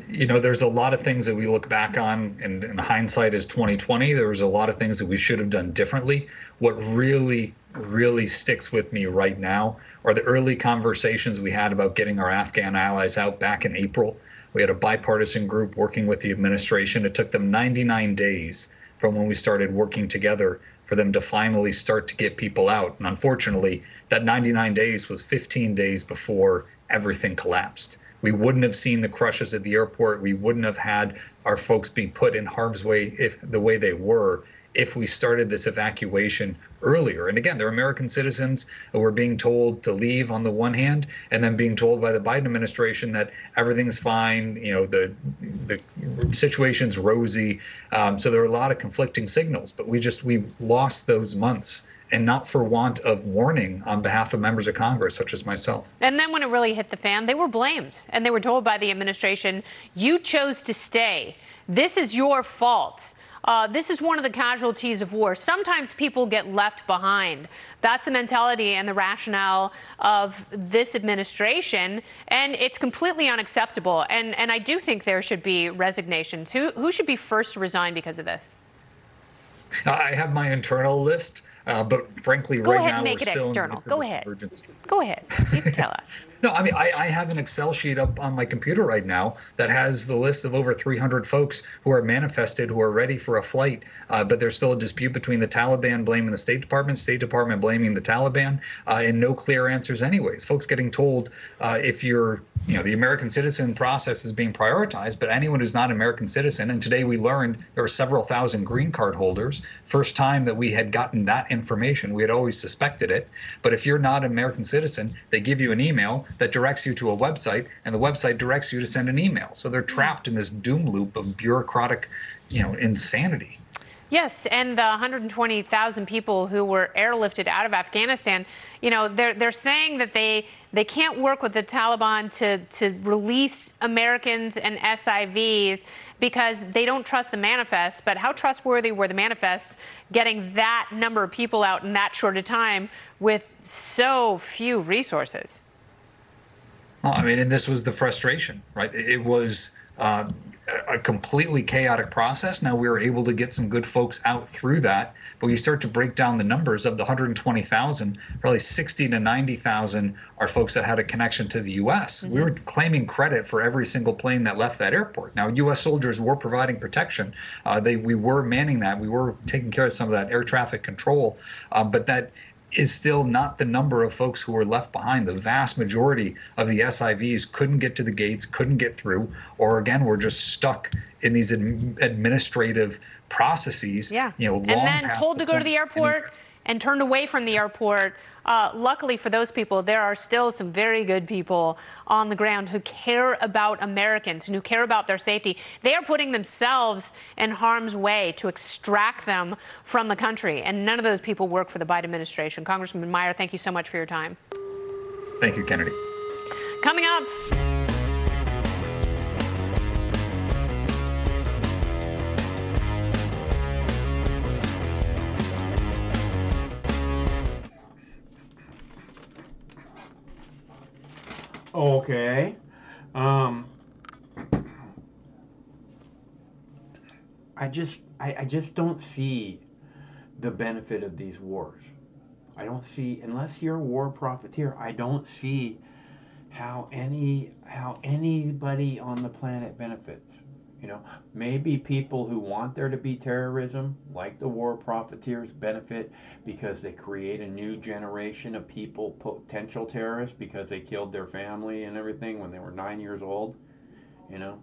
Speaker 14: There's a lot of things that we look back on, and hindsight is 2020. There was a lot of things that we should have done differently. What really sticks with me right now are the early conversations we had about getting our Afghan allies out back in April. We had a bipartisan group working with the administration. It took them 99 days from when we started working together for them to finally start to get people out. And unfortunately, that 99 days was 15 days before everything collapsed. We wouldn't have seen the crushes at the airport. We wouldn't have had our folks being put in harm's way the way they were if we started this evacuation earlier. And again, they're American citizens who were being told to leave on the one hand, and then being told by the Biden administration that everything's fine, the situation's rosy. So there are a lot of conflicting signals, but we lost those months, and not for want of warning on behalf of members of Congress, such as myself.
Speaker 11: And then when it really hit the fan, they were blamed, and they were told by the administration, you chose to stay. This is your fault. This is one of the casualties of war. Sometimes people get left behind. That's the mentality and the rationale of this administration, and it's completely unacceptable. And I do think there should be resignations. Who should be first to resign because of this?
Speaker 14: I have my internal list, but frankly,
Speaker 11: Go
Speaker 14: right
Speaker 11: ahead
Speaker 14: now
Speaker 11: and make
Speaker 14: we're
Speaker 11: it
Speaker 14: still
Speaker 11: external.
Speaker 14: in the midst
Speaker 11: Go
Speaker 14: of this
Speaker 11: ahead.
Speaker 14: emergency.
Speaker 11: Go ahead. You can tell us.
Speaker 14: No, I mean, I have an Excel sheet up on my computer right now that has the list of over 300 folks who are manifested, who are ready for a flight, but there's still a dispute between the Taliban blaming the State Department blaming the Taliban, and no clear answers anyways. Folks getting told if you're, the American citizen process is being prioritized, but anyone who's not an American citizen, and today we learned there were several thousand green card holders, first time that we had gotten that information. We had always suspected it, but if you're not an American citizen, they give you an email that directs you to a website, and the website directs you to send an email. So they're trapped in this doom loop of bureaucratic, insanity.
Speaker 11: Yes, and the 120,000 people who were airlifted out of Afghanistan, they're saying that they can't work with the Taliban to release Americans and SIVs because they don't trust the manifests. But how trustworthy were the manifests getting that number of people out in that short a time with so few resources?
Speaker 14: I mean, and this was the frustration, right? It was a completely chaotic process. Now we were able to get some good folks out through that, but you start to break down the numbers of the 120,000, probably 60 to 90,000 are folks that had a connection to the U.S. Mm-hmm. We were claiming credit for every single plane that left that airport. Now, U.S. soldiers were providing protection. We were manning that. We were taking care of some of that air traffic control, but that is still not the number of folks who were left behind. The vast majority of the SIVs couldn't get to the gates, couldn't get through, or again, were just stuck in these administrative processes.
Speaker 11: Yeah.
Speaker 14: Long
Speaker 11: and then
Speaker 14: past
Speaker 11: told
Speaker 14: the
Speaker 11: to go to the
Speaker 14: point.
Speaker 11: airport and turned away from the airport. Luckily for those people, there are still some very good people on the ground who care about Americans and who care about their safety. They are putting themselves in harm's way to extract them from the country, and none of those people work for the Biden administration. Congressman Meyer, thank you so much for your time.
Speaker 14: Thank you, Kennedy.
Speaker 11: Coming up.
Speaker 1: Okay. I just don't see the benefit of these wars. I don't see, unless you're a war profiteer, I don't see how anybody on the planet benefits. You know, maybe people who want there to be terrorism, like the war profiteers, benefit because they create a new generation of people, potential terrorists, because they killed their family and everything when they were 9 years old, you know.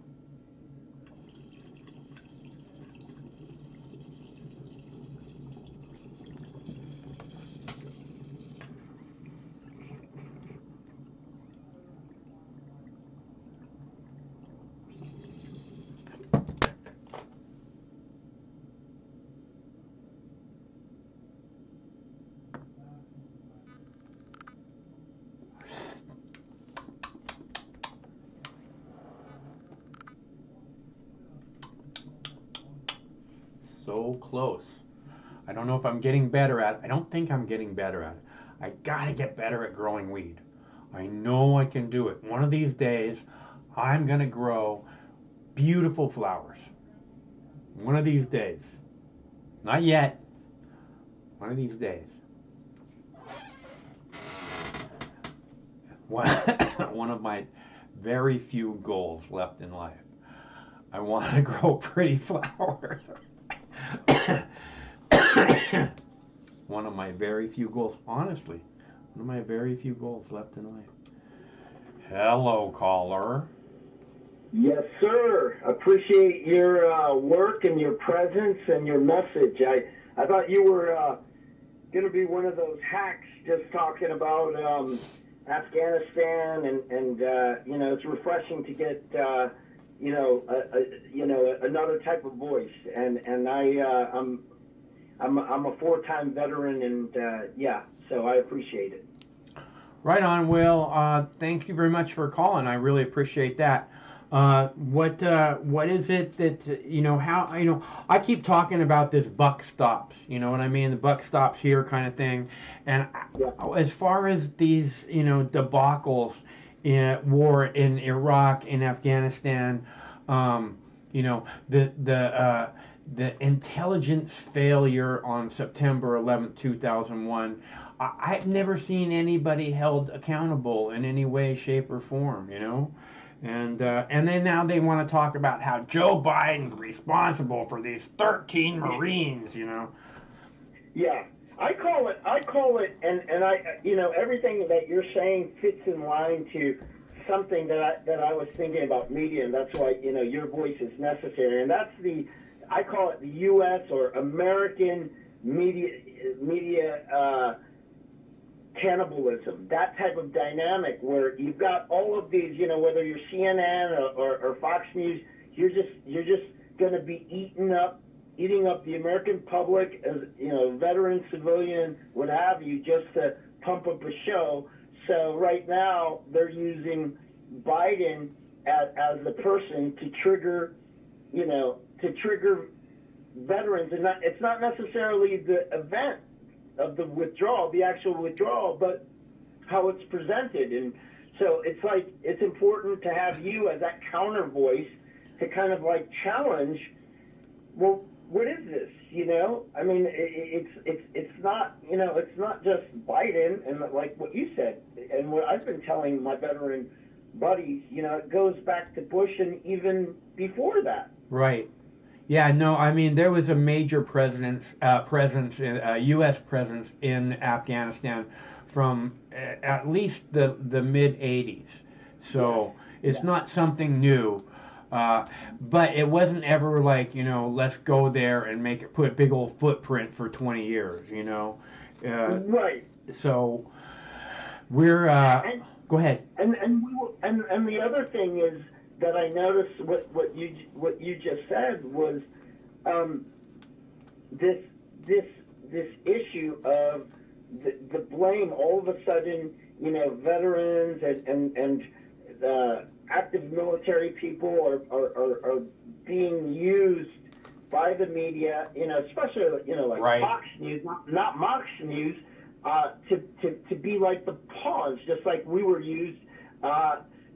Speaker 1: So close. I don't know if I'm getting better at it. I don't think I'm getting better at it. I gotta get better at growing weed. I know I can do it. One of these days, I'm gonna grow beautiful flowers. One of these days. Not yet. One of these days. One of my very few goals left in life. I want to grow pretty flowers. One of my very few goals, honestly, one of my very few goals left in life. Hello, caller.
Speaker 15: Yes, sir. Appreciate your work and your presence and your message. I thought you were going to be one of those hacks just talking about Afghanistan and you know, it's refreshing to get you know, another type of voice, and I'm a 4-time veteran, and yeah, so I appreciate it.
Speaker 1: Right on, Will. Thank you very much for calling. I really appreciate that. What is it that, you know, how, you know, I keep talking about this buck stops, you know what I mean? The buck stops here kind of thing. And as far as these, you know, debacles in war in Iraq, in Afghanistan, you know, the intelligence failure on September 11th, 2001, I've never seen anybody held accountable in any way, shape, or form, you know? And then now they want to talk about how Joe Biden's responsible for these 13 Marines, you know?
Speaker 15: Yeah, I call it, and I, you know, everything that you're saying fits in line to something that I was thinking about media, and that's why, you know, your voice is necessary, and that's I call it the U.S. or American media cannibalism, that type of dynamic where you've got all of these, you know, whether you're CNN or Fox News, you're just going to be eating up the American public, as you know, veteran, civilian, what have you, just to pump up a show. So right now they're using Biden as the person to trigger, you know, veterans, and it's not necessarily the event of the withdrawal, the actual withdrawal, but how it's presented. And so it's like, it's important to have you as that counter voice to kind of like challenge, well, what is this, you know? I mean, it's not, you know, it's not just Biden, and like what you said, and what I've been telling my veteran buddies, you know, it goes back to Bush and even before that.
Speaker 1: Right. Yeah, no, I mean, there was a major presence, U.S. presence in Afghanistan from at least the mid-'80s. So it's not something new. But it wasn't ever like, let's go there and put a big old footprint for 20 years,
Speaker 15: Right.
Speaker 1: So we're, go ahead.
Speaker 15: And the other thing is that I noticed what you just said was this issue of the blame. All of a sudden, veterans and active military people are being used by the media, especially like
Speaker 1: right.
Speaker 15: Fox News, not Mox News, to be like the pawns, just like we were used,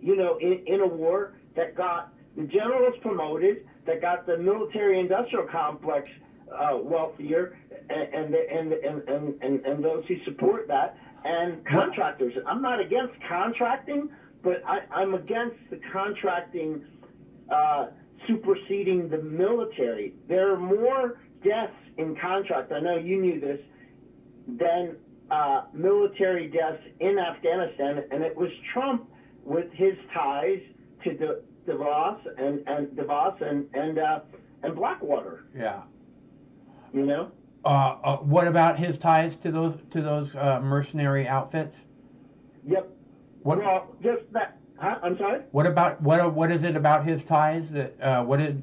Speaker 15: in a war that got the generals promoted, that got the military-industrial complex wealthier, and those who support that, and contractors. I'm not against contracting, but I'm against the contracting superseding the military. There are more deaths in contract, I know you knew this, than military deaths in Afghanistan, and it was Trump with his ties to DeVos and Blackwater.
Speaker 1: Yeah.
Speaker 15: What
Speaker 1: about his ties to those mercenary outfits?
Speaker 15: Yep. Well, just that. Huh? I'm sorry.
Speaker 1: What is it about his ties that what did?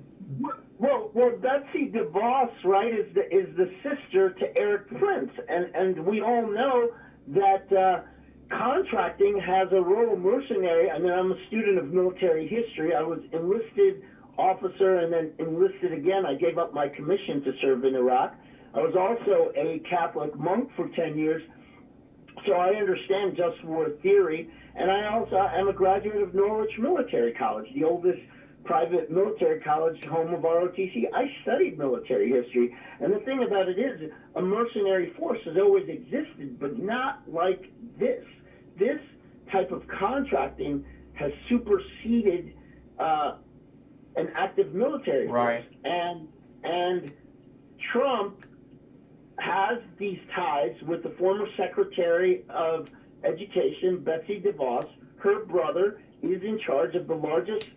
Speaker 15: Well, Betsy DeVos, right, is the sister to Eric Prince, and we all know that contracting has a role. Mercenary. I mean, I'm a student of military history. I was enlisted officer and then enlisted again. I gave up my commission to serve in Iraq. I was also a Catholic monk for 10 years, so I understand just war theory. And I also am a graduate of Norwich Military College, the oldest private military college, home of ROTC. I studied military history. And the thing about it is, a mercenary force has always existed, but not like this. This type of contracting has superseded an active military force.
Speaker 1: Right.
Speaker 15: And Trump has these ties with the former Secretary of Education, Betsy DeVos. Her brother is in charge of the largest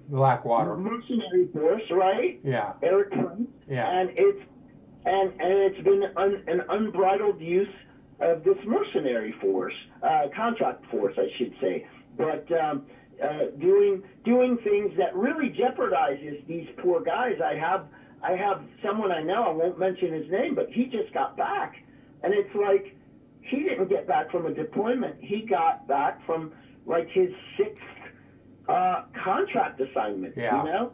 Speaker 1: Blackwater
Speaker 15: mercenary force, right?
Speaker 1: Yeah.
Speaker 15: Eric Prince.
Speaker 1: Yeah.
Speaker 15: And it's been an unbridled use of this mercenary force, contract force, I should say. But doing things that really jeopardizes these poor guys. I have someone I know, I won't mention his name, but he just got back. And it's like, he didn't get back from a deployment. He got back from like his 6th contract assignment.
Speaker 1: Yeah.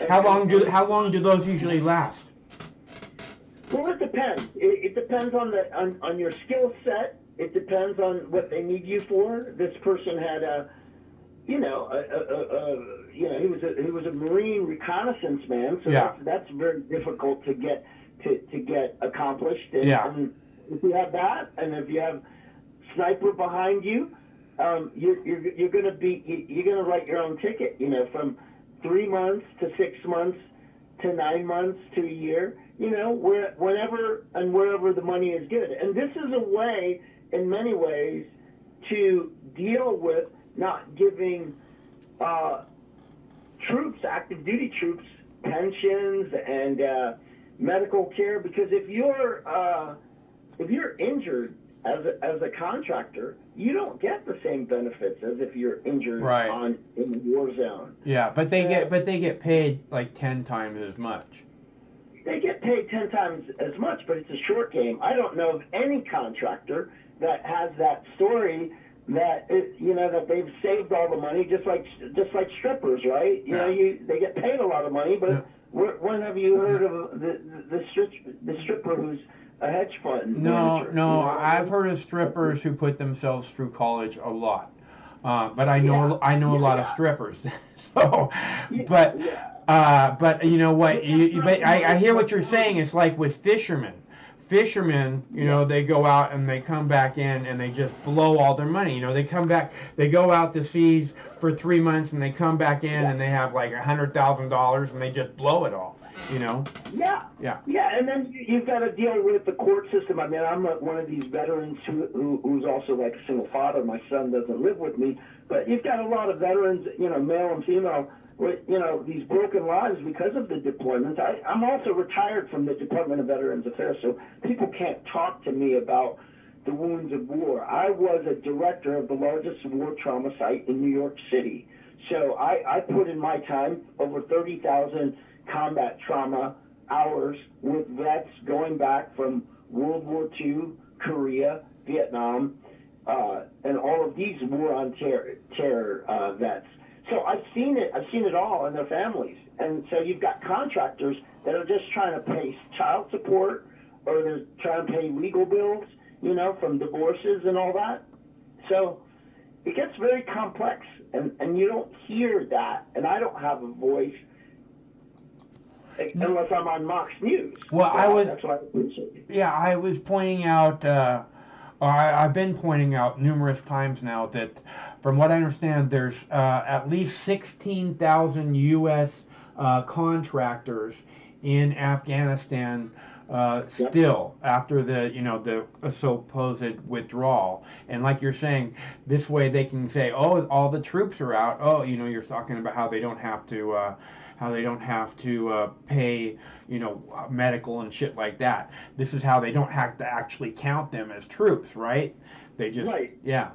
Speaker 1: How long do those usually last?
Speaker 15: Well, it depends. It depends on your skill set. It depends on what they need you for. This person had he was a Marine reconnaissance man, so that's very difficult to get accomplished. And if you have that, and if you have sniper behind you, you're gonna write your own ticket. From 3 months to 6 months to 9 months to a year. Whenever and wherever the money is good. And this is a way, in many ways, to deal with not giving active duty troops, pensions and medical care, because if you're injured as a contractor, you don't get the same benefits as if you're injured in the war zone.
Speaker 1: Yeah, but they get paid like 10 times as much.
Speaker 15: They get paid 10 times as much, but it's a short game. I don't know of any contractor that has that story that that they've saved all the money, just like strippers, right? They get paid a lot of money, but when have you heard of the stripper who's a hedge fund manager?
Speaker 1: No, I've heard of strippers who put themselves through college a lot, but I know a lot of strippers. So, but you know what? I hear what you're saying. It's like with fishermen. Fishermen, they go out and they come back in and they just blow all their money. They come back, they go out to seas for 3 months and they come back in and they have like $100,000 and they just blow it all. you know?
Speaker 15: Yeah.
Speaker 1: Yeah.
Speaker 15: Yeah, and then you've got to deal with the court system. I mean, I'm one of these veterans who's also like a single father. My son doesn't live with me, but you've got a lot of veterans, you know, male and female, with, you know, these broken lives because of the deployments. I'm also retired from the Department of Veterans Affairs, so people can't talk to me about the wounds of war. I was a director of the largest war trauma site in New York City. So I put in my time over 30,000 combat trauma hours with vets going back from World War II, Korea, Vietnam, and all of these war on terror vets. So I've seen it all in their families. And so you've got contractors that are just trying to pay child support, or they're trying to pay legal bills, you know, from divorces and all that. So it gets very complex, and you don't hear that, and I don't have a voice unless I'm on Mox News.
Speaker 1: Well,
Speaker 15: That's why I appreciate it.
Speaker 1: Yeah, I was pointing out, I've been pointing out numerous times now that, from what I understand, there's at least 16,000 U.S. Contractors in Afghanistan still after the supposed withdrawal. And like you're saying, this way they can say, oh, all the troops are out. Oh, you're talking about how they don't have to. Pay, medical and shit like that. This is how they don't have to actually count them as troops, right? They just,
Speaker 15: right.
Speaker 1: Yeah.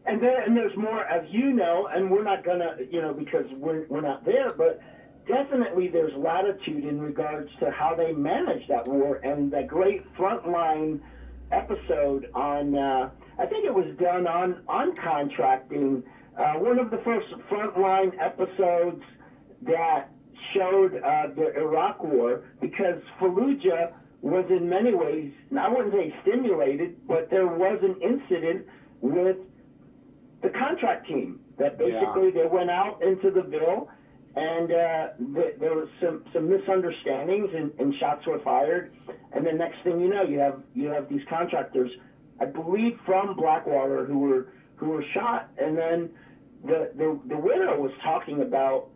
Speaker 15: And there's more, as you know, and we're not gonna, because we're not there, but definitely there's latitude in regards to how they manage that war. And that great frontline episode on, I think it was done on contracting, one of the first frontline episodes that showed the Iraq War, because Fallujah was in many ways, I wouldn't say stimulated, but there was an incident with the contract team that basically they went out into the Ville, and there was some misunderstandings, and shots were fired, and the next thing you know, you have these contractors, I believe from Blackwater, who were shot, and then the widow was talking about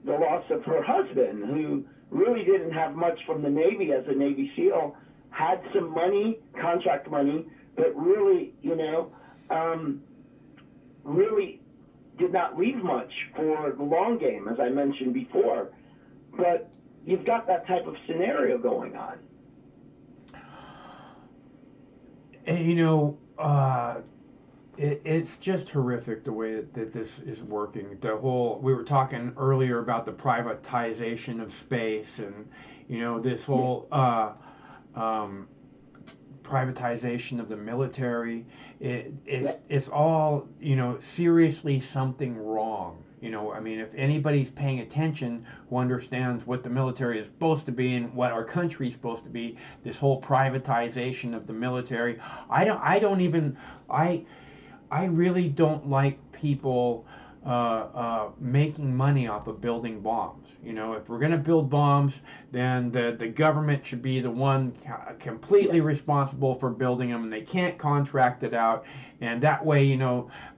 Speaker 15: the loss of her husband, who really didn't have much from the Navy as a Navy SEAL, had some money, contract money, but really, really did not leave much for the long game, as I mentioned before. But you've got that type of scenario going on.
Speaker 1: It's just horrific the way that this is working. We were talking earlier about the privatization of space, and this whole privatization of the military. It's all seriously something wrong. If anybody's paying attention, who understands what the military is supposed to be and what our country is supposed to be, this whole privatization of the military. I really don't like people making money off of building bombs. If we're going to build bombs, then the government should be the one completely responsible for building them, and they can't contract it out. And that way,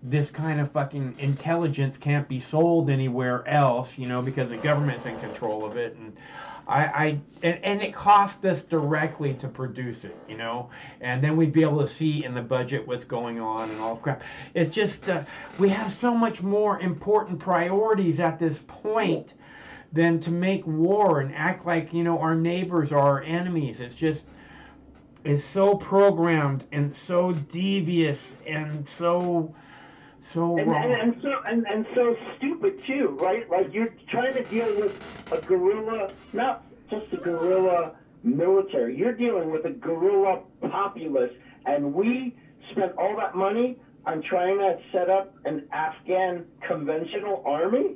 Speaker 1: this kind of fucking intelligence can't be sold anywhere else, because the government's in control of it. And and it cost us directly to produce it, and then we'd be able to see in the budget what's going on and all crap. It's just, we have so much more important priorities at this point than to make war and act like, our neighbors are our enemies. It's so programmed and so devious and so wrong.
Speaker 15: And so stupid too, right? Like, you're trying to deal with a guerrilla, not just a guerrilla military. You're dealing with a guerrilla populace, and we spent all that money on trying to set up an Afghan conventional army.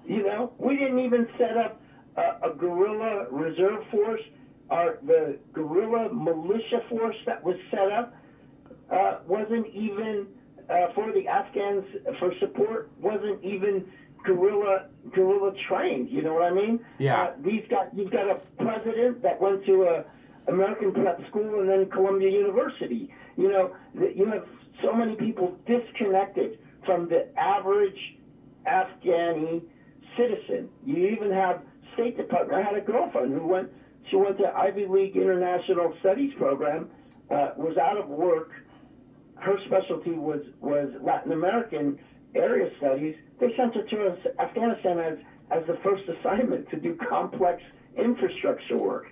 Speaker 15: We didn't even set up a guerrilla reserve force. The guerrilla militia force that was set up wasn't even for the Afghans for support, wasn't even guerrilla trained. You know what I mean?
Speaker 1: Yeah.
Speaker 15: You've got a president that went to a American prep school and then Columbia University. You have so many people disconnected from the average Afghani citizen. You even have State Department. I had a girlfriend who went to Ivy League International Studies program, was out of work. Her specialty was Latin American area studies. They sent her to Afghanistan as the first assignment to do complex infrastructure work.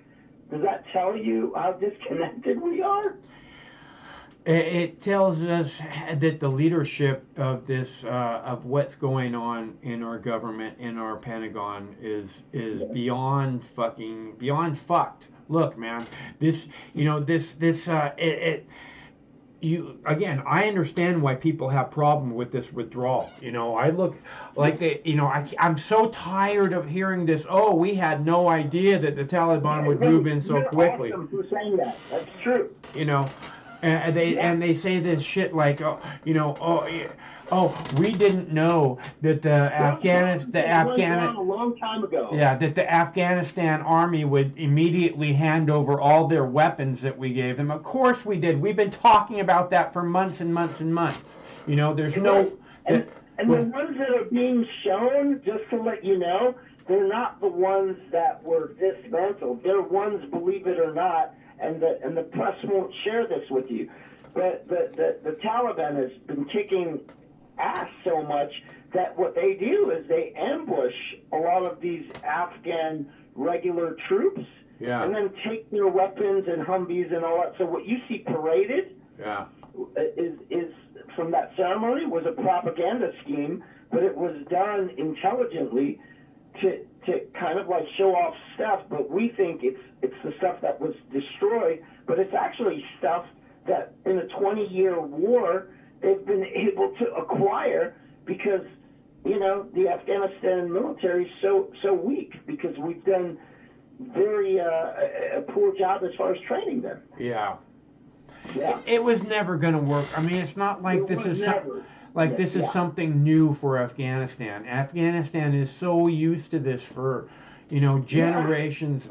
Speaker 15: Does that tell you how disconnected we are?
Speaker 1: It tells us that the leadership of this, of what's going on in our government, in our Pentagon, is beyond fucked. Look, man, I understand why people have problem with this withdrawal. I look like I'm so tired of hearing this. Oh, we had no idea that the Taliban would move in so quickly.
Speaker 15: You're awesome for saying that. That's true.
Speaker 1: And they say this shit like, we didn't know that the
Speaker 15: a long time ago.
Speaker 1: Yeah, that the Afghanistan army would immediately hand over all their weapons that we gave them. Of course we did. We've been talking about that for months and months and months. There's no.
Speaker 15: And the ones that are being shown, just to let you know, they're not the ones that were dismantled. They're ones, believe it or not, and the press won't share this with you. But the Taliban has been kicking ass so much that what they do is they ambush a lot of these Afghan regular troops, and then take their weapons and Humvees and all that. So what you see paraded is from that ceremony was a propaganda scheme, but it was done intelligently to kind of like show off stuff, but we think it's the stuff that was destroyed, but it's actually stuff that in a 20-year war they've been able to acquire because, the Afghanistan military is so weak because we've done very a poor job as far as training them.
Speaker 1: Yeah.
Speaker 15: Yeah.
Speaker 1: It was never going to work. I mean, it's not like this is something new for Afghanistan. Afghanistan is so used to this for, generations,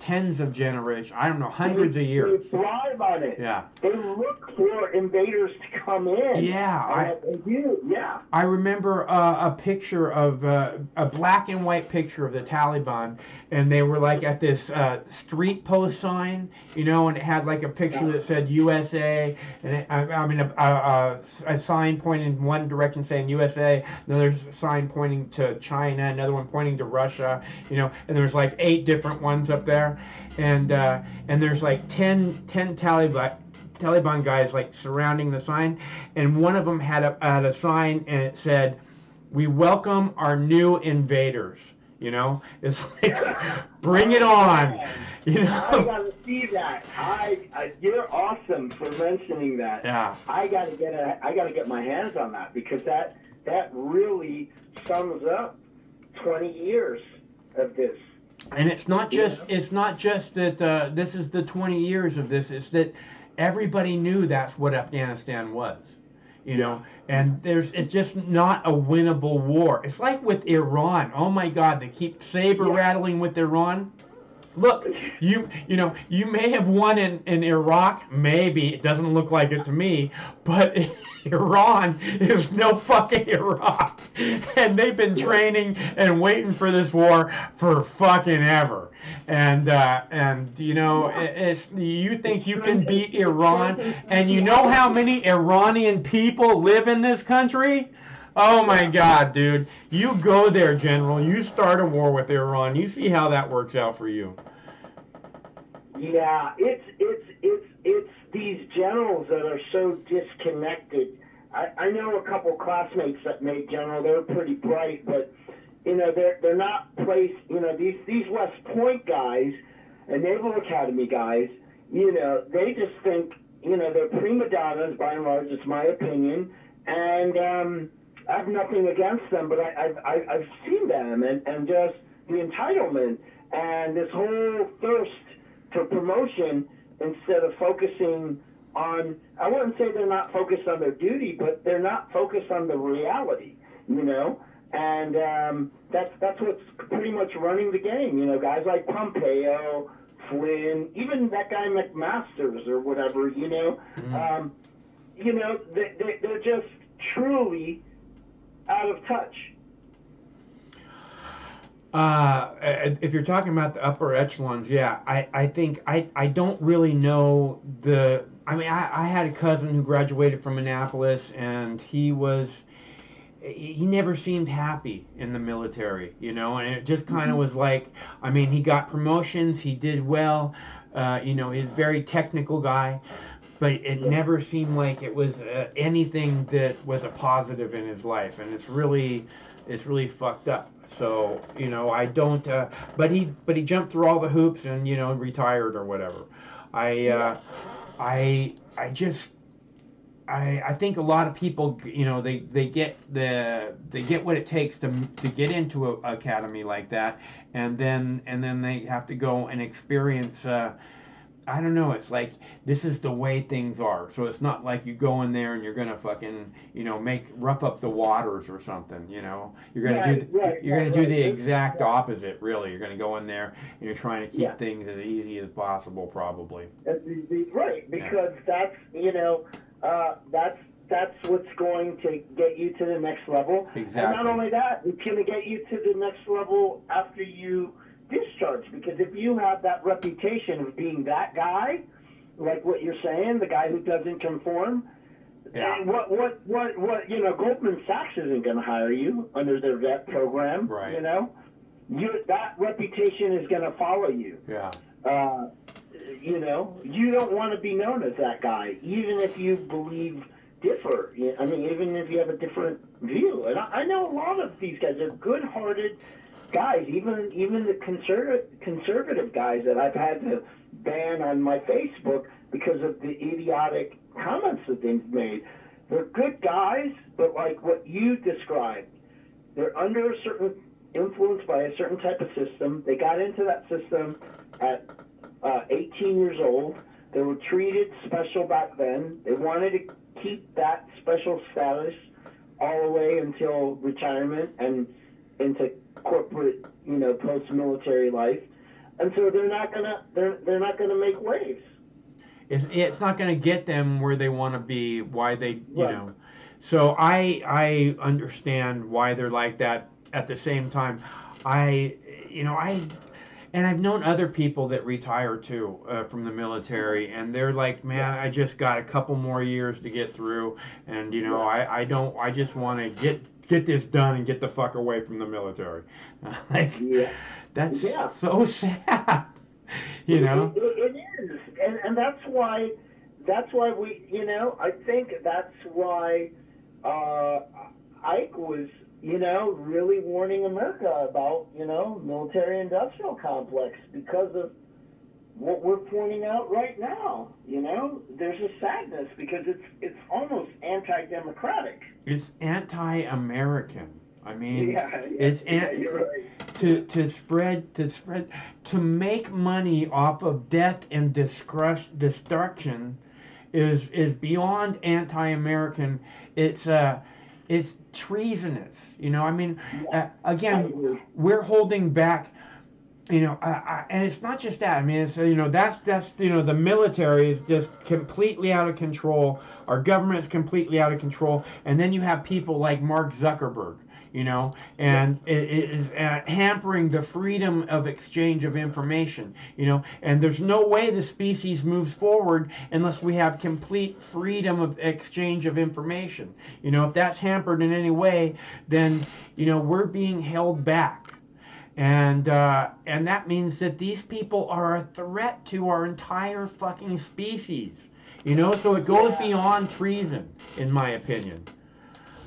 Speaker 1: tens of generations. I don't know, hundreds of years.
Speaker 15: They thrive on it.
Speaker 1: Yeah.
Speaker 15: They look for invaders to come in.
Speaker 1: Yeah.
Speaker 15: They do. Yeah.
Speaker 1: I remember a picture of a black and white picture of the Taliban, and they were like at this street post sign, and it had like a picture that said USA, and a sign pointing in one direction saying USA, another sign pointing to China, another one pointing to Russia, and there's like 8 different ones up there, and there's like 10 Taliban guys like surrounding the sign, and one of them had a sign and it said, "We welcome our new invaders." It's like, bring it on.
Speaker 15: I gotta see that. You're awesome for mentioning that.
Speaker 1: Yeah.
Speaker 15: I gotta get my hands on that because that really sums up 20 years of this.
Speaker 1: And it's not just that this is the 20 years of this. It's that everybody knew that's what Afghanistan was, and it's just not a winnable war. It's like with Iran. Oh my God, they keep saber rattling with Iran. Look, you may have won in Iraq, maybe. It doesn't look like it to me, but Iran is no fucking Iraq. And they've been training and waiting for this war for fucking ever. And you think you can beat Iran, and you know how many Iranian people live in this country? Oh my God, dude. You go there, General. You start a war with Iran. You see how that works out for you.
Speaker 15: Yeah, it's these generals that are so disconnected. I know a couple classmates that made general. They're pretty bright, but they're not placed. These West Point guys and Naval Academy guys. They just think they're prima donnas by and large. It's my opinion, and I have nothing against them, but I've seen them and just the entitlement and this whole thirst for promotion instead of focusing on, I wouldn't say they're not focused on their duty, but they're not focused on the reality, and that's what's pretty much running the game. Guys like Pompeo, Flynn, even that guy McMasters or whatever, they're just truly out of touch.
Speaker 1: If you're talking about the upper echelons, yeah, I think I don't really know the. I mean, I had a cousin who graduated from Annapolis, and he never seemed happy in the military, and it just kind of was like, I mean, he got promotions, he did well, he's a very technical guy, but it never seemed like it was anything that was a positive in his life, and it's really fucked up. So I don't. But he jumped through all the hoops and retired or whatever. I just. I think a lot of people, they get what it takes to get into an academy like that, and then they have to go and experience. I don't know. It's like this is the way things are. So it's not like you go in there and you're gonna fucking rough up the waters or something. You're gonna do the exact opposite. Really, you're gonna go in there and you're trying to keep things as easy as possible, probably.
Speaker 15: Right, because that's that's what's going to get you to the next level.
Speaker 1: Exactly.
Speaker 15: And not only that, it's going to get you to the next level after you discharge. Because if you have that reputation of being that guy, like what you're saying, the guy who doesn't conform, what Goldman Sachs isn't going to hire you under their vet program.
Speaker 1: Right.
Speaker 15: That reputation is going to follow you.
Speaker 1: Yeah.
Speaker 15: You don't want to be known as that guy, even if you believe differ. I mean, even if you have a different view. And I know a lot of these guys are good-hearted guys, even the conservative guys that I've had to ban on my Facebook because of the idiotic comments that they've made. They're good guys, but like what you described, they're under a certain influence by a certain type of system. They got into that system at 18 years old. They were treated special back then. They wanted to keep that special status all the way until retirement and into corporate, post-military life. And so they're not gonna make waves.
Speaker 1: It's not going to get them where they want to be. Why they, So I understand why they're like that. At the same time, and I've known other people that retire too from the military, and they're like, man, I just got a couple more years to get through, and I just want to get this done and get the fuck away from the military. That's so sad.
Speaker 15: It is, and that's why we, I think that's why Ike was, really warning America about, military-industrial complex because of what we're pointing out right now. There's a sadness because it's almost anti-democratic.
Speaker 1: It's anti-American. I mean,
Speaker 15: you're right.
Speaker 1: to make money off of death and destruction is beyond anti-American. It's treasonous. I mean, again, we're holding back. And it's not just that. I mean, it's that's the military is just completely out of control. Our government's completely out of control, and then you have people like Mark Zuckerberg. And it is hampering the freedom of exchange of information, and there's no way the species moves forward unless we have complete freedom of exchange of information. If that's hampered in any way, then, we're being held back. And that means that these people are a threat to our entire fucking species, so it goes beyond treason, in my opinion.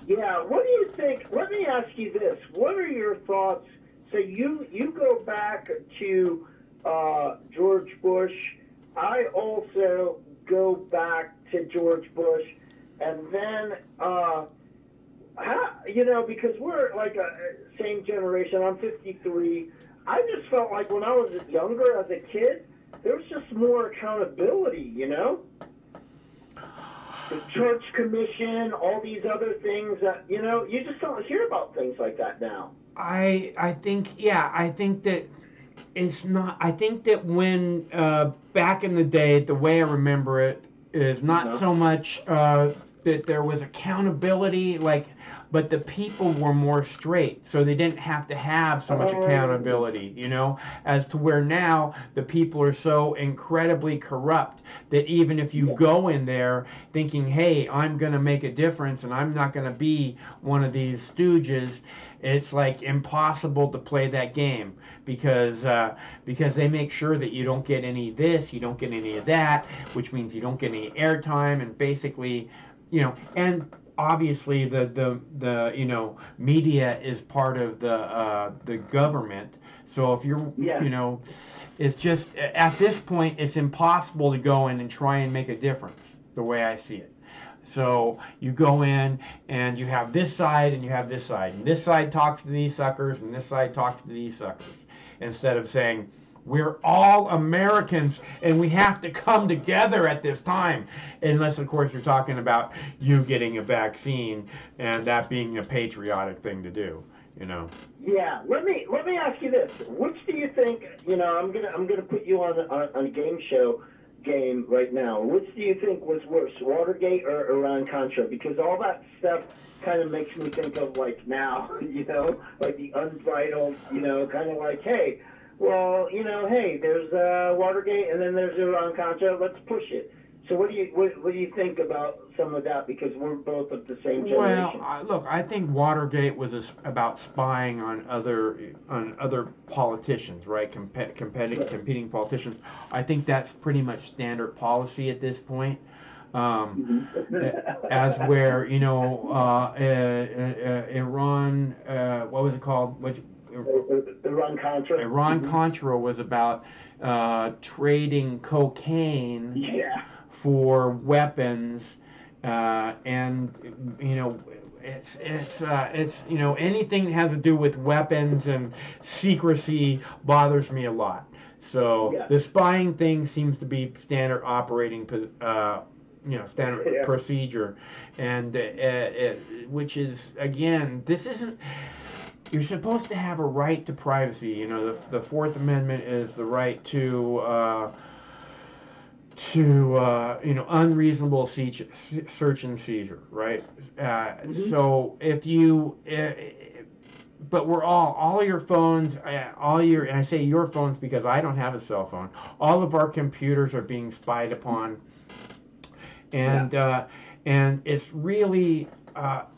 Speaker 15: Yeah, what do you think? Let me ask you this. What are your thoughts? So you go back to George Bush. I also go back to George Bush. And then, because we're like a same generation. I'm 53. I just felt like when I was younger as a kid, there was just more accountability, The Church Commission, all these other things that, you just don't hear about things like that now.
Speaker 1: I think that it's not, I think that when, back in the day, the way I remember it is not so much that there was accountability, like but the people were more straight, so they didn't have to have so much accountability, as to where now the people are so incredibly corrupt that even if you go in there thinking, hey, I'm going to make a difference and I'm not going to be one of these stooges, it's like impossible to play that game because they make sure that you don't get any of this, you don't get any of that, which means you don't get any airtime, and basically, and obviously the media is part of the government. So if you're it's just at this point it's impossible to go in and try and make a difference the way I see it. So you go in and you have this side and you have this side, and this side talks to these suckers and this side talks to these suckers, instead of saying we're all Americans and we have to come together at this time. Unless, of course, you're talking about you getting a vaccine and that being a patriotic thing to do,
Speaker 15: Yeah, let me ask you this: which do you think? I'm gonna put you on a game right now. Which do you think was worse, Watergate or Iran-Contra? Because all that stuff kind of makes me think of like now, like the unbridled, kind of like, hey. Well, hey, there's Watergate and then there's Iran-Contra. Let's push it. So what do you think about some of that? Because we're both of the same generation.
Speaker 1: Well, look, I think Watergate was about spying on other politicians, right? Competing politicians. I think that's pretty much standard policy at this point. As where Iran, what was it called?
Speaker 15: Iran-Contra.
Speaker 1: Iran-Contra was about trading cocaine for weapons, and it's anything that has to do with weapons and secrecy bothers me a lot. So the spying thing seems to be standard operating, standard procedure, and which is, again, this isn't. You're supposed to have a right to privacy. The Fourth Amendment is the right to unreasonable search and seizure, right? So if you, but we're all your phones, and I say your phones because I don't have a cell phone. All of our computers are being spied upon, and it's really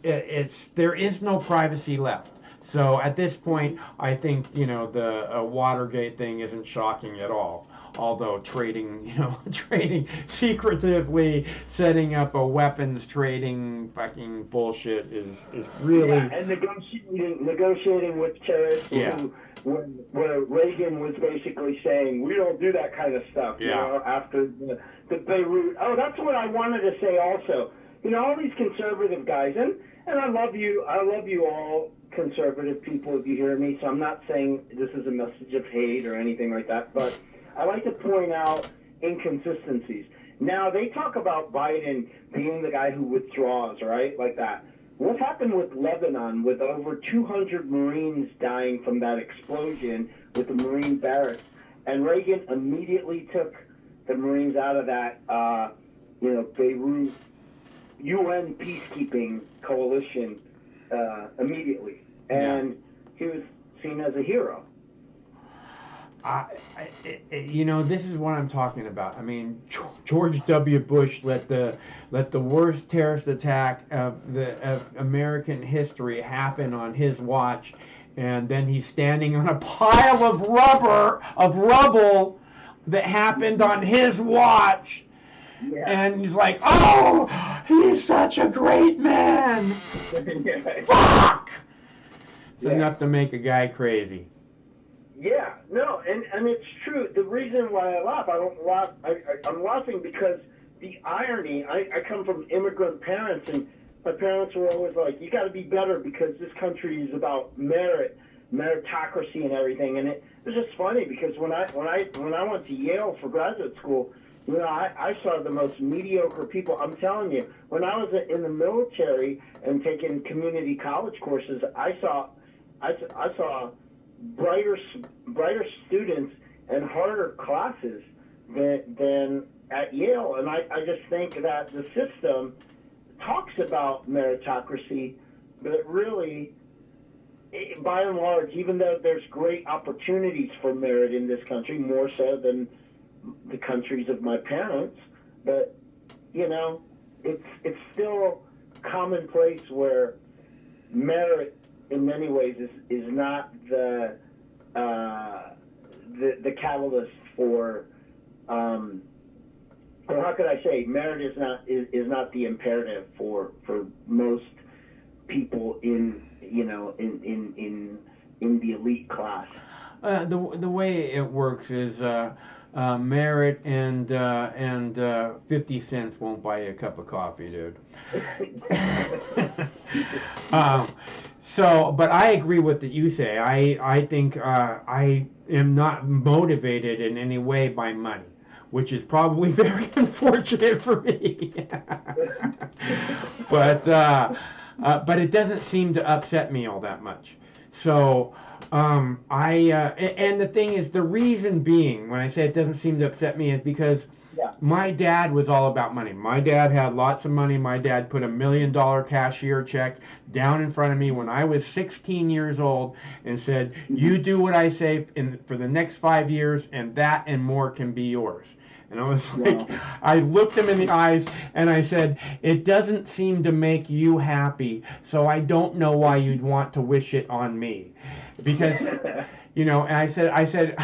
Speaker 1: there is no privacy left. So at this point, I think the Watergate thing isn't shocking at all. Although trading secretively, setting up a weapons trading fucking bullshit is really
Speaker 15: and negotiating with terrorists. Where Reagan was basically saying we don't do that kind of stuff. After the Beirut. Oh, that's what I wanted to say also. All these conservative guys, and I love you all. Conservative people, if you hear me, so I'm not saying this is a message of hate or anything like that, but I like to point out inconsistencies. Now, they talk about Biden being the guy who withdraws, right, like that. What happened with Lebanon with over 200 Marines dying from that explosion with the Marine barracks? And Reagan immediately took the Marines out of that, Beirut UN peacekeeping coalition immediately. And he was seen as a hero.
Speaker 1: This is what I'm talking about. I mean, George W. Bush let the worst terrorist attack of American history happen on his watch, and then he's standing on a pile of rubble that happened on his watch. And he's like, oh, he's such a great man. Fuck! It's enough to make a guy crazy.
Speaker 15: Yeah, no, and it's true. The reason why I laugh, I'm laughing because the irony, I come from immigrant parents, and my parents were always like, you got to be better because this country is about meritocracy and everything. And it was just funny because when I went to Yale for graduate school, I saw the most mediocre people. I'm telling you, when I was in the military and taking community college courses, I saw brighter students and harder classes than at Yale. And I just think that the system talks about meritocracy, But really, by and large, even though there's great opportunities for merit in this country, more so than the countries of my parents, but it's still commonplace where merit in many ways is not the catalyst for or how could I say, merit is not the imperative for most people in the elite class.
Speaker 1: The way it works is merit and 50 cents won't buy you a cup of coffee, dude. But I agree with what you say. I think I am not motivated in any way by money, which is probably very unfortunate for me. But it doesn't seem to upset me all that much. So and the thing is, the reason being, when I say it doesn't seem to upset me, is because my dad was all about money. My dad had lots of money. My dad put $1 million cashier check down in front of me when I was 16 years old and said, "You do what I say for the next 5 years, and that and more can be yours." And I was like, I looked him in the eyes and I said, "It doesn't seem to make you happy, so I don't know why you'd want to wish it on me." Because, and I said,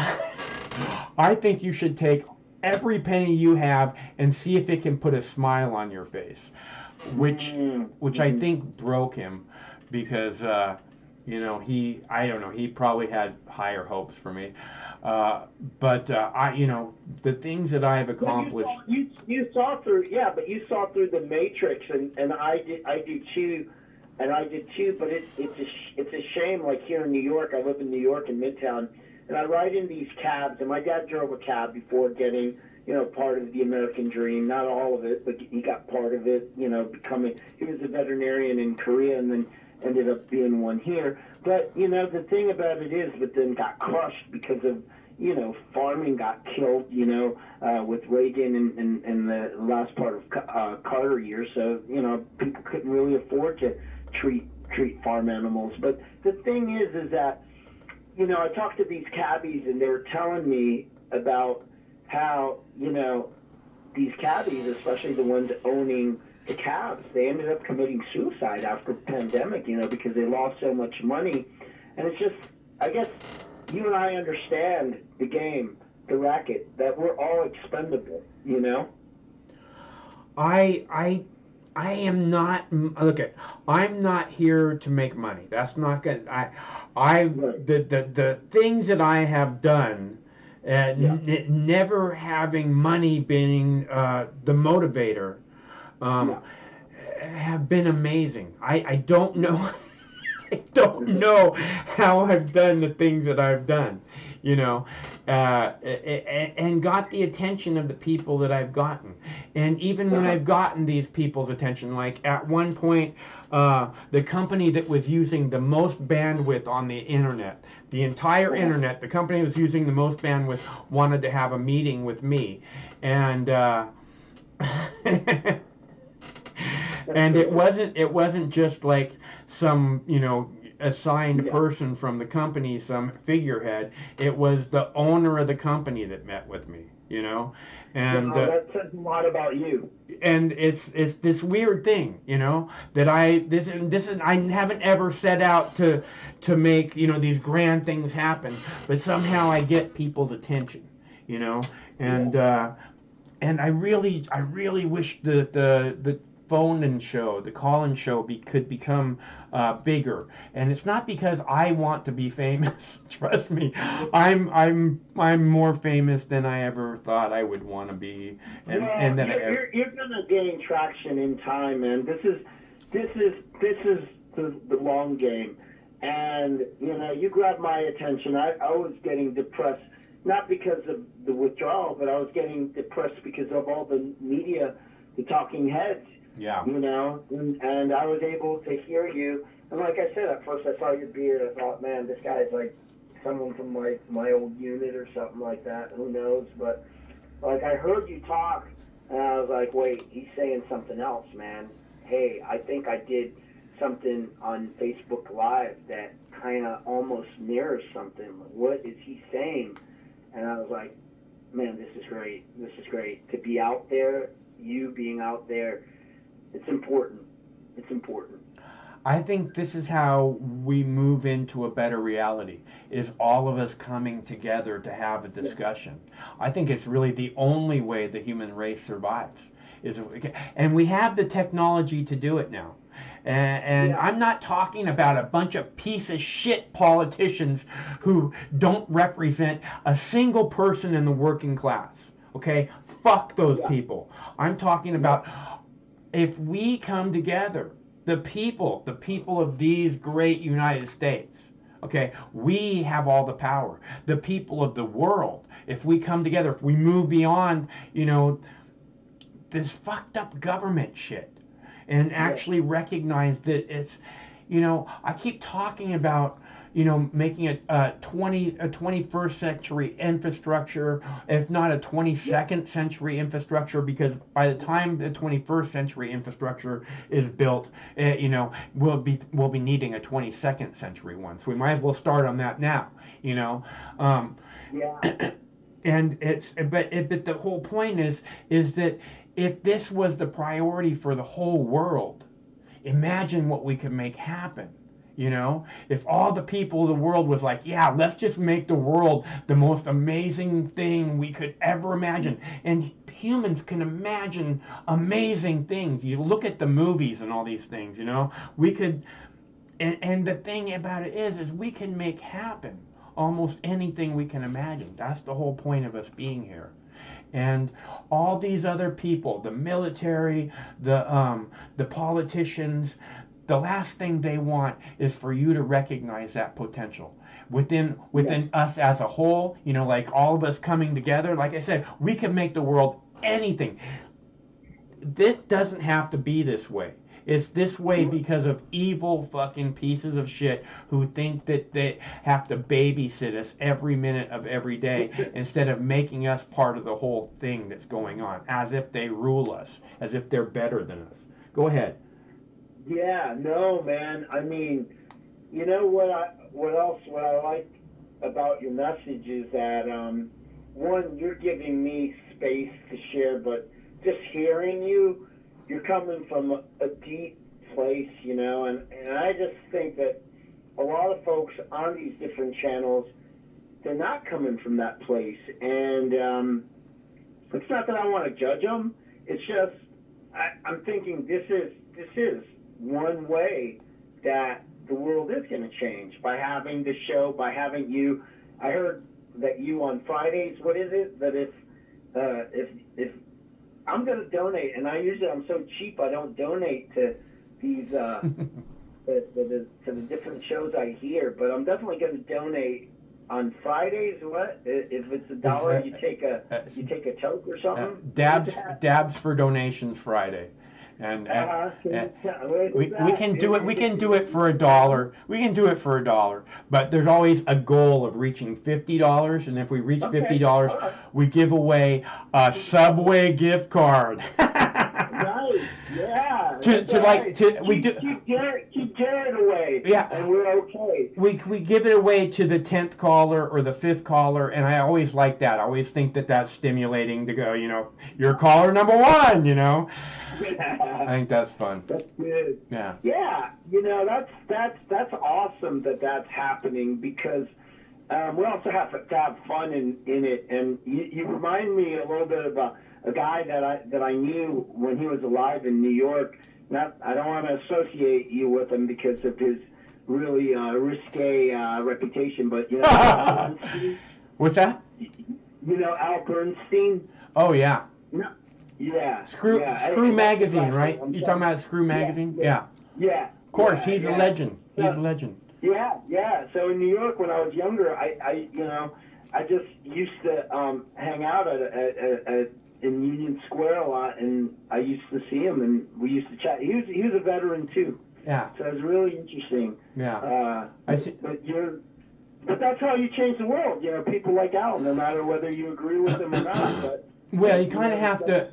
Speaker 1: "I think you should take every penny you have and see if it can put a smile on your face," which I think broke him, because I don't know, he probably had higher hopes for me. But the things that I have accomplished.
Speaker 15: You saw through, but you saw through the matrix, and I did too. But it's a shame. Like here in New York, I live in New York in Midtown, and I ride in these cabs. And my dad drove a cab before getting, part of the American dream. Not all of it, but he got part of it. He was a veterinarian in Korea, and then ended up being one here. But the thing about it is, but then got crushed because of farming got killed, with Reagan and the last part of Carter years. So people couldn't really afford to treat farm animals. But the thing is that I talked to these cabbies, and they were telling me about how these cabbies, especially the ones owning the cabs, they ended up committing suicide after the pandemic, because they lost so much money. And it's just, I guess you and I understand the game, the racket, that we're all expendable,
Speaker 1: I am not, I'm not here to make money. That's not good. The things that I have done, never having money being the motivator, have been amazing. I don't know. I don't know how I've done the things that I've done, and got the attention of the people that I've gotten. And even when I've gotten these people's attention, like at one point, the company that was using the most bandwidth on the internet, the entire internet, the company that was using the most bandwidth wanted to have a meeting with me. And and it wasn't just like some assigned person from the company, some figurehead. It was the owner of the company that met with me, and
Speaker 15: that says a lot about you.
Speaker 1: And it's this weird thing, that I haven't ever set out to make these grand things happen, but somehow I get people's attention, and I really wish the phone-in show, the call-in show, could become bigger. And it's not because I want to be famous. Trust me, I'm more famous than I ever thought I would want to be. And then
Speaker 15: you're gonna gain traction in time, man. This is the long game. And you grabbed my attention. I was getting depressed, not because of the withdrawal, but I was getting depressed because of all the media, the talking heads.
Speaker 1: Yeah.
Speaker 15: And I was able to hear you. And like I said, at first I saw your beard. I thought, man, this guy's like someone from my old unit or something like that. Who knows? But like I heard you talk, and I was like, wait, he's saying something else, man. Hey, I think I did something on Facebook Live that kind of almost mirrors something. What is he saying? And I was like, man, this is great. This is great. To be out there, you being out there, it's important. It's important.
Speaker 1: I think this is how we move into a better reality, is all of us coming together to have a discussion. I think it's really the only way the human race survives. And we have the technology to do it now. And I'm not talking about a bunch of piece of shit politicians who don't represent a single person in the working class. Okay? Fuck those people. I'm talking about if we come together, the people of these great United States, okay, we have all the power. The people of the world, if we come together, if we move beyond, this fucked up government shit and actually recognize that it's, I keep talking about, making a 21st century infrastructure, if not a 22nd century infrastructure, because by the time the 21st century infrastructure is built, we'll be needing a 22nd century one. So we might as well start on that now, And but the whole point is that if this was the priority for the whole world, imagine what we could make happen. If all the people of the world was like, yeah, let's just make the world the most amazing thing we could ever imagine. And humans can imagine amazing things. You look at the movies and all these things, we could, and the thing about it is we can make happen almost anything we can imagine. That's the whole point of us being here. And all these other people, the military, the politicians, the last thing they want is for you to recognize that potential within us as a whole. Like all of us coming together. Like I said, we can make the world anything. This doesn't have to be this way. It's this way because of evil fucking pieces of shit who think that they have to babysit us every minute of every day instead of making us part of the whole thing that's going on, as if they rule us, as if they're better than us. Go ahead.
Speaker 15: Yeah, no, man. I mean, what I like about your message is that one, you're giving me space to share, but just hearing you, you're coming from a deep place, and I just think that a lot of folks on these different channels, they're not coming from that place, and it's not that I want to judge them. It's just I'm thinking this is one way that the world is going to change by having the show, by having you. I heard that you on Fridays. What is it that if I'm going to donate, and I'm so cheap I don't donate to these to the different shows I hear, but I'm definitely going to donate on Fridays. What if it's $1? You take a toke or something.
Speaker 1: Dabs for donations Friday. And we can do it. We can do it for $1. We can do it for $1. But there's always a goal of reaching $50. And if we reach $50, we give away a Subway gift card.
Speaker 15: Right. Yeah.
Speaker 1: We do
Speaker 15: keep carrying away.
Speaker 1: Yeah.
Speaker 15: And we're okay.
Speaker 1: We give it away to the 10th caller or the 5th caller, and I always like that. I always think that that's stimulating to go. You're caller number 1. I think that's fun.
Speaker 15: That's good.
Speaker 1: Yeah.
Speaker 15: Yeah. That's awesome that's happening because we also have to have fun in it. And you remind me a little bit of a guy that I knew when he was alive in New York. I don't want to associate you with him because of his really risque reputation, but Al Bernstein.
Speaker 1: What's that?
Speaker 15: Al Bernstein?
Speaker 1: Oh yeah.
Speaker 15: No. Yeah.
Speaker 1: Screw Magazine, right? You're talking about Screw Magazine? Yeah.
Speaker 15: Yeah.
Speaker 1: Of course, he's a legend. He's a legend.
Speaker 15: Yeah. So in New York, when I was younger, I just used to hang out in Union Square a lot, and I used to see him, and we used to chat. He was a veteran too.
Speaker 1: Yeah.
Speaker 15: So it was really interesting.
Speaker 1: Yeah. I see.
Speaker 15: But that's how you change the world. People like Al, no matter whether you agree with them or not. But
Speaker 1: well, you kind of have to.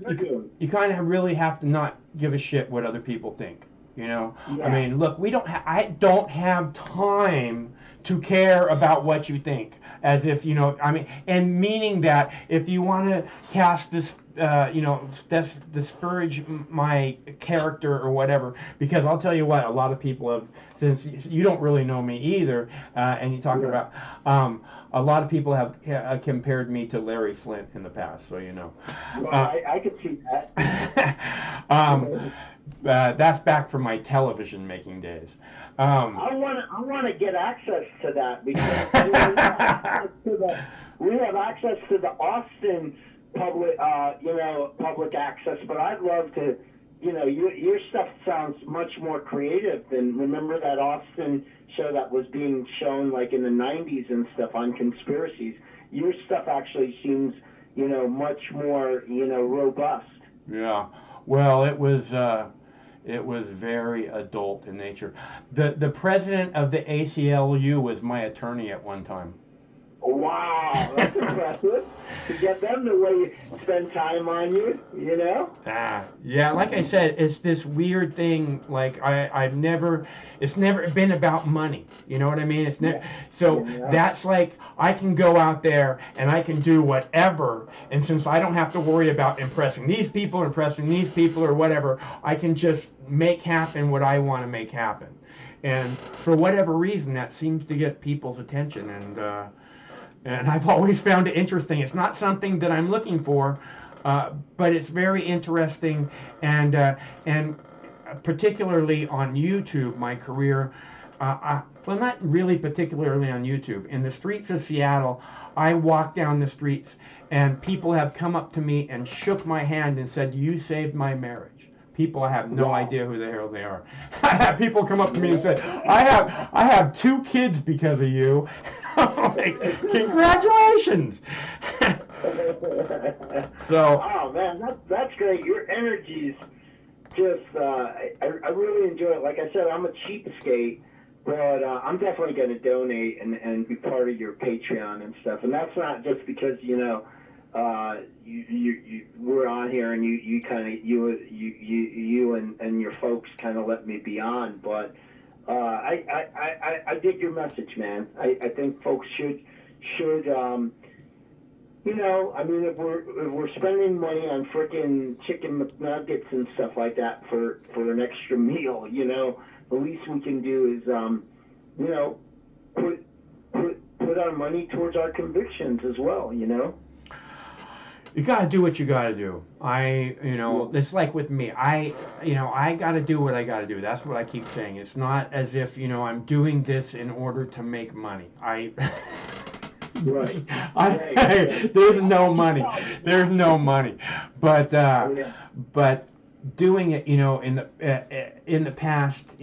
Speaker 1: You kind of really have to not give a shit what other people think. You know,
Speaker 15: Yeah.
Speaker 1: I mean, look, I don't have time to care about what you think. As if, you know, I mean, and meaning that if you want to cast this, you know, disparage my character or whatever, because I'll tell you what, a lot of people have, since you don't really know me either, and you talk about, a lot of people have compared me to Larry Flint in the past, so you know.
Speaker 15: Well, I could see that.
Speaker 1: That's back from my television making days.
Speaker 15: I want to get access to that because we have access to the Austin public, public access. But I'd love to, your stuff sounds much more creative than, remember that Austin show that was being shown like in the 90s and stuff on conspiracies. Your stuff actually seems, much more, robust.
Speaker 1: Yeah. Well, it was very adult in nature. The president of the ACLU was my attorney at one time.
Speaker 15: Wow, that's impressive. To get them to really spend time on you,
Speaker 1: Yeah, like I said, it's this weird thing. Like it's never been about money. You know what I mean? It's never. So that's like I can go out there and I can do whatever, and since I don't have to worry about impressing these people or whatever, I can just make happen what I want to make happen. And for whatever reason, that seems to get people's attention, and I've always found it interesting. It's not something that I'm looking for, but it's very interesting, and particularly on YouTube, my career, well, not really particularly on YouTube. In the streets of Seattle, I walk down the streets, and people have come up to me and shook my hand and said, "You saved my marriage." People I have no idea who the hell they are. I have people come up to me and say, I have 2 kids because of you." I'm like, congratulations. So.
Speaker 15: Oh man, that's great. Your energy's just I really enjoy it. Like I said, I'm a cheapskate, but I'm definitely going to donate and be part of your Patreon and stuff. And that's not just because we're on here and you kind of you and your folks kind of let me be on, but I dig your message, man. I think folks should I mean, if we're spending money on frickin' chicken McNuggets and stuff like that for an extra meal, the least we can do is put our money towards our convictions as well,
Speaker 1: You gotta do what you gotta do. It's like with me. I gotta do what I gotta do. That's what I keep saying. It's not as if, I'm doing this in order to make money.
Speaker 15: Right.
Speaker 1: There's no money. There's no money. But doing it, in the past,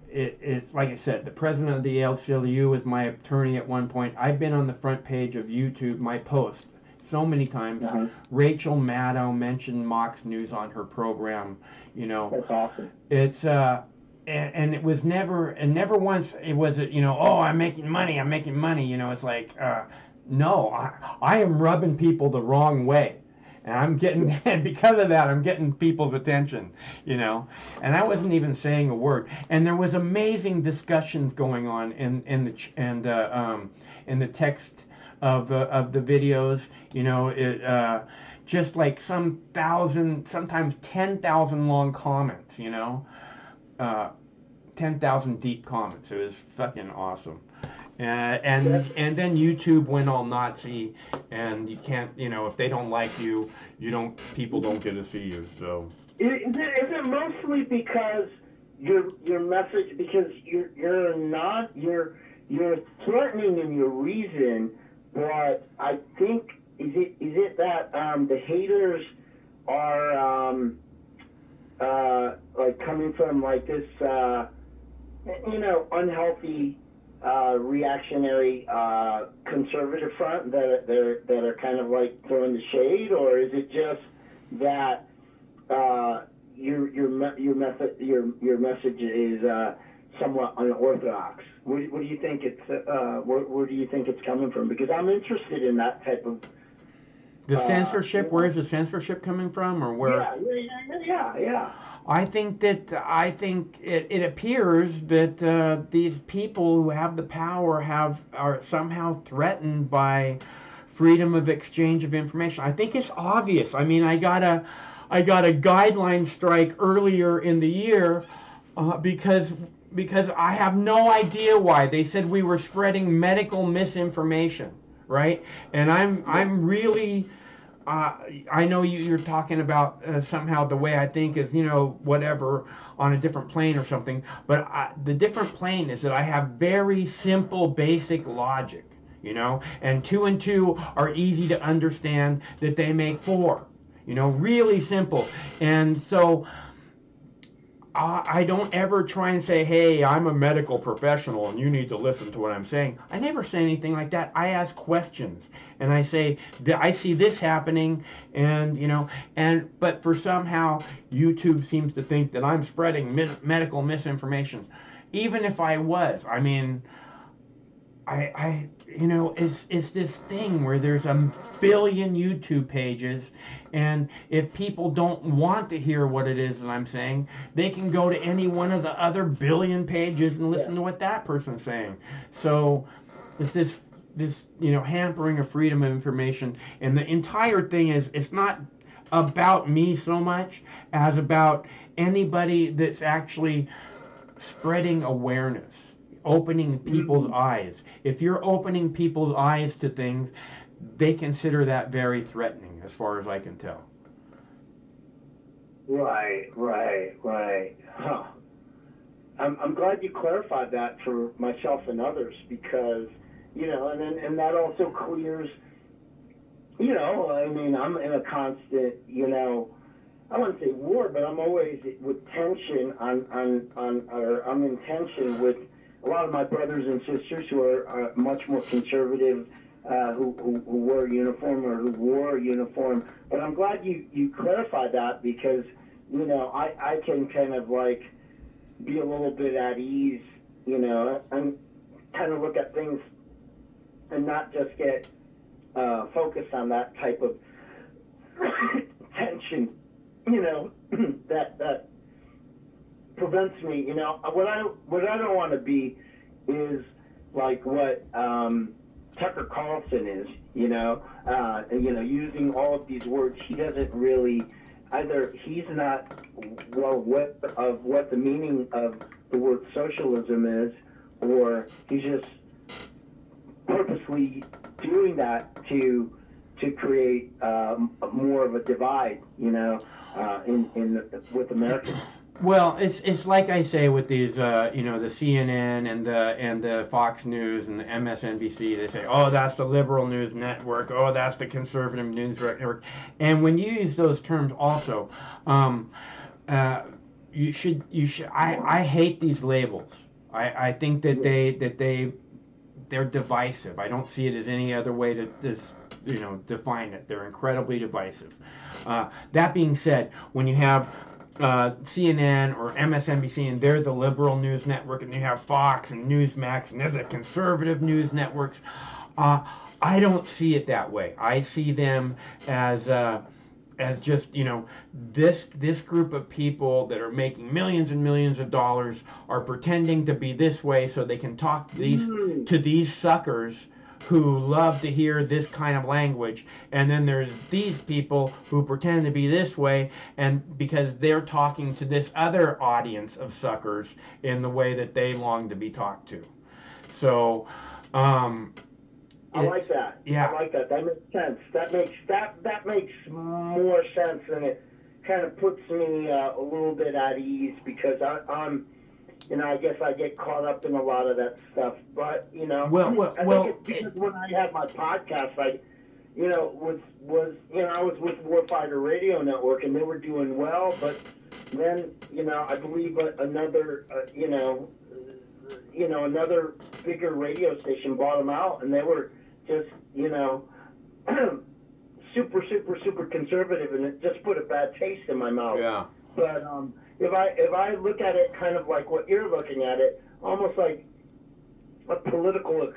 Speaker 1: it's like I said, the president of the ACLU was my attorney at one point. I've been on the front page of YouTube, my post, so many times. Rachel Maddow mentioned Mox News on her program.
Speaker 15: That's awesome.
Speaker 1: It's and it was never once it was oh, I'm making money. It's like no, I am rubbing people the wrong way. And I'm getting, and because of that, I'm getting people's attention, and I wasn't even saying a word. And there was amazing discussions going on in the text of the videos, just like some 1,000, sometimes 10,000 long comments, 10,000 deep comments. It was fucking awesome. And then YouTube went all Nazi, and you can't, if they don't like you, people don't get to see you. So
Speaker 15: is it mostly because your message, because you're threatening in your reason, but I think is it that the haters are like coming from like this unhealthy reactionary conservative front that are kind of like throwing the shade, or is it just that your message is somewhat unorthodox? Where do you think it's where do you think it's coming from? Because I'm interested in that type of
Speaker 1: The censorship, where's the censorship coming from, or where?
Speaker 15: Yeah.
Speaker 1: I think it appears that these people who have the power are somehow threatened by freedom of exchange of information. I think it's obvious. I mean, I got a guideline strike earlier in the year because I have no idea why. They said we were spreading medical misinformation, right? And I'm really I know you're talking about somehow the way I think is, whatever, on a different plane or something. But the different plane is that I have very simple, basic logic, and 2 and 2 are easy to understand that they make 4, really simple. And so I don't ever try and say, hey, I'm a medical professional and you need to listen to what I'm saying. I never say anything like that. I ask questions and I say, I see this happening, and but for somehow YouTube seems to think that I'm spreading medical misinformation. Even if I was, I mean, it's this thing where there's a billion YouTube pages, and if people don't want to hear what it is that I'm saying, they can go to any one of the other billion pages and listen to what that person's saying. So it's this hampering of freedom of information, and the entire thing is, it's not about me so much as about anybody that's actually spreading awareness, opening people's eyes. If you're opening people's eyes to things, they consider that very threatening, as far as I can tell.
Speaker 15: Right. Huh. I'm glad you clarified that for myself and others, because, and that also clears, I mean, I'm in a constant, I wouldn't say war, but I'm always with tension I'm in tension with a lot of my brothers and sisters who are much more conservative, who wear a uniform or who wore a uniform. But I'm glad you clarified that, because, I can kind of like be a little bit at ease, and kind of look at things and not just get focused on that type of tension, that prevents me. What I don't want to be is like what Tucker Carlson is, using all of these words. He doesn't really, either he's not well aware of what the meaning of the word socialism is, or he's just purposely doing that to create more of a divide, with Americans.
Speaker 1: Well, it's like I say with these, the CNN and the Fox News and the MSNBC. They say, oh, that's the liberal news network. Oh, that's the conservative news network. And when you use those terms, also, you should. I hate these labels. I think that they're divisive. I don't see it as any other way to define it. They're incredibly divisive. That being said, when you have CNN or MSNBC, and they're the liberal news network, and you have Fox and Newsmax, and they're the conservative news networks, I don't see it that way. I see them as just, this group of people that are making millions and millions of dollars are pretending to be this way so they can talk to these suckers who love to hear this kind of language. And then there's these people who pretend to be this way, and because they're talking to this other audience of suckers in the way that they long to be talked to. So
Speaker 15: I like that.
Speaker 1: Yeah.
Speaker 15: I like that. That makes sense. That makes more sense, and it kind of puts me a little bit at ease, because I'm I guess I get caught up in a lot of that stuff. But I think it's because when I had my podcast, I was with Warfighter Radio Network, and they were doing well. But then I believe another another bigger radio station bought them out, and they were just super conservative, and it just put a bad taste in my mouth.
Speaker 1: Yeah.
Speaker 15: But if I look at it kind of like what you're looking at it, almost like the political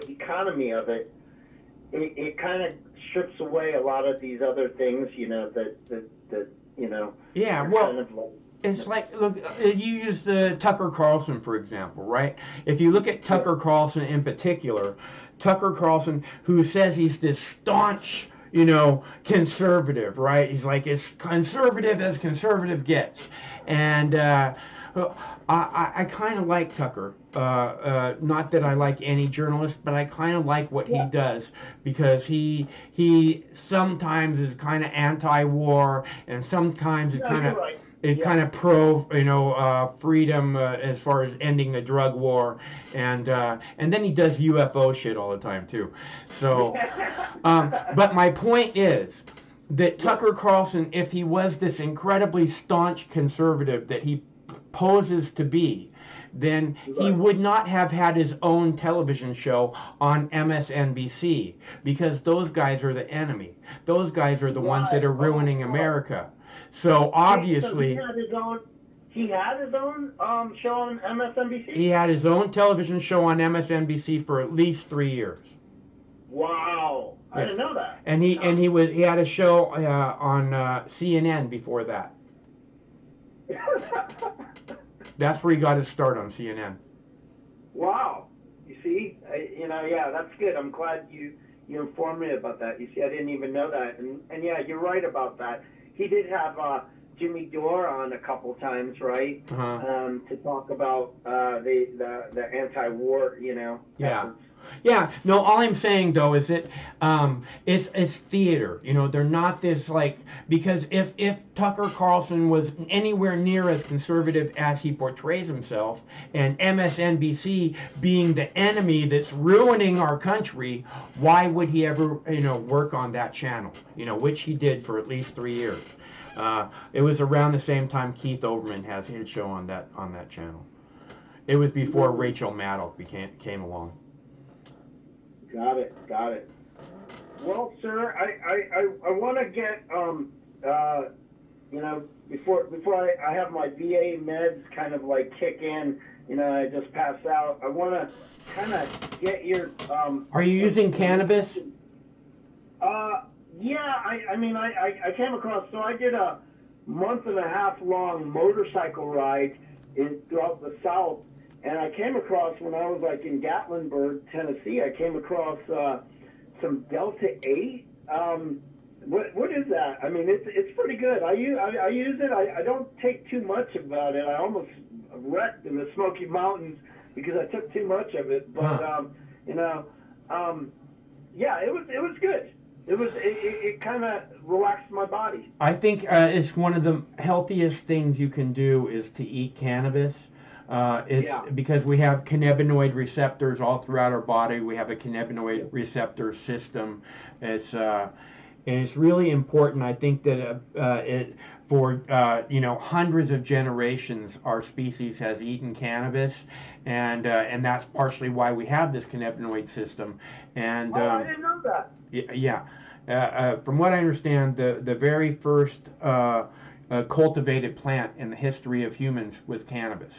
Speaker 15: economy of it, it kind of strips away a lot of these other things, you know, that you know.
Speaker 1: Yeah,
Speaker 15: are
Speaker 1: well,
Speaker 15: kind of like,
Speaker 1: it's like, look, you use the Tucker Carlson, for example, right? If you look at Tucker Carlson in particular, Tucker Carlson, who says he's this staunch, you know, conservative, right? He's like as conservative gets. And I kind of like Tucker. Not that I like any journalist, but I kind of like what he does, because he sometimes is kind of anti-war, and sometimes is kind of kind of pro, you know, freedom as far as ending the drug war, and then he does UFO shit all the time too. So, but my point is that Tucker Carlson, if he was this incredibly staunch conservative that he poses to be, then he would not have had his own television show on MSNBC, because those guys are the enemy. Those guys are the ones that are ruining America. So obviously,
Speaker 15: so he had his own show on MSNBC.
Speaker 1: He had his own television show on MSNBC for at least 3 years.
Speaker 15: Wow, I didn't know that.
Speaker 1: And he had a show on CNN before that. That's where he got his start, on CNN.
Speaker 15: Wow, you see, you know, yeah, that's good. I'm glad you informed me about that. You see, I didn't even know that, and yeah, you're right about that. He did have Jimmy Dore on a couple times, right? To talk about the anti-war, you know.
Speaker 1: Yeah. Yeah, no, all I'm saying, though, is that it's theater. You know, they're not this, like, because if Tucker Carlson was anywhere near as conservative as he portrays himself, and MSNBC being the enemy that's ruining our country, why would he ever, you know, work on that channel? You know, which he did for at least 3 years. It was around the same time Keith Olbermann has his show on that channel. It was before Rachel Maddow came along.
Speaker 15: Got it. Well, sir, I want to get you know, before I have my VA meds kind of like kick in, you know, I just pass out. I want to kind of get your.
Speaker 1: Are you using cannabis?
Speaker 15: Yeah, I mean, I came across. So I did a month-and-a-half long motorcycle ride throughout the South. And I came across, when I was like in Gatlinburg, Tennessee, I came across some Delta 8. What is that? I mean, it's pretty good. I use it. I don't take too much about it. I almost wrecked in the Smoky Mountains because I took too much of it. But you know, yeah, it was good. It kind of relaxed my body.
Speaker 1: I think it's one of the healthiest things you can do is to eat cannabis. Because we have cannabinoid receptors all throughout our body. We have a cannabinoid receptor system. It's really important. I think that for you know, hundreds of generations, our species has eaten cannabis, and that's partially why we have this cannabinoid system. And
Speaker 15: I didn't know that.
Speaker 1: Yeah. From what I understand, the very first cultivated plant in the history of humans was cannabis.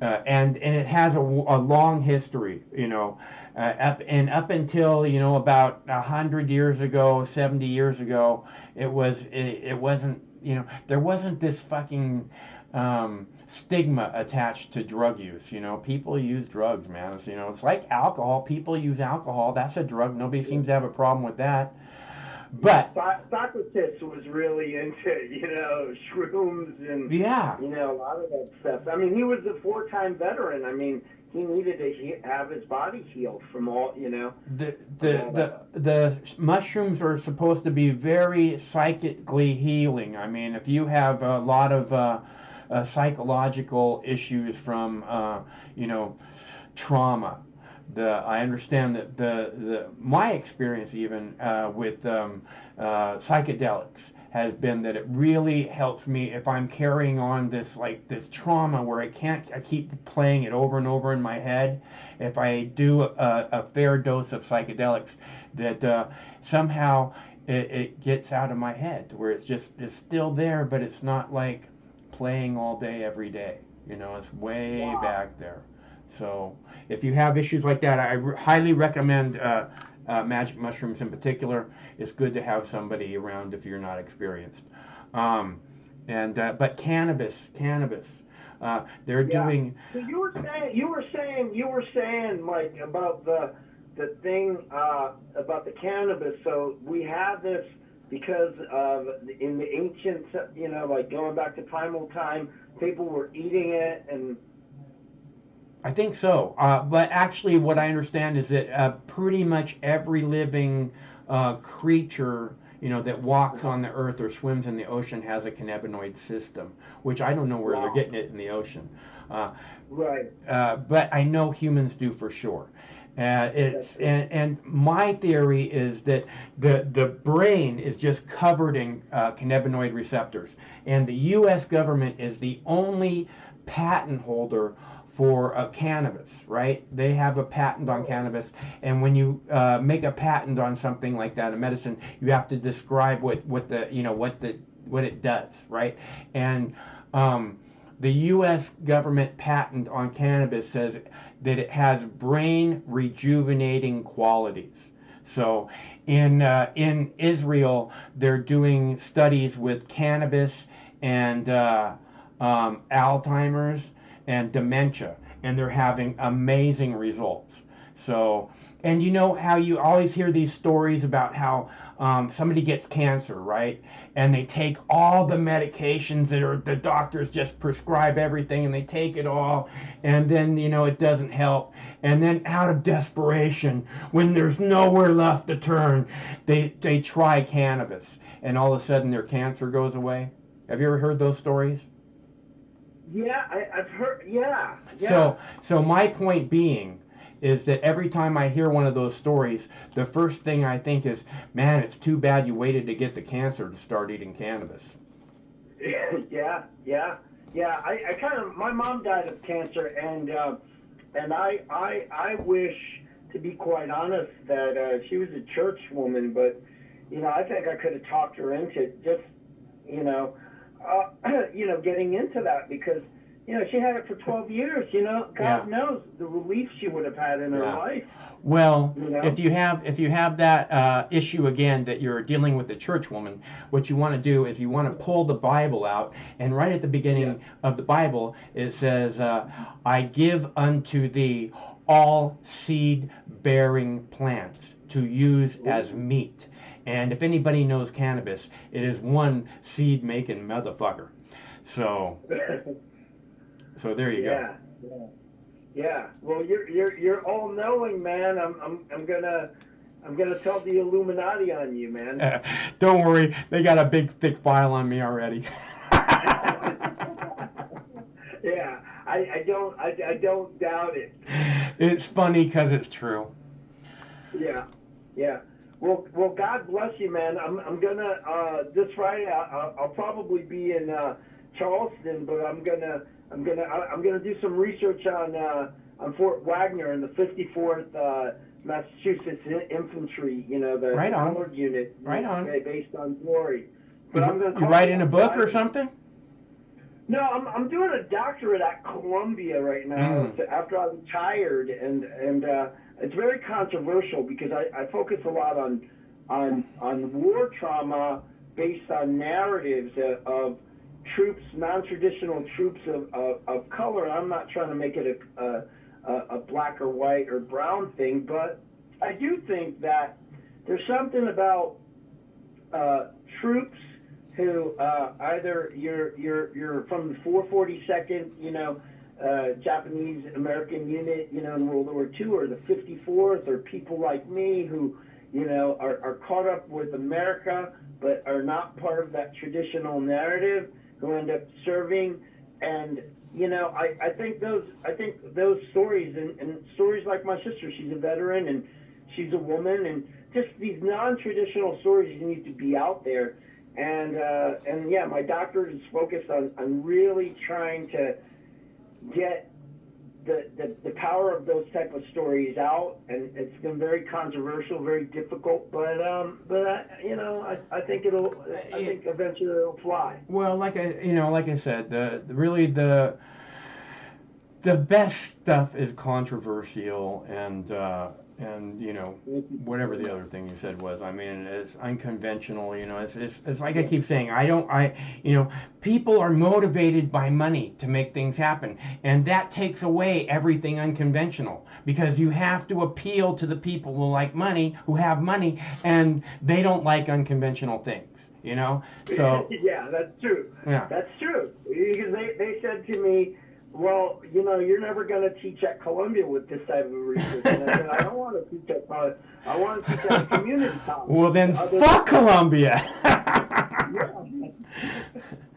Speaker 1: And it has a long history, you know, up until, you know, about 100 years ago, 70 years ago, it wasn't, you know, there wasn't this fucking stigma attached to drug use. You know, people use drugs, man. It's, you know, it's like alcohol. People use alcohol. That's a drug. Nobody seems to have a problem with that. But
Speaker 15: Socrates was really into, you know, shrooms and, you know, a lot of that stuff. I mean, he was a 4-time veteran. I mean, he needed to have his body healed from all, you know.
Speaker 1: The mushrooms are supposed to be very psychically healing. I mean, if you have a lot of psychological issues from, you know, trauma. I understand that my experience even with psychedelics has been that it really helps me if I'm carrying on this trauma where I keep playing it over and over in my head. If I do a fair dose of psychedelics, that somehow it gets out of my head, where it's still there, but it's not like playing all day every day. You know, it's way back there. So if you have issues like that, I highly recommend magic mushrooms in particular, it's good to have somebody around if you're not experienced. But cannabis, they're doing.
Speaker 15: So you were saying, Mike, about the thing about the cannabis. So we have this because in the ancient, like going back to primal time, people were eating it and.
Speaker 1: I think so. But actually, what I understand is that pretty much every living creature, that walks on the earth or swims in the ocean has a cannabinoid system, which I don't know where they're getting it in the ocean.
Speaker 15: Right.
Speaker 1: But I know humans do for sure. And my theory is that the brain is just covered in cannabinoid receptors, and the U.S. government is the only patent holder for cannabis, right? They have a patent on cannabis, and when you make a patent on something like that, a medicine, you have to describe what it does, right? And the U.S. government patent on cannabis says that it has brain rejuvenating qualities. So in Israel, they're doing studies with cannabis and Alzheimer's and dementia, and they're having amazing results. So, and you know how you always hear these stories about how somebody gets cancer, right? And they take all the medications that the doctors just prescribe everything, and they take it all, and then, it doesn't help. And then out of desperation, when there's nowhere left to turn, they try cannabis, and all of a sudden their cancer goes away. Have you ever heard those stories?
Speaker 15: Yeah, I've heard. Yeah.
Speaker 1: So my point being is that every time I hear one of those stories, the first thing I think is, man, it's too bad you waited to get the cancer to start eating cannabis.
Speaker 15: Yeah. I kind of, my mom died of cancer, and I wish, to be quite honest, that she was a church woman, but I think I could have talked her into just getting into that, because she had it for 12 years. God knows the relief she would have had in her life.
Speaker 1: Well, if you have that issue again, that you're dealing with a church woman, what you want to do is you want to pull the Bible out, and right at the beginning of the Bible it says, "I give unto thee all seed-bearing plants to use as meat." And if anybody knows cannabis, it is one seed-making motherfucker. So there you go.
Speaker 15: Yeah. Well, you're all knowing, man. I'm gonna tell the Illuminati on you, man.
Speaker 1: Don't worry, they got a big thick file on me already.
Speaker 15: Yeah, I don't doubt it.
Speaker 1: It's funny because it's true.
Speaker 15: Yeah. Well, God bless you, man. I'm gonna this Friday. I'll probably be in Charleston, but I'm gonna do some research on Fort Wagner and the 54th Massachusetts Infantry. The
Speaker 1: right on.
Speaker 15: colored unit.
Speaker 1: Right on.
Speaker 15: Based on glory. But
Speaker 1: you writing a book or something?
Speaker 15: No, I'm doing a doctorate at Columbia right now. After I retired, and it's very controversial because I focus a lot on war trauma based on narratives of troops, non-traditional troops of color. I'm not trying to make it a black or white or brown thing, but I do think that there's something about troops who either you're from the 442nd, Japanese American unit, in World War II, or the 54th, or people like me who, are caught up with America but are not part of that traditional narrative, who end up serving. And I think those stories, and stories like my sister, she's a veteran and she's a woman, and just these non-traditional stories need to be out there. And yeah, my doctorate is focused on really trying to get the power of those type of stories out, and it's been very controversial, very difficult, but I think I think eventually it'll fly.
Speaker 1: Well, like I said, the best stuff is controversial, and and whatever the other thing you said was. I mean, it's unconventional. It's like I keep saying. People are motivated by money to make things happen, and that takes away everything unconventional, because you have to appeal to the people who like money, who have money, and they don't like unconventional things. So
Speaker 15: yeah, that's true.
Speaker 1: Yeah.
Speaker 15: That's true. Because they said to me, well, you're never going to teach at Columbia with this type of research. And I said, I don't want to teach at college. I want to teach at a community college.
Speaker 1: Well, then fuck Columbia.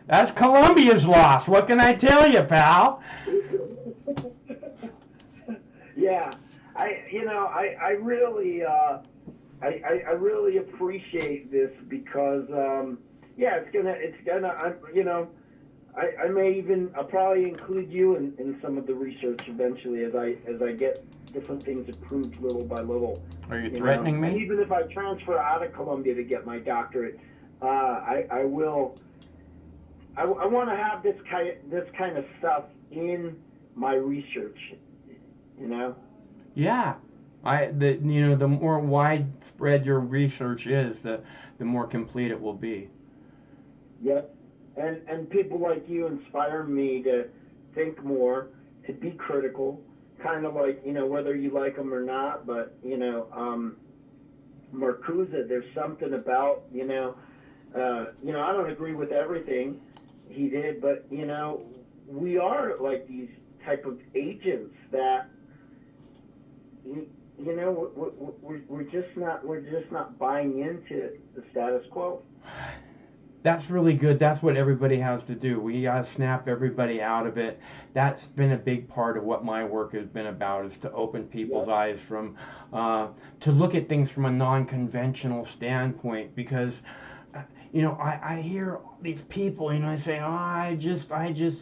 Speaker 1: That's Columbia's loss. What can I tell you, pal?
Speaker 15: Yeah, I really appreciate this because I may I'll probably include you in some of the research eventually as I get different things approved little by little.
Speaker 1: Are you threatening me?
Speaker 15: And even if I transfer out of Columbia to get my doctorate, I will. I want to have this kind of stuff in my research.
Speaker 1: Yeah. The more widespread your research is, the more complete it will be.
Speaker 15: Yep. And people like you inspire me to think more, to be critical, kind of like, whether you like them or not, but, Marcuse, there's something about, I don't agree with everything he did, but, we are like these type of agents that, we're just not buying into the status quo.
Speaker 1: That's really good. That's what everybody has to do. We gotta snap everybody out of it. That's been a big part of what my work has been about, is to open people's eyes from, to look at things from a non-conventional standpoint. Because, I hear these people, they say, oh, I just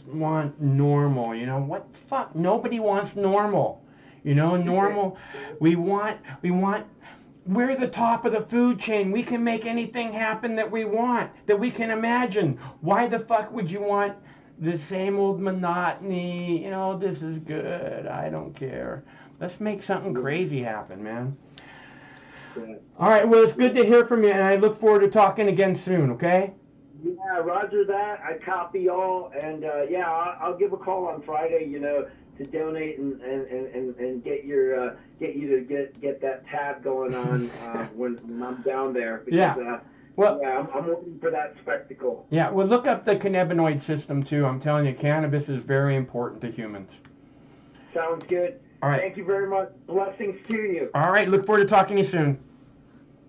Speaker 1: want normal. What the fuck? Nobody wants normal. Normal. We want. We're the top of the food chain. We can make anything happen that we want, that we can imagine. Why the fuck would you want the same old monotony? This is good. I don't care. Let's make something crazy happen, man. All right, well, it's good to hear from you, and I look forward to talking again soon, okay?
Speaker 15: Yeah, roger that. I copy all, and I'll give a call on Friday, to donate and get you to get that tab going on when I'm down there. Because, I'm looking for that spectacle.
Speaker 1: Yeah, well, look up the cannabinoid system too. I'm telling you, cannabis is very important to humans.
Speaker 15: Sounds good.
Speaker 1: All right.
Speaker 15: Thank you very much. Blessings to you.
Speaker 1: All right, look forward to talking to you soon.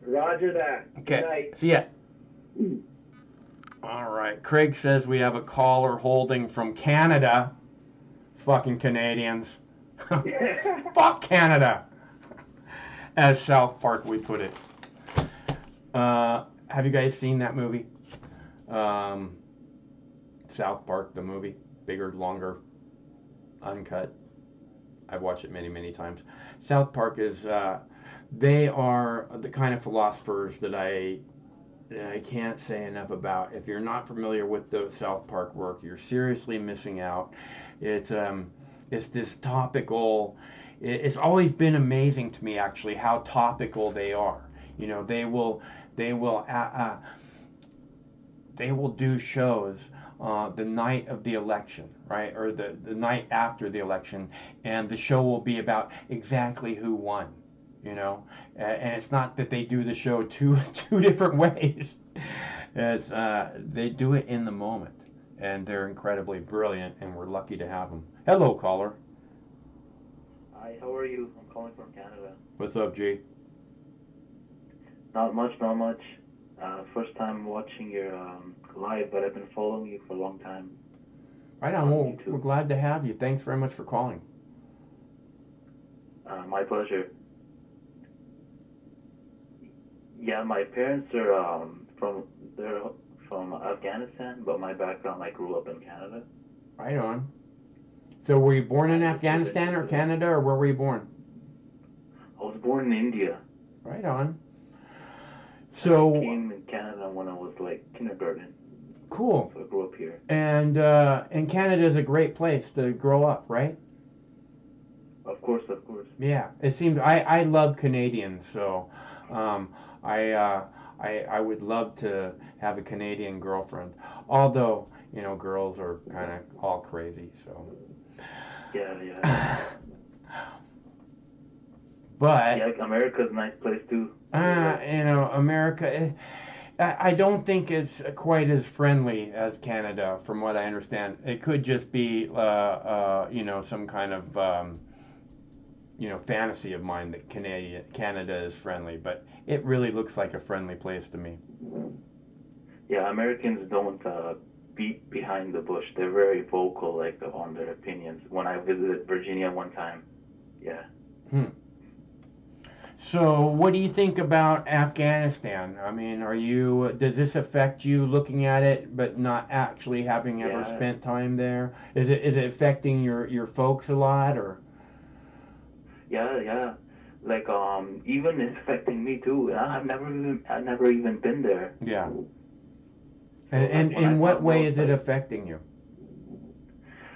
Speaker 15: Roger that.
Speaker 1: Okay.
Speaker 15: Good night.
Speaker 1: See ya. All right, Craig says we have a caller holding from Canada. Fucking Canadians. Fuck Canada. As South Park would put it. Have you guys seen that movie? South Park, the movie. Bigger, longer, uncut. I've watched it many, many times. South Park is, they are the kind of philosophers that I can't say enough about. If you're not familiar with the South Park work, you're seriously missing out. It's this topical. It's always been amazing to me, actually, how topical they are. They will do shows the night of the election, right, or the night after the election, and the show will be about exactly who won. And it's not that they do the show two different ways. It's they do it in the moment. And they're incredibly brilliant, and we're lucky to have them. Hello, caller.
Speaker 16: Hi, how are you? I'm calling from Canada.
Speaker 1: What's up, G?
Speaker 16: Not much. First time watching your live, but I've been following you for a long time.
Speaker 1: Right on. Well, we're glad to have you. Thanks very much for calling.
Speaker 16: My pleasure. Yeah, my parents are from Afghanistan, but my background, I grew up in Canada.
Speaker 1: Right on. So were you born in Afghanistan or Canada, or where were you born?
Speaker 16: I was born in India.
Speaker 1: Right on. So
Speaker 16: I came in Canada when I was like kindergarten.
Speaker 1: Cool.
Speaker 16: So I grew up here.
Speaker 1: And Canada is a great place to grow up, right?
Speaker 16: Of Of course, of course.
Speaker 1: Yeah, it seems I love Canadians, so I would love to have a Canadian girlfriend. Although girls are kind of all crazy, so.
Speaker 16: Yeah.
Speaker 1: But
Speaker 16: yeah, America's a nice place too.
Speaker 1: America. I don't think it's quite as friendly as Canada, from what I understand. It could just be, some kind of, fantasy of mine that Canada is friendly, but it really looks like a friendly place to me.
Speaker 16: Yeah, Americans don't beat behind the bush. They're very vocal, like, on their opinions. When I visited Virginia one time, yeah.
Speaker 1: So, what do you think about Afghanistan? I mean, does this affect you looking at it, but not actually having ever spent time there? Is it affecting your folks a lot, or?
Speaker 16: Yeah. Like, even it's affecting me too. I've never even been there.
Speaker 1: Yeah.
Speaker 16: So,
Speaker 1: And in what way is it affecting you?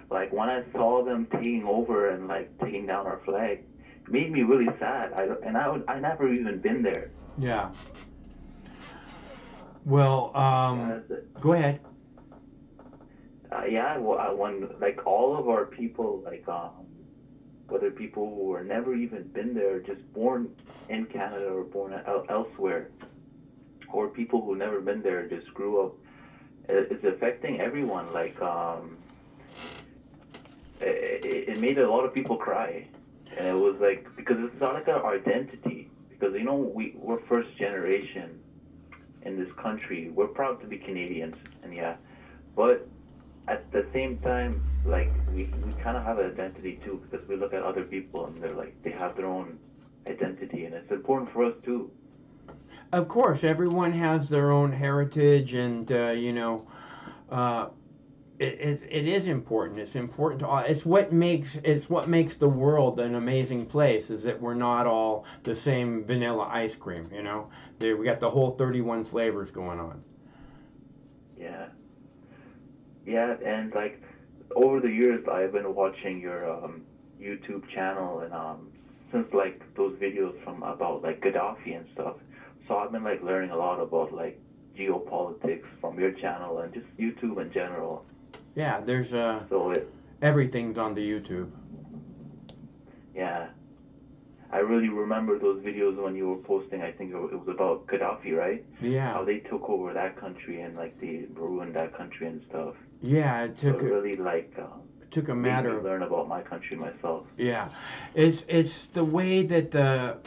Speaker 16: Like, when I saw them taking over and, like, taking down our flag, it made me really sad. I never even been there.
Speaker 1: Yeah. Well, go ahead.
Speaker 16: When, like, all of our people, like, whether people who were never even been there, just born in Canada or born elsewhere, or people who never been there, just grew up, it's affecting everyone. Like, it made a lot of people cry. And it was like, because it's not like our identity. Because, we're first generation in this country. We're proud to be Canadians, but at the same time, like, we kind of have an identity too, because we look at other people and they're like, they have their own identity, and it's important for us too.
Speaker 1: Of course, everyone has their own heritage, and it is important. It's important to all. It's what makes the world an amazing place. Is that we're not all the same vanilla ice cream. We got the whole 31 flavors going on.
Speaker 16: Yeah, and like over the years, I've been watching your YouTube channel, and since like those videos about like Gaddafi and stuff, so I've been like learning a lot about like geopolitics from your channel and just YouTube in general.
Speaker 1: Yeah, there's everything's on the YouTube.
Speaker 16: Yeah, I really remember those videos when you were posting. I think it was about Gaddafi, right?
Speaker 1: Yeah.
Speaker 16: How they took over that country and like they ruined that country and stuff.
Speaker 1: Yeah, it took took a matter.
Speaker 16: Made me learn about my country myself.
Speaker 1: Yeah, it's the way that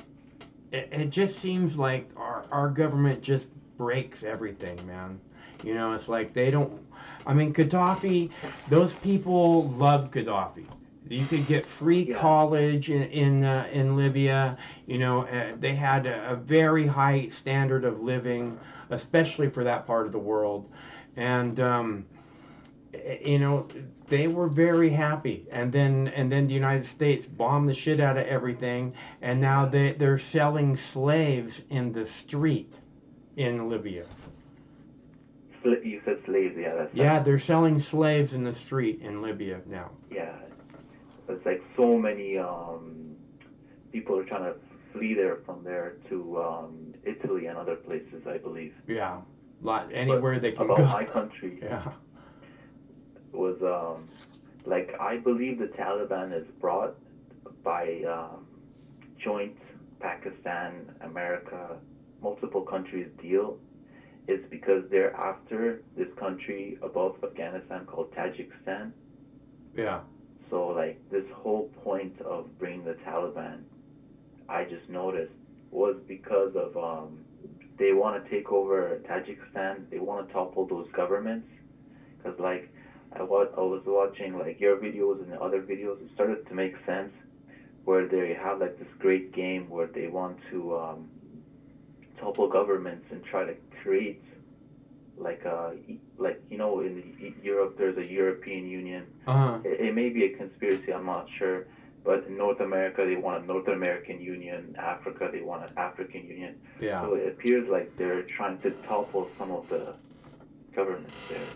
Speaker 1: it just seems like our government just breaks everything, man. It's like they don't. I mean, Gaddafi. Those people loved Gaddafi. You could get free college in Libya. They had a very high standard of living, especially for that part of the world, and they were very happy. And then the United States bombed the shit out of everything, and now they're selling slaves in the street in Libya.
Speaker 16: You said slaves, yeah.
Speaker 1: Yeah, they're selling slaves in the street in Libya now.
Speaker 16: Yeah, it's like so many people are trying to flee from there to Italy and other places, I believe.
Speaker 1: Yeah, anywhere they can
Speaker 16: go.
Speaker 1: About
Speaker 16: my country.
Speaker 1: Yeah.
Speaker 16: Was like, I believe the Taliban is brought by joint Pakistan, America, multiple countries deal. It's because they're after this country above Afghanistan called Tajikistan.
Speaker 1: Yeah.
Speaker 16: So, like, this whole point of bringing the Taliban, I just noticed, was because of they want to take over Tajikistan. They want to topple those governments. Because, like, I was watching, like, your videos and the other videos. It started to make sense where they have, like, this great game where they want to topple governments and try to create in Europe there's a European Union. It may be a conspiracy, I'm not sure, but in North America they want a North American Union. Africa they want an African Union.
Speaker 1: Yeah.
Speaker 16: So it appears like they're trying to topple some of the governments there.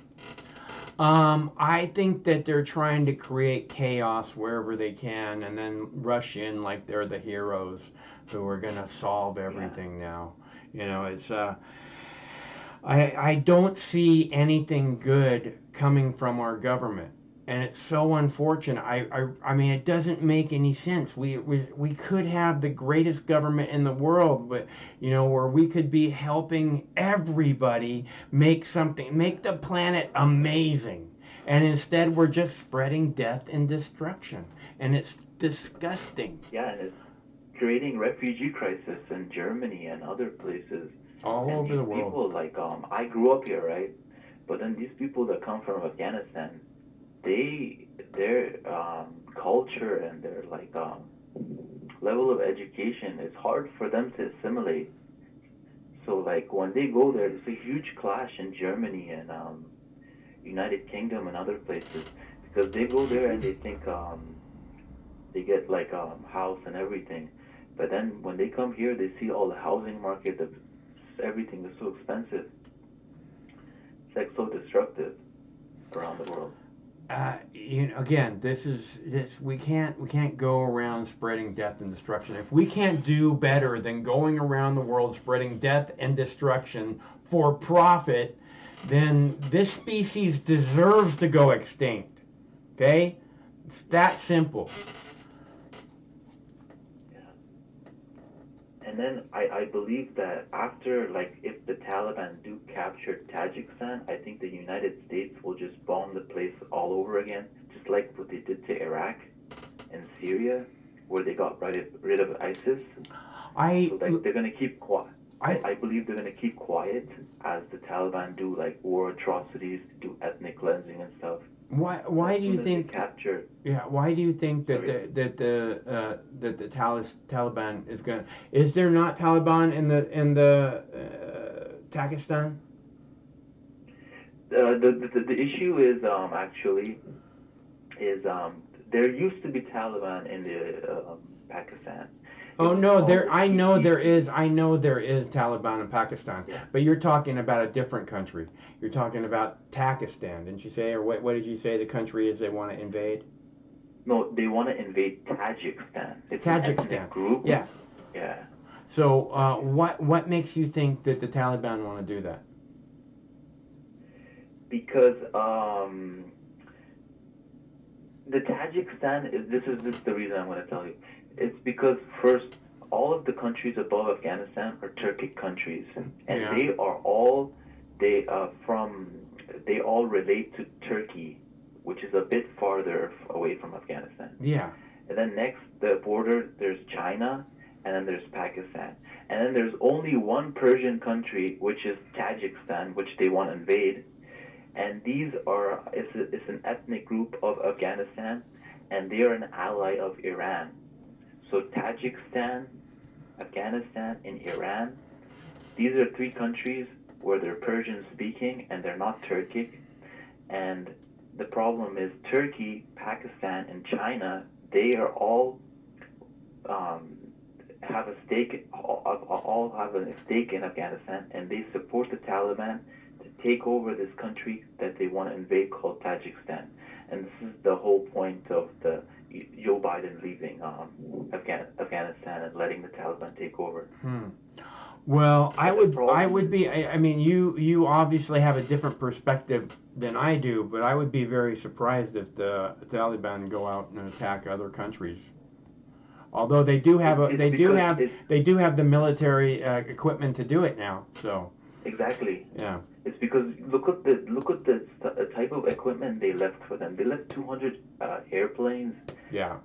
Speaker 1: I think that they're trying to create chaos wherever they can and then rush in like they're the heroes who are going to solve everything now. You know, I don't see anything good coming from our government. And it's so unfortunate. I mean, it doesn't make any sense. We could have the greatest government in the world, but you know, where we could be helping everybody make the planet amazing. And instead, we're just spreading death and destruction, and it's disgusting.
Speaker 16: Yeah, and it's creating refugee crisis in Germany and other places.
Speaker 1: All
Speaker 16: and
Speaker 1: over the
Speaker 16: these
Speaker 1: world.
Speaker 16: People like I grew up here, right? But then these people that come from Afghanistan, their culture and their level of education is hard for them to assimilate. So like when they go there, there's a huge clash in Germany and United Kingdom and other places because they go there and they think they get house and everything, but then when they come here, they see all the housing market, everything is so expensive. It's like so destructive around the world.
Speaker 1: You know, again, this we can't go around spreading death and destruction. If we can't do better than going around the world spreading death and destruction for profit, then this species deserves to go extinct. Okay? It's that simple.
Speaker 16: And then I believe that after, if the Taliban do capture Tajikistan, I think the United States will just bomb the place all over again, just like what they did to Iraq and Syria, where they got rid of ISIS. So they're going to keep quiet. I believe they're going to keep quiet as the Taliban do war atrocities, do ethnic cleansing and stuff.
Speaker 1: Why do you think
Speaker 16: capture?
Speaker 1: Yeah, why do you think that the Taliban is going? Is there not Taliban in the Pakistan?
Speaker 16: The issue is actually there used to be Taliban in the Pakistan.
Speaker 1: Oh no, I know there is Taliban in Pakistan, but you're talking about a different country. You're talking about Pakistan, didn't you say? Or what did you say the country is they want to invade?
Speaker 16: No, they want to invade Tajikistan. It's
Speaker 1: Tajikistan.
Speaker 16: An ethnic group.
Speaker 1: Yeah.
Speaker 16: Yeah.
Speaker 1: So what makes you think that the Taliban want to do that?
Speaker 16: Because the Tajikistan is this is the reason I'm going to tell you. It's because first, all of the countries above Afghanistan are Turkic countries, and they are all they all relate to Turkey, which is a bit farther away from Afghanistan.
Speaker 1: Yeah.
Speaker 16: And then next, the border, there's China, and then there's Pakistan, and then there's only one Persian country, which is Tajikistan, which they want to invade. And these are it's an ethnic group of Afghanistan, and they are an ally of Iran. So Tajikistan, Afghanistan, and Iran, these are three countries where they're Persian speaking and they're not Turkic. And the problem is Turkey, Pakistan, and China, they are all have a stake, all have a stake in Afghanistan, and they support the Taliban to take over this country that they want to invade called Tajikistan. And this is the whole point of the Joe Biden leaving Afghanistan and letting the Taliban take over.
Speaker 1: Well, I would be. I mean, you obviously have a different perspective than I do, but I would be very surprised if the Taliban go out and attack other countries. Although they do have they do have the military equipment to do it now. So
Speaker 16: exactly.
Speaker 1: Yeah.
Speaker 16: It's because look at the type of equipment they left for them. They left 200 airplanes.
Speaker 1: Yeah.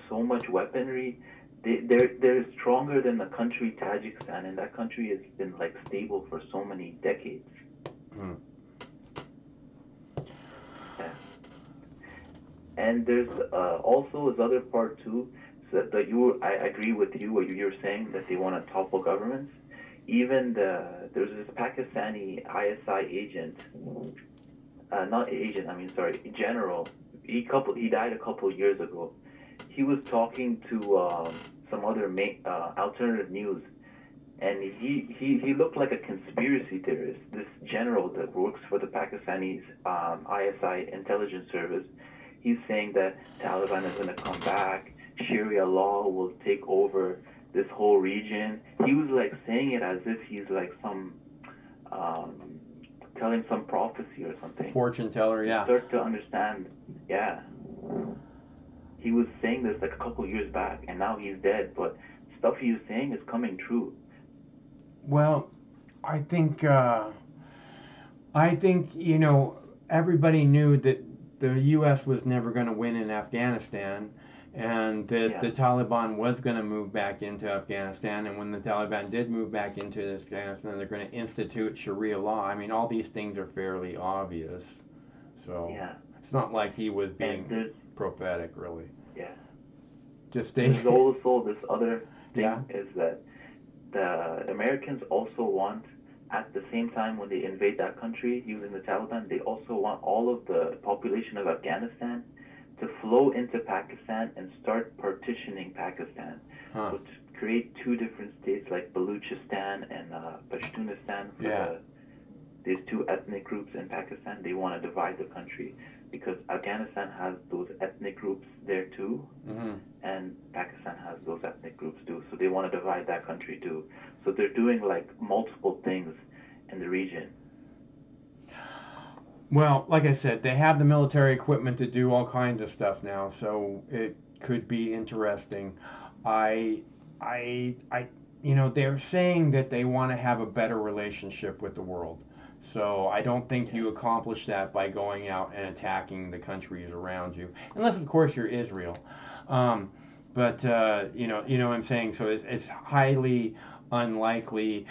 Speaker 16: So much weaponry. They're stronger than the country Tajikistan, and that country has been stable for so many decades. Yeah. And there's also this other part too. So that I agree with you what you're saying that they want to topple governments. Even there's this Pakistani ISI agent, general. He died a couple of years ago. He was talking to some other alternative news, and he looked like a conspiracy theorist. This general that works for the Pakistani ISI intelligence service, he's saying that Taliban is going to come back, Sharia law will take over this whole region. He was like saying it as if he's like some telling some prophecy or something.
Speaker 1: Fortune teller, yeah.
Speaker 16: You start to understand, yeah. He was saying this like a couple years back, and now he's dead, but stuff he was saying is coming true.
Speaker 1: Well, I think you know, everybody knew that the U.S. was never going to win in Afghanistan, and that the Taliban was going to move back into Afghanistan. And when the Taliban did move back into Afghanistan, they're going to institute Sharia law. I mean, all these things are fairly obvious. So it's not like he was being prophetic, really.
Speaker 16: Yeah.
Speaker 1: Just
Speaker 16: there's also this other thing is that the Americans also want, at the same time when they invade that country using the Taliban, they also want all of the population of Afghanistan to flow into Pakistan and start partitioning Pakistan. So to create two different states like Baluchistan and Pashtunistan for these two ethnic groups in Pakistan. They want to divide the country because Afghanistan has those ethnic groups there too, and Pakistan has those ethnic groups too. So they want to divide that country too. So they're doing like multiple things in the region.
Speaker 1: Well, like I said, they have the military equipment to do all kinds of stuff now, so it could be interesting. You know, they're saying that they want to have a better relationship with the world. So I don't think you accomplish that by going out and attacking the countries around you, unless of course you're Israel. But you know what I'm saying. So it's highly unlikely.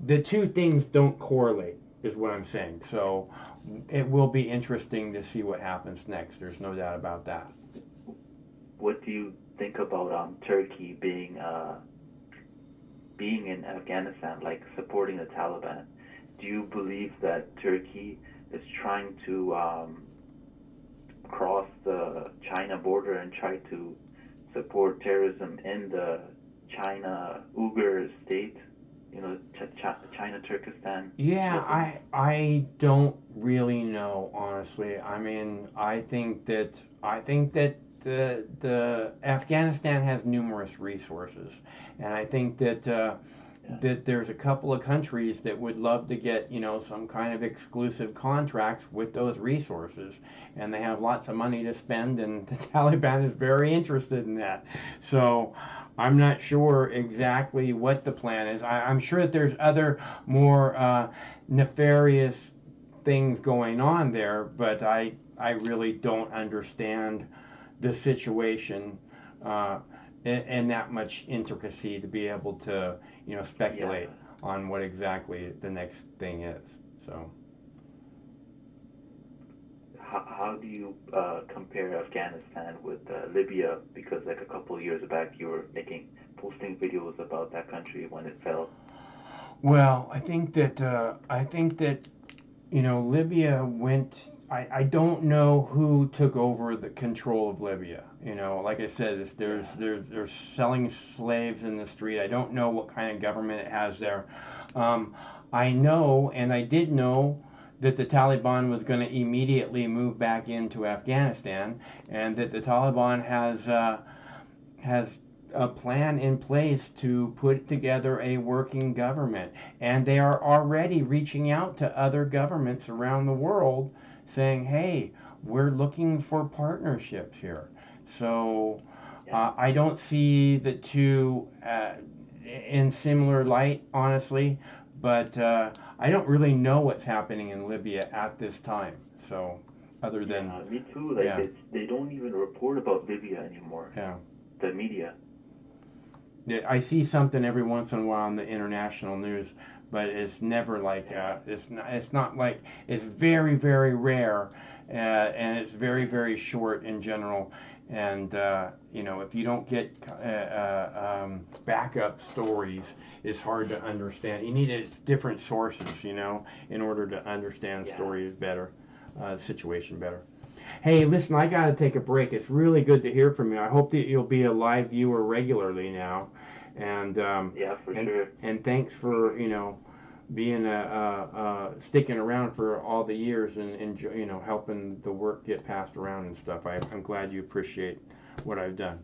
Speaker 1: The two things don't correlate, is what I'm saying. So it will be interesting to see what happens next. There's no doubt about that.
Speaker 16: What do you think about Turkey being in Afghanistan, like supporting the Taliban? Do you believe that Turkey is trying to cross the China border and try to support terrorism in the China Uyghur state? You know, China Turkestan.
Speaker 1: Yeah, I don't really know, honestly. I mean, I think that the Afghanistan has numerous resources, and I think that that there's a couple of countries that would love to get, you know, some kind of exclusive contracts with those resources, and they have lots of money to spend, and the Taliban is very interested in that. So I'm not sure exactly what the plan is. I'm sure that there's other more nefarious things going on there, but I really don't understand the situation in that much intricacy to be able to, you know, speculate on what exactly the next thing is. So
Speaker 16: how do you compare Afghanistan with Libya? Because like a couple of years back, you were posting videos about that country when it fell.
Speaker 1: Well, I think that you know, Libya went. I don't know who took over the control of Libya. You know, like I said, there's selling slaves in the street. I don't know what kind of government it has there. I know, and I did know, that the Taliban was going to immediately move back into Afghanistan, and that the Taliban has a plan in place to put together a working government, and they are already reaching out to other governments around the world saying, hey, we're looking for partnerships here. So I don't see the two in similar light, honestly, but I don't really know what's happening in Libya at this time. So other than
Speaker 16: me too, like they don't even report about Libya anymore. The media.
Speaker 1: I see something every once in a while in the international news, but it's never like it's not like, it's very, very rare, and it's very, very short in general. And you know, if you don't get backup stories, it's hard to understand. You need different sources, you know, in order to understand stories better, situation better. Hey, listen, I got to take a break. It's really good to hear from you. I hope that you'll be a live viewer regularly now. And
Speaker 16: yeah, for sure.
Speaker 1: And thanks for being sticking around for all the years and helping the work get passed around and stuff. I'm glad you appreciate what I've done.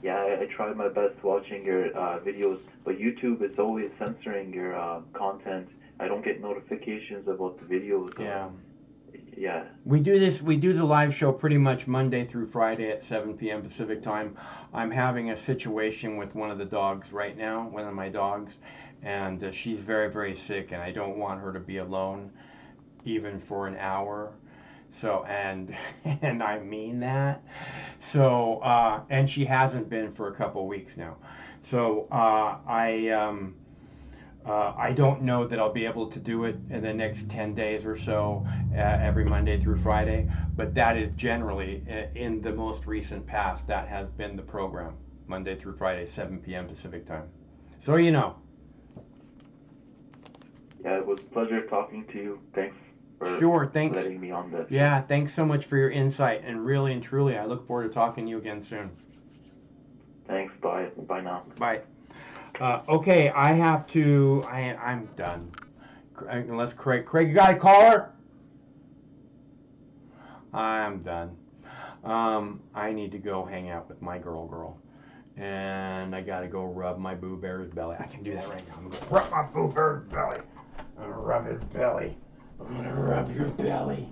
Speaker 16: Yeah, I tried my best watching your videos, but YouTube is always censoring your content. I don't get notifications about the videos.
Speaker 1: Yeah.
Speaker 16: Yeah.
Speaker 1: We do the live show pretty much Monday through Friday at 7 p.m. Pacific time. I'm having a situation with one of the dogs right now, one of my dogs, and she's very, very sick, and I don't want her to be alone even for an hour. So, and I mean that. So, and she hasn't been for a couple weeks now. So, I don't know that I'll be able to do it in the next 10 days or so, every Monday through Friday, but that is generally, in the most recent past, that has been the program, Monday through Friday, 7 p.m. Pacific time. So you know.
Speaker 16: Yeah, it was a pleasure talking to you. Thanks for letting me on this.
Speaker 1: Yeah, thanks so much for your insight, and really and truly, I look forward to talking to you again soon.
Speaker 16: Thanks, bye. Bye now.
Speaker 1: Bye. Okay, I have to, I'm done. Unless Craig, you got a caller? I'm done. I need to go hang out with my girl. And I gotta go rub my Boo Bear's belly. I can do that right now. I'm gonna rub my Boo Bear's belly. I'm gonna rub his belly. I'm gonna rub your belly.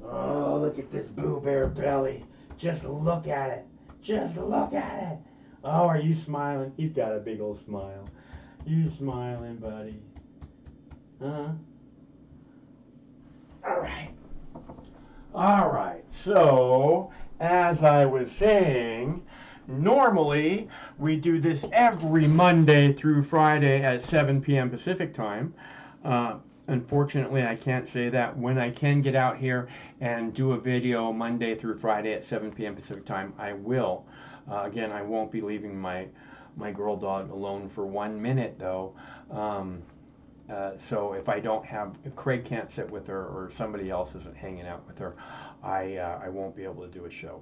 Speaker 1: Oh, look at this Boo Bear belly. Just look at it. Just look at it. Oh, are you smiling? He's got a big old smile. You smiling, buddy? Huh? All right. So, as I was saying, normally we do this every Monday through Friday at 7 p.m. Pacific time. Unfortunately, I can't say that. When I can get out here and do a video Monday through Friday at 7 p.m. Pacific time, I will. Again, I won't be leaving my girl dog alone for 1 minute, though. So if Craig can't sit with her or somebody else isn't hanging out with her, I won't be able to do a show.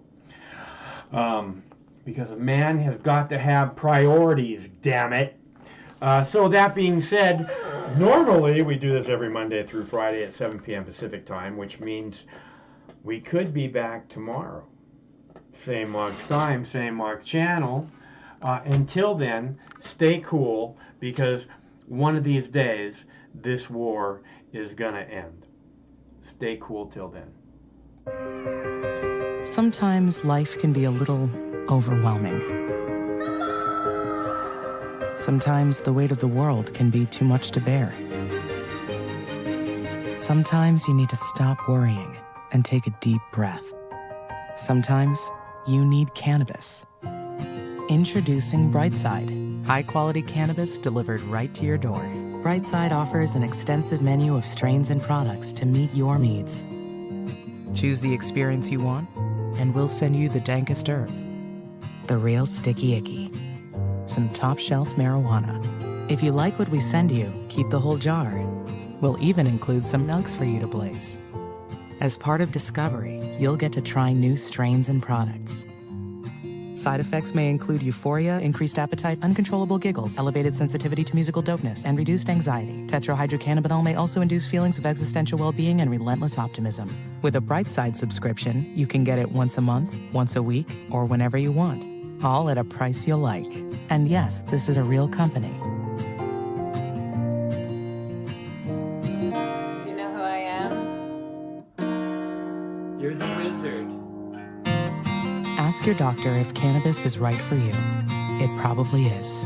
Speaker 1: Because a man has got to have priorities, damn it. So that being said, normally we do this every Monday through Friday at 7 p.m. Pacific time, which means we could be back tomorrow. Same Mark's time, same Mark's channel. Until then, stay cool, because one of these days, this war is gonna end. Stay cool till then.
Speaker 6: Sometimes life can be a little overwhelming. Sometimes the weight of the world can be too much to bear. Sometimes you need to stop worrying and take a deep breath. Sometimes you need cannabis. Introducing Brightside, high-quality cannabis delivered right to your door. Brightside offers an extensive menu of strains and products to meet your needs. Choose the experience you want, and we'll send you the dankest herb, the real sticky icky, some top-shelf marijuana. If you like what we send you, keep the whole jar. We'll even include some nugs for you to blaze. As part of Discovery, you'll get to try new strains and products. Side effects may include euphoria, increased appetite, uncontrollable giggles, elevated sensitivity to musical dopeness, and reduced anxiety. Tetrahydrocannabinol may also induce feelings of existential well-being and relentless optimism. With a Brightside subscription, you can get it once a month, once a week, or whenever you want, all at a price you'll like. And yes, this is a real company.
Speaker 11: Do you know who I am?
Speaker 1: You're the wizard.
Speaker 6: Ask your doctor if cannabis is right for you. It probably is.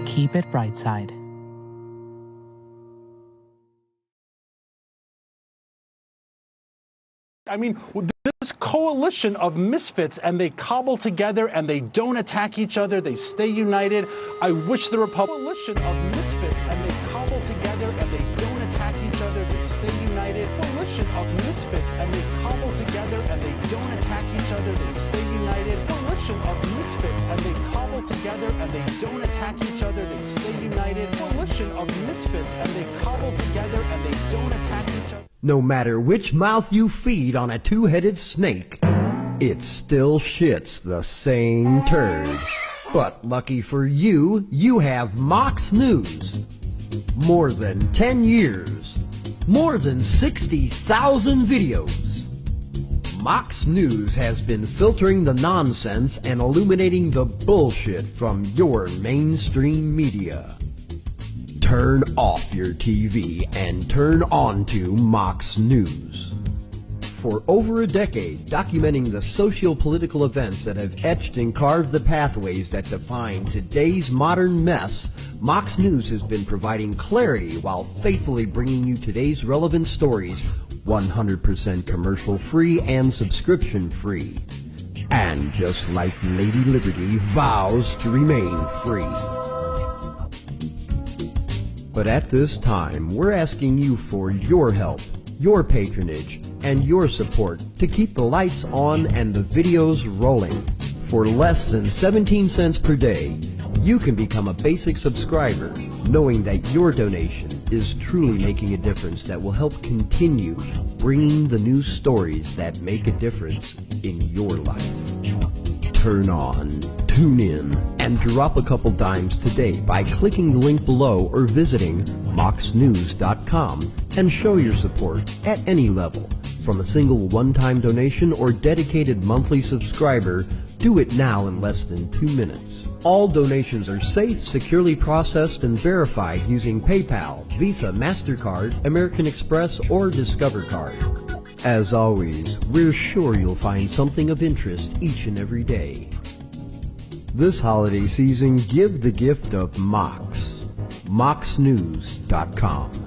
Speaker 6: Keep it Brightside.
Speaker 17: I mean, this coalition of misfits, and they cobble together and they don't attack each other, they stay united. I wish the coalition of misfits, and they cobble together and they don't attack each other, they stay united. Coalition of misfits, and they cobble together and they don't attack each other, they stay united. Coalition of misfits, and they cobble together and they don't attack each other, they stay united. Coalition of misfits, and they cobble together and they don't attack each other.
Speaker 18: No matter which mouth you feed on a two-headed snake, it still shits the same turd. But lucky for you, you have Mox News. More than 10 years. More than 60,000 videos. Mox News has been filtering the nonsense and illuminating the bullshit from your mainstream media. Turn off your TV and turn on to Mox News. For over a decade, documenting the socio-political events that have etched and carved the pathways that define today's modern mess, Mox News has been providing clarity while faithfully bringing you today's relevant stories 100% commercial-free and subscription-free. And just like Lady Liberty vows to remain free. But at this time, we're asking you for your help, your patronage, and your support to keep the lights on and the videos rolling. For less than 17 cents per day, you can become a basic subscriber, knowing that your donation is truly making a difference that will help continue bringing the news stories that make a difference in your life. Turn on, tune in, and drop a couple dimes today by clicking the link below or visiting moxnews.com and show your support at any level. From a single one-time donation or dedicated monthly subscriber, do it now in less than 2 minutes. All donations are safe, securely processed, and verified using PayPal, Visa, MasterCard, American Express, or Discover Card. As always, we're sure you'll find something of interest each and every day. This holiday season, give the gift of Mox. moxnews.com.